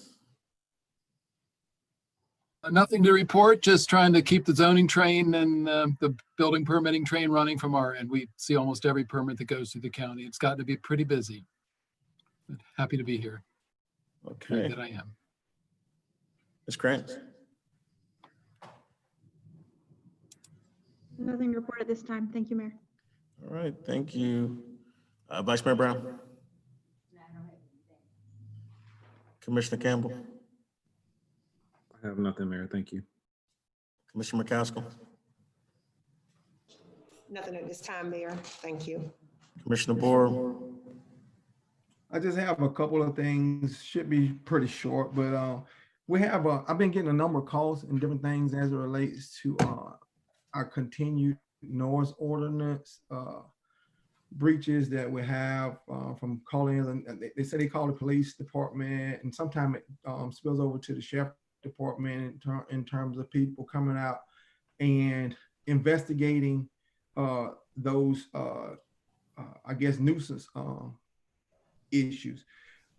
Nothing to report, just trying to keep the zoning train and the building permitting train running from our end. We see almost every permit that goes through the county. It's gotten to be pretty busy. But happy to be here. Okay. That I am. Ms. Krantz. Nothing to report at this time. Thank you, Mayor. All right, thank you. Vice Mayor Brown. Commissioner Campbell. I have nothing, Mayor. Thank you. Commissioner McCaskill. Nothing at this time, Mayor. Thank you. Commissioner Borum. I just have a couple of things, should be pretty short, but I've been getting a number of calls and different things as it relates to our continued noise ordinance breaches that we have from calling in. And they say they call the police department, and sometimes it spills over to the sheriff department in terms of people coming out and investigating those, I guess, nuisance issues.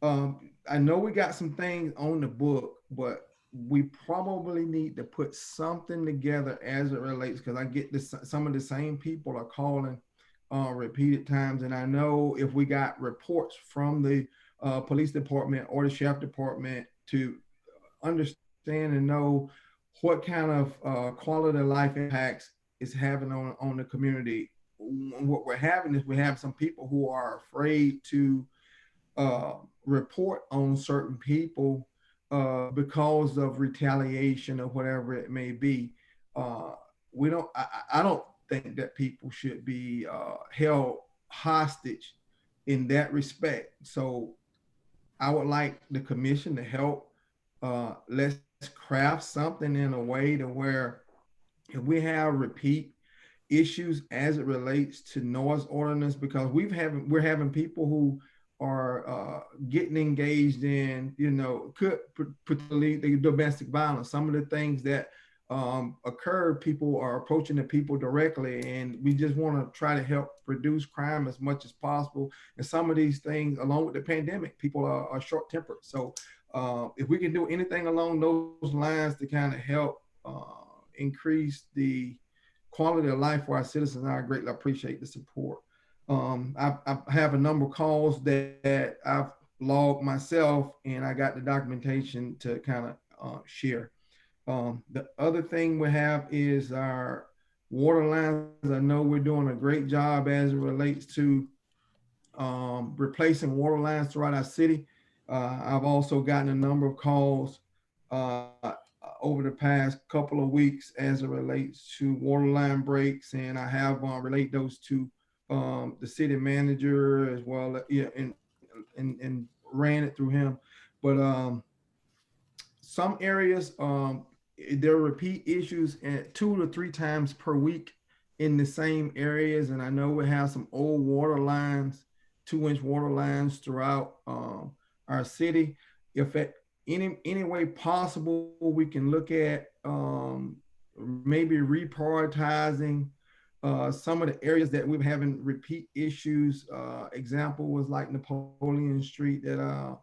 I know we got some things on the book, but we probably need to put something together as it relates, because I get this, some of the same people are calling repeated times. And I know if we got reports from the police department or the sheriff department to understand and know what kind of quality of life impacts it's having on the community. What we're having is we have some people who are afraid to report on certain people because of retaliation or whatever it may be. I don't think that people should be held hostage in that respect. So I would like the commission to help. Let's craft something in a way to where if we have repeat issues as it relates to noise ordinance, because we're having people who are getting engaged in, could particularly the domestic violence. Some of the things that occur, people are approaching the people directly, and we just want to try to help reduce crime as much as possible. And some of these things, along with the pandemic, people are short-tempered. So if we can do anything along those lines to kind of help increase the quality of life for our citizens, I greatly appreciate the support. I have a number of calls that I've logged myself, and I got the documentation to kind of share. The other thing we have is our water lines. I know we're doing a great job as it relates to replacing water lines throughout our city. I've also gotten a number of calls over the past couple of weeks as it relates to water line breaks, and I have relayed those to the city manager as well, and ran it through him. But some areas, there are repeat issues 2 to 3 times per week in the same areas. And I know we have some old water lines, 2-inch water lines throughout our city. If at any way possible, we can look at maybe reprioritizing some of the areas that we're having repeat issues. Example was like Napoleon Street that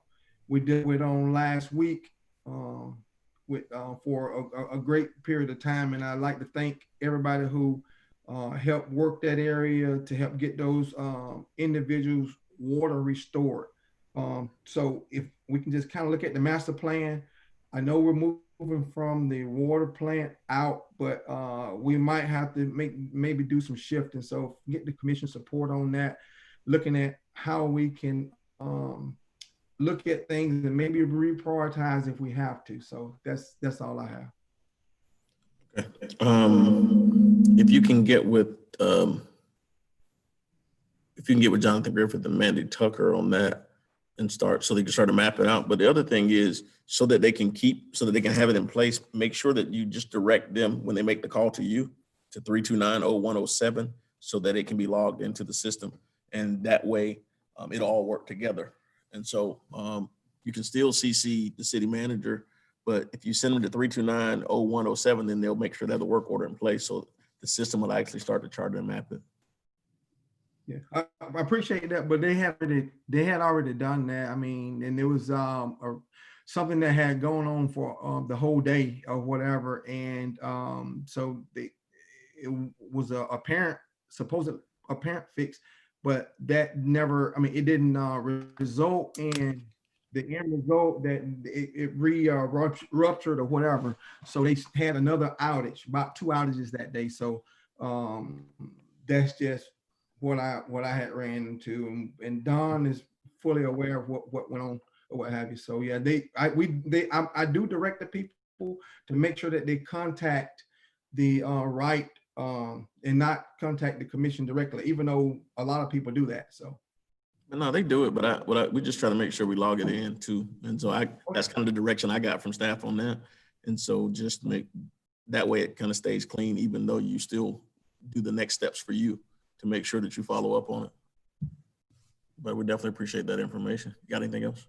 we did with on last week for a great period of time. And I'd like to thank everybody who helped work that area to help get those individuals water restored. So if we can just kind of look at the master plan, I know we're moving from the water plant out, but we might have to maybe do some shifting. So get the commission support on that, looking at how we can look at things and maybe reprioritize if we have to. So that's all I have. Okay. If you can get with Jonathan Griffith and Mandy Tucker on that and start, so they can start to map it out. But the other thing is, so that they can have it in place, make sure that you just direct them when they make the call to you to 329-0107, so that it can be logged into the system. And that way it'll all work together. And so you can still CC the city manager, but if you send them to 329-0107, then they'll make sure they have the work order in place. So the system will actually start to chart and map it. Yeah, I appreciate that, but they had already done that. I mean, and there was something that had gone on for the whole day or whatever, and so it was supposed apparent fix, but that never. I mean, it didn't result in the end result that it ruptured or whatever. So they had another outage, about 2 outages that day. So that's just what I had ran into, and Don is fully aware of what went on or what have you. So yeah, I do direct the people to make sure that they contact the right and not contact the commission directly, even though a lot of people do that. So No, they do it, but we just try to make sure we log it in too. And so that's kind of the direction I got from staff on that. And so just make, that way it kind of stays clean, even though you still do the next steps for you to make sure that you follow up on it. But we definitely appreciate that information. You got anything else?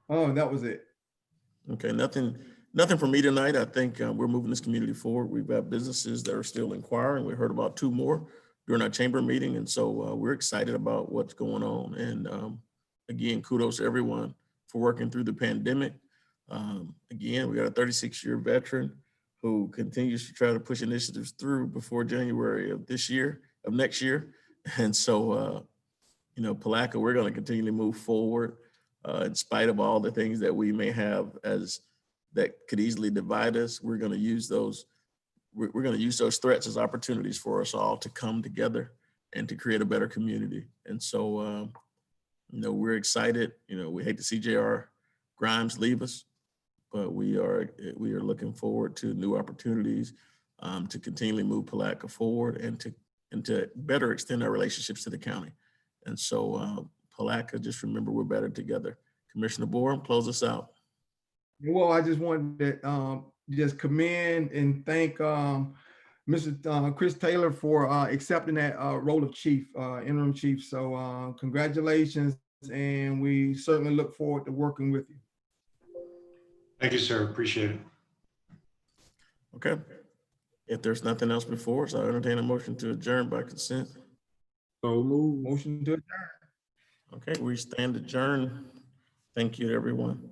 Oh, that was it. Okay, nothing for me tonight. I think we're moving this community forward. We've got businesses that are still inquiring. We heard about 2 more during our chamber meeting. And so we're excited about what's going on. And again, kudos to everyone for working through the pandemic. Again, we got a 36-year veteran who continues to try to push initiatives through before January of next year. And so, you know, Palatka, we're going to continue to move forward in spite of all the things that we may have that could easily divide us. We're going to use those. We're going to use those threats as opportunities for us all to come together and to create a better community. And so, you know, we're excited. You know, we hate to see J.R. Grimes leave us, but we are looking forward to new opportunities to continually move Palatka forward and to better extend our relationships to the county. And so, Palatka, just remember we're better together. Commissioner Borum, close us out. Well, I just wanted to just commend and thank Mr. Chris Taylor for accepting that role of chief, interim chief. So congratulations, and we certainly look forward to working with you. Thank you, sir. Appreciate it. Okay. If there's nothing else before us, I'll entertain a motion to adjourn by consent. So move. Motion to adjourn. Okay, we stand adjourned. Thank you, everyone.